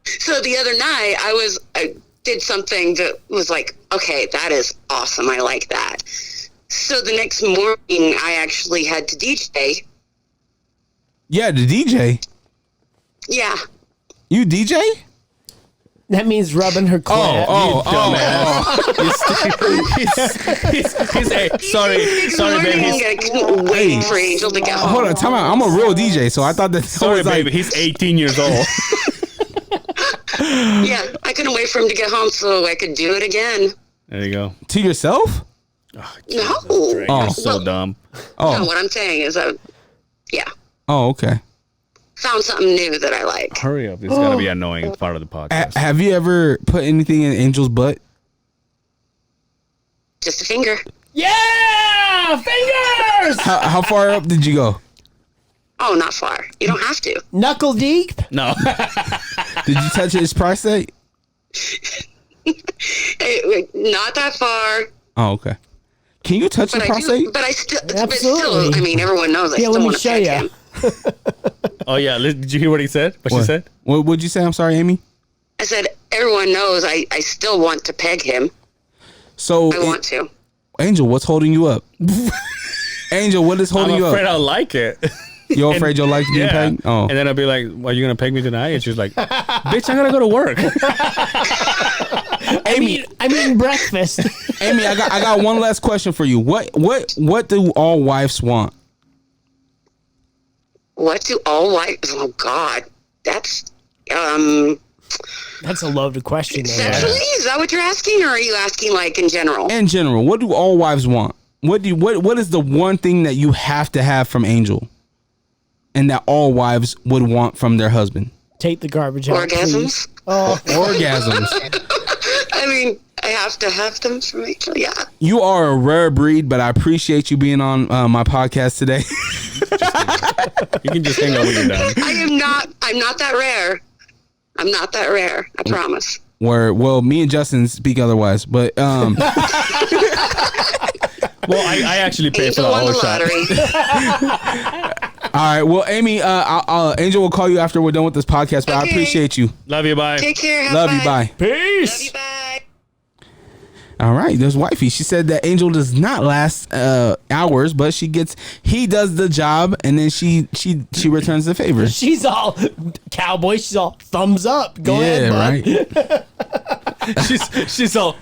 So the other night I did something that was like, okay, that is awesome. I like that. So the next morning I actually had to DJ. Yeah, the DJ. Yeah. You DJ? That means rubbing her clit. Sorry, baby. I couldn't wait for Angel to get home. Hold on, time out. I'm a real DJ, so I thought that. Sorry, was like, baby. He's 18 years old. Yeah, I couldn't wait for him to get home so I could do it again. There you go. to yourself. No. You're so dumb. No, what I'm saying is yeah, Oh, okay. found something new that I like. Hurry up. It's gotta be annoying part of the podcast. Have you ever put anything in Angel's butt? Just a finger. Yeah! Fingers! How far up did you go? Oh, not far. You don't have to. Knuckle deep? No. Did you touch his prostate? Not that far. Oh, okay. Can you touch But his I prostate? do. But still, Absolutely. I mean, everyone knows I Yeah, still let me want to show peg ya. him. Oh yeah. Did you hear what he said? What she said? What would you say? I'm sorry, Amy. I said everyone knows I still want to peg him. So, I want to. Angel, what's holding you up? Angel, what is holding I'm you afraid up? I'll like it. You're afraid you'll like being pegged? Oh. And then I'll be like, "Well, you gonna peg me tonight?" And she's like, "Bitch, I gotta go to work." I mean breakfast. Amy, I got one last question for you. What do all wives want? What do all wives? Oh God, that's That's a loaded question. There. sexually. Is that what you're asking, or are you asking like in general? In general, what do all wives want? What is the one thing that you have to have from Angel, and that all wives would want from their husband? Take the garbage out. Orgasms. Please. Oh, Orgasms. I mean, I have to have them from Angel. Yeah. You are a rare breed, but I appreciate you being on my podcast today. You can just hang out when you're done. I'm not that rare. I'm not that rare. I promise. Well, me and Justin speak otherwise, but Well, I actually paid for Angel the won whole the shot. lottery. all right. Well, Amy, Angel will call you after we're done with this podcast. But I Okay. appreciate you. Love you. Bye. Take care. Have Love fun. you. Bye. Love peace. you. Bye. All right, there's wifey. She said that Angel does not last hours, but he does the job, and then she returns the favor. She's all cowboy. She's all thumbs up. Go ahead, bud. Right. She's all.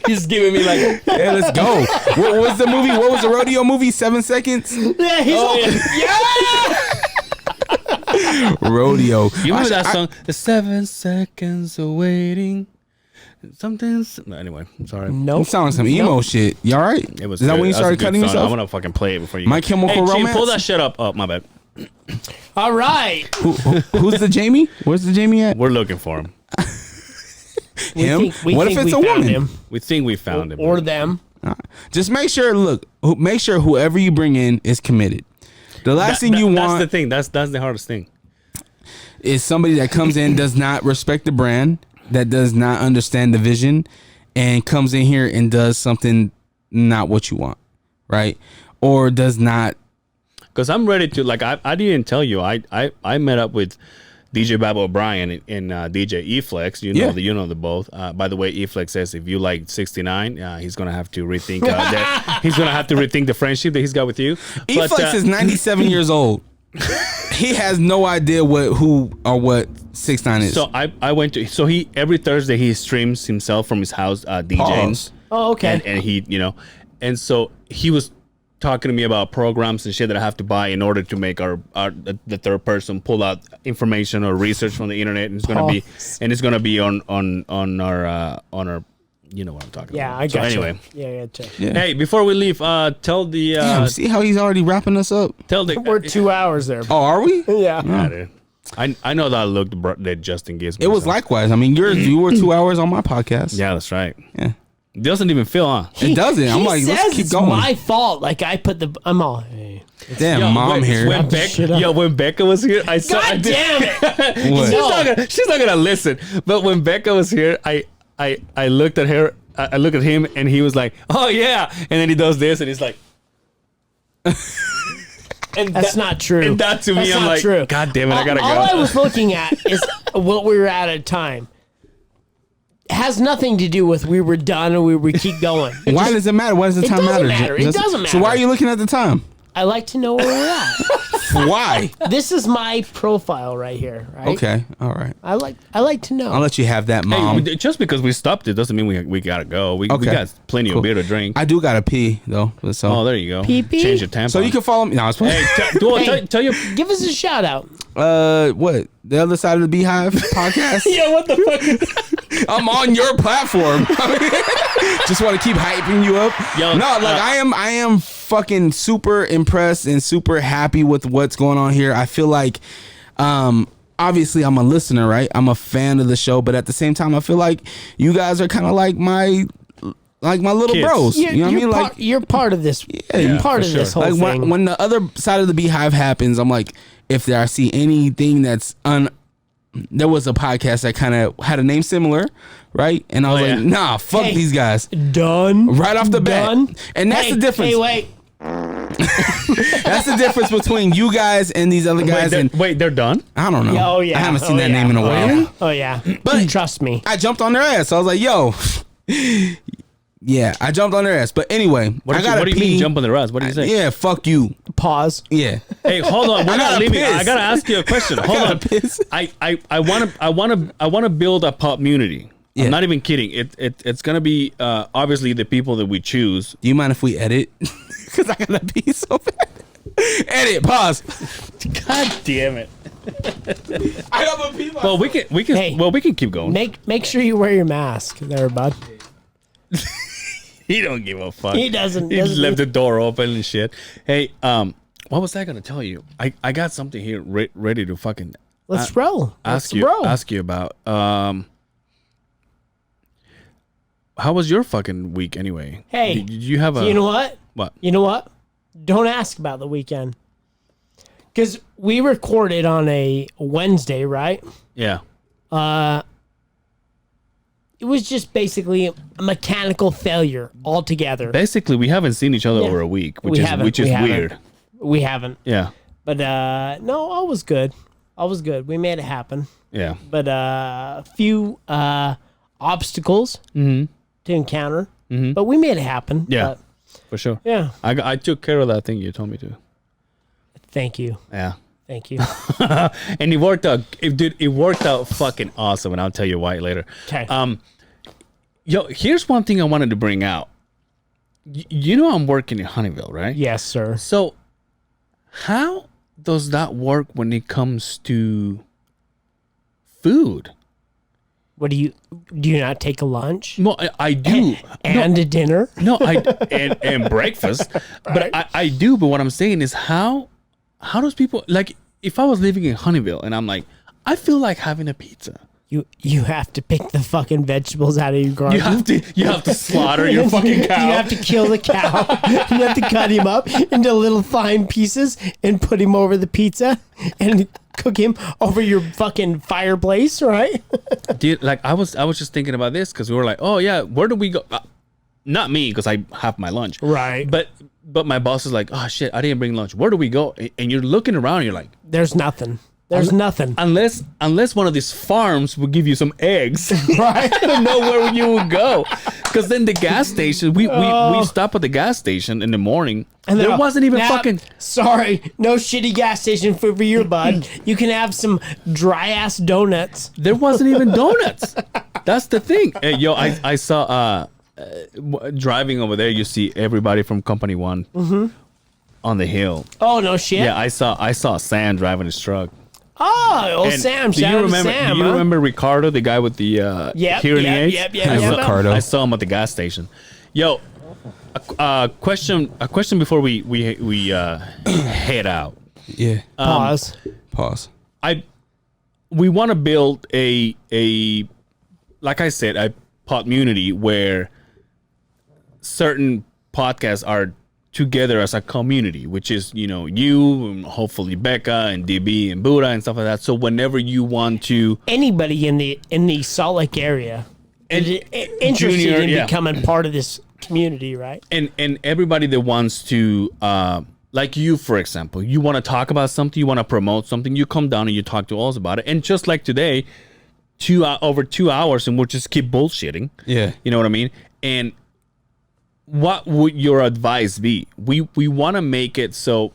He's giving me like. Yeah, let's go. What was the movie? What was the rodeo movie? 7 Seconds. Yeah, he's all, yeah. Rodeo. You remember that song? The 7 seconds of waiting. Something's. Anyway, I'm sorry. I'm Nope. sounding some emo shit. You all right? It was. Is that good. when you That was a started good cutting song. yourself? I'm gonna fucking play it before you. My Chemical Chief, Romance? pull that shit up. Oh, my bad. All right. Who's the Jamie? Where's the Jamie at? We're looking for him. Him? We What think if it's we a found woman? him. We think we found him. Or them. Just make sure. Make sure whoever you bring in is committed. The last thing you That's want the thing. That's the hardest thing. is somebody that comes in, does not respect the brand, that does not understand the vision, and comes in here and does something not what you want, right? Or does not. Because I'm ready to, like, I didn't tell you. I met up with DJ Bob O'Brien and DJ E-Flex. You know, Yeah. the both. By the way, E-Flex says if you like 69, he's gonna have to rethink that. He's gonna have to rethink the friendship that he's got with you. E-Flex is 97 years old. He has no idea what 6ix9ine is. So I went to. So he every Thursday he streams himself from his house DJing. Pause. Oh, okay. And he, and so he was talking to me about programs and shit that I have to buy in order to make the third person pull out information or research from the internet, and it's gonna be on our you know what I'm talking Yeah, about. I got so you. anyway. Yeah. Hey, before we leave, tell the Damn, see how he's already wrapping us up? We're 2 hours there. Oh, are we? Yeah. Yeah, dude. I know that look that Justin gives me. It was so. likewise. I mean, you were 2 hours on my podcast. Yeah, that's right. Yeah. It doesn't even feel, huh? It doesn't. I'm like, let's keep going. It's my fault. Like I put I'm all. Hey. Damn, mom here. When Becca was here, I saw. God damn it! What? She's not gonna listen. But when Becca was here, I looked at her. I looked at him, and he was like, "Oh yeah," and then he does this, and he's like, and That's not true. And that to me, That's I'm not like, true. God damn it, I gotta go. All I was looking at is what we were at a time. It has nothing to do with we were done or we keep going. Why does it matter? Why does the time doesn't matter? matter. It doesn't matter. So why are you looking at the time? I like to know where we're at. Why? This is my profile right here. Right? Okay, all right. I like to know. I'll let you have that, Mom. Hey, just because we stopped it doesn't mean we gotta go. We Okay. got plenty of beer to drink. I do gotta pee though. So. Oh, there you go. Pee-pee? Change your tampon. So you can follow me. No, I was playing. Hey, tell your. Give us a shout out. What? The other side of the Beehive podcast? Yeah, what the fuck? I'm on your platform. Just want to keep hyping you up. Yo, No, like I am fucking super impressed and super happy with what's going on here. I feel like obviously I'm a listener, right? I'm a fan of the show, but at the same time I feel like you guys are kind of like my little Kids. bros. You know what I mean? Like You're part of this. Yeah, You're part of for this sure. whole like thing. when the other side of the Beehive happens, I'm like, if I see anything that's there was a podcast that kind of had a name similar, right? And I was like, nah, fuck Hey. these guys. Done. Right off the Done. bat. And that's the difference. Hey, wait. That's the difference between you guys and these other guys. Wait, they're done? I don't know. Yeah, oh yeah. I haven't seen Oh, that yeah. name in a Oh, while. yeah. Oh yeah. But trust me. I jumped on their ass. I was like, yo. Yeah, I jumped on their ass. But anyway, What I do gotta you mean jump on the rest? What do you say? Yeah, fuck you. Pause. Yeah. Hey, hold on. We're I not gotta leaving. piss. I gotta ask you a question. Hold on. gotta piss. I want to build a pop community. Yeah. I'm not even kidding. It's gonna be obviously the people that we choose. Do you mind if we edit? Because I gotta pee so bad. Edit. Pause. God damn it. I gotta pee. Well, we can. Hey. Well, we can keep going. Make sure you wear your mask there, bud. He don't give a fuck. He doesn't. He just left the door open and shit. Hey, what was I gonna tell you? I got something here ready to fucking Let's roll. ask Let's roll. you about. How was your fucking week anyway? Hey, did you have a? You know what? What? You know what? Don't ask about the weekend. Because we recorded on a Wednesday, right? Yeah. It was just basically a mechanical failure altogether. Basically, we haven't seen each other Yeah. over a week, We which haven't. is We haven't. weird. We haven't. Yeah. But no, all was good. All was good. We made it happen. Yeah. But a few obstacles to encounter. But we made it happen. Yeah. But, For sure. yeah. I took care of that thing you told me to. Thank you. Yeah. Thank you. And it worked out. It worked out fucking awesome, and I'll tell you why later. Okay. Yo, here's one thing I wanted to bring out. You know I'm working in Honeyville, right? Yes, sir. So, how does that work when it comes to food? What do you not take a lunch No, I do. and a dinner? No, and breakfast. Right. But I do. But what I'm saying is how does people like if I was living in Honeyville and I'm like I feel like having a pizza. You have to pick the fucking vegetables out of your garden. You have to slaughter your fucking cow. You have to kill the cow. You have to cut him up into little fine pieces and put him over the pizza and cook him over your fucking fireplace, right? Dude, like I was just thinking about this because we were like, oh yeah, where do we go? Not me because I have my lunch, Right. But my boss is like, oh shit, I didn't bring lunch. Where do we go? And you're looking around, and you're like, There's nothing. There's nothing. unless one of these farms will give you some eggs, Right. I don't know where you would go. Because then the gas station, we stop at the gas station in the morning, and there wasn't even fucking. Sorry, no shitty gas station for your bud. You can have some dry ass donuts. There wasn't even donuts. That's the thing. Hey, yo, I saw driving over there. You see everybody from Company One on the hill. Oh no shit. Yeah, I saw Sam driving his truck. Oh, And Sam. do you Shout out to remember? Sam. Do you huh? remember Ricardo, the guy with the hearing aids? Yep. Ricardo. I saw him at the gas station. Yo, a question before we head out. Yeah. Pause. Pause. We want to build a like I said, a pod community where certain podcasts are together as a community, which is, you, and hopefully Becca and DB and Buddha and stuff like that. So whenever you want to, anybody in the Salt Lake area is interested Junior, in yeah. becoming part of this community, right? and everybody that wants to, like you, for example, you want to talk about something, you want to promote something, you come down and you talk to us about it. And just like today, over 2 hours, and we'll just keep bullshitting. Yeah. You know what I mean? And what would your advice be? We want to make it so,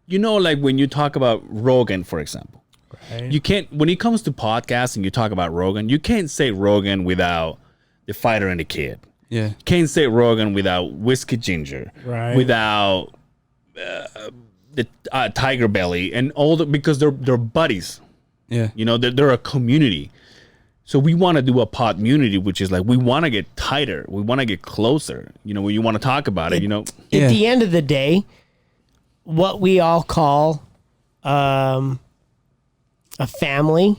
like when you talk about Rogan, for example, right. You can't, when it comes to podcasts and you talk about Rogan, you can't say Rogan without the fighter and the kid. Yeah. You can't say Rogan without Whiskey Ginger. Right. Without the Tiger Belly and all because they're buddies. Yeah. They're a community. So we want to do a pod community, which is like we want to get tighter. We want to get closer. When you want to talk about it, At the end of the day, what we all call a family,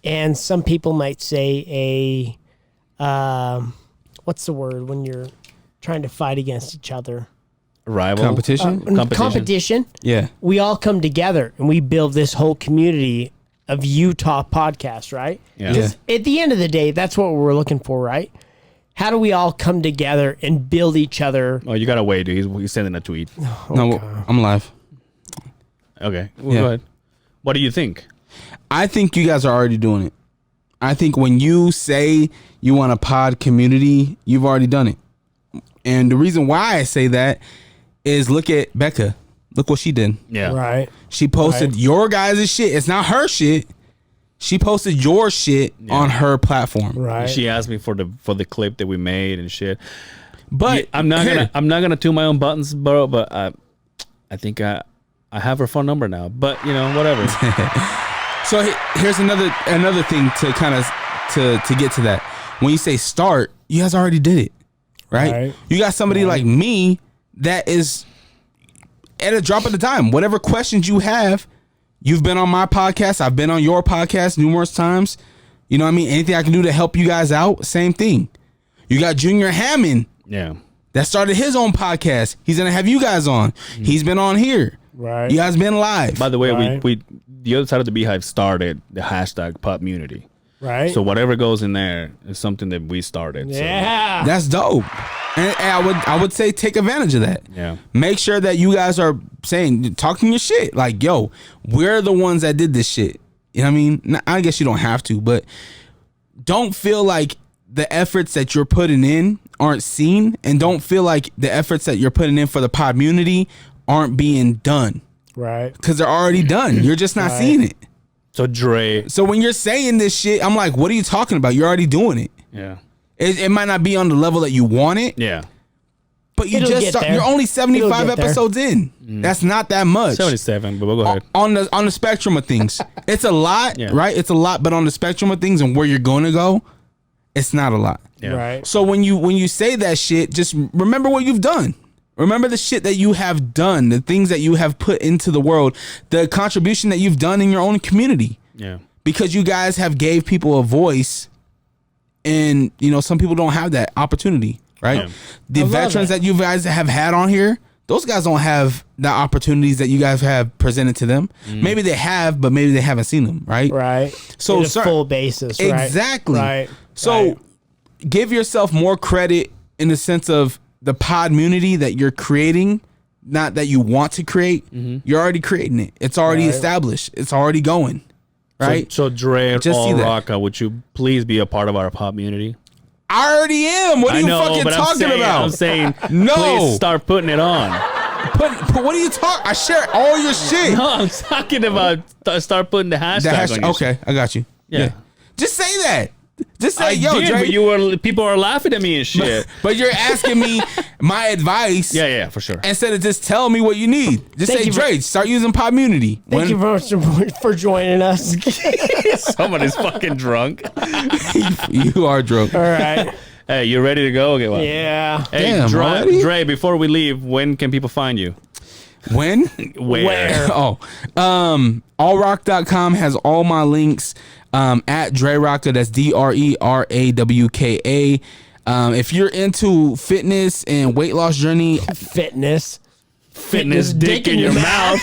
and some people might say what's the word when you're trying to fight against each other? Rival? Competition. Yeah. We all come together and we build this whole community of Utah podcasts, right? Yeah. 'Cause at the end of the day, that's what we're looking for, right? How do we all come together and build each other? Oh, you gotta wait, dude. He's sending a tweet. No, I'm live. Okay. Well, Yeah. go ahead. What do you think? I think you guys are already doing it. I think when you say you want a pod community, you've already done it. And the reason why I say that is look at Becca. Look what she did. Yeah. Right. She posted your guys' shit. It's not her shit. She posted your shit on her platform. Right. She asked me for the clip that we made and shit. But I'm not gonna tune my own buttons, bro. But I think I have her phone number now. But whatever. So here's another thing to kind of to get to that. When you say start, you guys already did it, right? You got somebody like me that is at a drop of the dime. Whatever questions you have, you've been on my podcast. I've been on your podcast numerous times. You know what I mean? Anything I can do to help you guys out, same thing. You got Junior Hammond. Yeah. That started his own podcast. He's gonna have you guys on. He's been on here. Right. You guys been live. By the way, Right. we the other side of the Beehive started the hashtag Popmunity. Right. So whatever goes in there is something that we started. yeah. That's dope. And I would say take advantage of that. Yeah. Make sure that you guys are talking your shit. Like, yo, we're the ones that did this shit. You know what I mean? I guess you don't have to, but don't feel like the efforts that you're putting in aren't seen, and don't feel like the efforts that you're putting in for the Podmunity aren't being done. Right. Because they're already done. You're just not seeing it. So Dre. So when you're saying this shit, I'm like, what are you talking about? You're already doing it. Yeah. It might not be on the level that you want it, Yeah. but you It'll just get start. there. You're only 75 It'll get there. episodes in. That's not that much. 77, but we'll go ahead. On the spectrum of things, it's a lot, Yeah. right? It's a lot, but on the spectrum of things and where you're going to go, it's not a lot. Yeah. Right. So when you say that shit, just remember what you've done. Remember the shit that you have done, the things that you have put into the world, the contribution that you've done in your own community. Yeah. Because you guys have gave people a voice, and some people don't have that opportunity, right? Yeah. The veterans that you guys have had on here, those guys don't have the opportunities that you guys have presented to them. Maybe they have, but maybe they haven't seen them, right? Right. So In a full basis. Right. Exactly. Right. So Right. give yourself more credit in the sense of the Podmunity that you're creating, not that you want to create. You're already creating it. It's already Right. established. It's already going. Right? So Dre Just or see that. Rawka, would you please be a part of our Popmunity? I already am. What are you fucking talking about? I'm saying, No. please start putting it on. Put what are you talking? I share all your shit. No, I'm talking about start putting the hashtag, The on hashtag. your Okay, I got you. Yeah. Just say that. Just say, I yo, did, Dre. but people are laughing at me and shit. But you're asking me my advice. yeah, for sure. Instead of just telling me what you need. Just Thank say, you for- Dre, start using Podmunity. Thank you for joining us. Somebody's fucking drunk. You are drunk. All right. Hey, you ready to go? Okay, well. Yeah. Hey, Damn, already? Dre, before we leave, when can people find you? When? Where? allrock.com has all my links. At Dre Rawka, that's DRERAWKA. If you're into fitness and weight loss journey, Fitness. fitness dick in your mouth.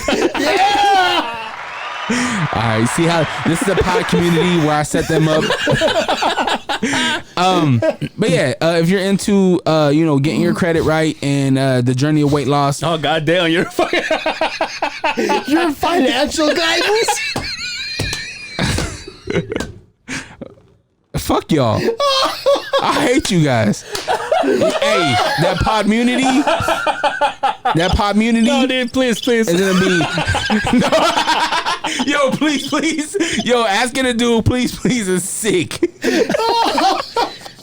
All right, see how this is a pod community where I set them up. But yeah, if you're into getting your credit right and the journey of weight loss. Oh goddamn, you're fucking Your financial guidance. Fuck y'all. I hate you guys. Hey, that podmunity. No, dude, please. Is gonna be. Yo, please. Yo, asking a dude, please, is sick.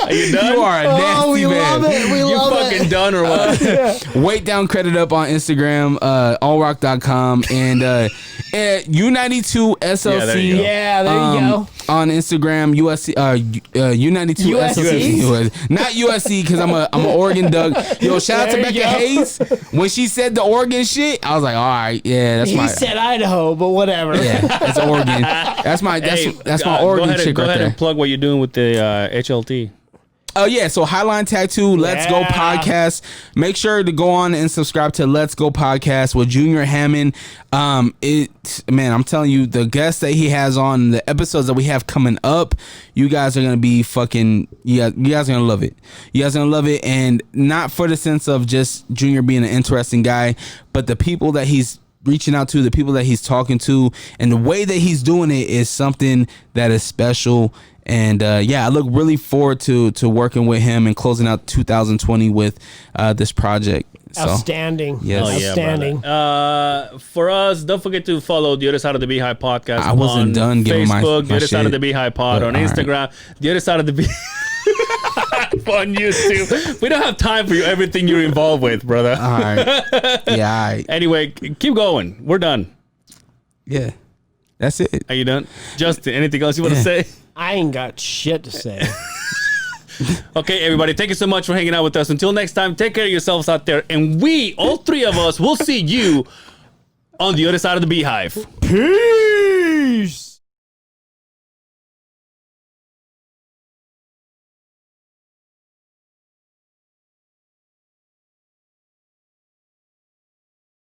Are you done? You are a nasty We man. love it. We You love fucking it. done or what? Weight down credit up on Instagram, allrock.com and U92 SLC. Yeah, there you go. Yeah, there you go. On Instagram, USC, U92 USC? SLC. Not USC because I'm an Oregon Doug. Yo, shout out to There you Becca go. Hayes. When she said the Oregon shit, I was like, all right, yeah, that's He my. said Idaho, but whatever. Yeah, that's Oregon. That's my my Oregon chick go right ahead there. and plug what you're doing with the HLT. Oh yeah, so Highline Tattoo, Let's Go Yeah. Podcast. Make sure to go on and subscribe to Let's Go Podcast with Junior Hammond. I'm telling you, the guests that he has on, the episodes that we have coming up, you guys are gonna be fucking. You guys are gonna love it. You guys are gonna love it, and not for the sense of just Junior being an interesting guy, but the people that he's reaching out to, the people that he's talking to, and the way that he's doing it is something that is special. And I look really forward to working with him and closing out 2020 with this project. So, Outstanding. Yes. Oh, yeah, Outstanding. for us, don't forget to follow the Other Side of the Beehive podcast. I wasn't on done giving my Facebook, the Other Side shit. of the Beehive pod But, on all right. Instagram, the Other Side of the Beehive on YouTube. We don't have time for you, everything you're involved with, brother. all right. Yeah. All right. Anyway, keep going. We're done. Yeah. That's it. Are you done, Justin? Anything else you want to say? I ain't got shit to say. Okay, everybody, thank you so much for hanging out with us. Until next time, take care of yourselves out there, and we, all three of us, will see you on the other side of the Beehive. Peace.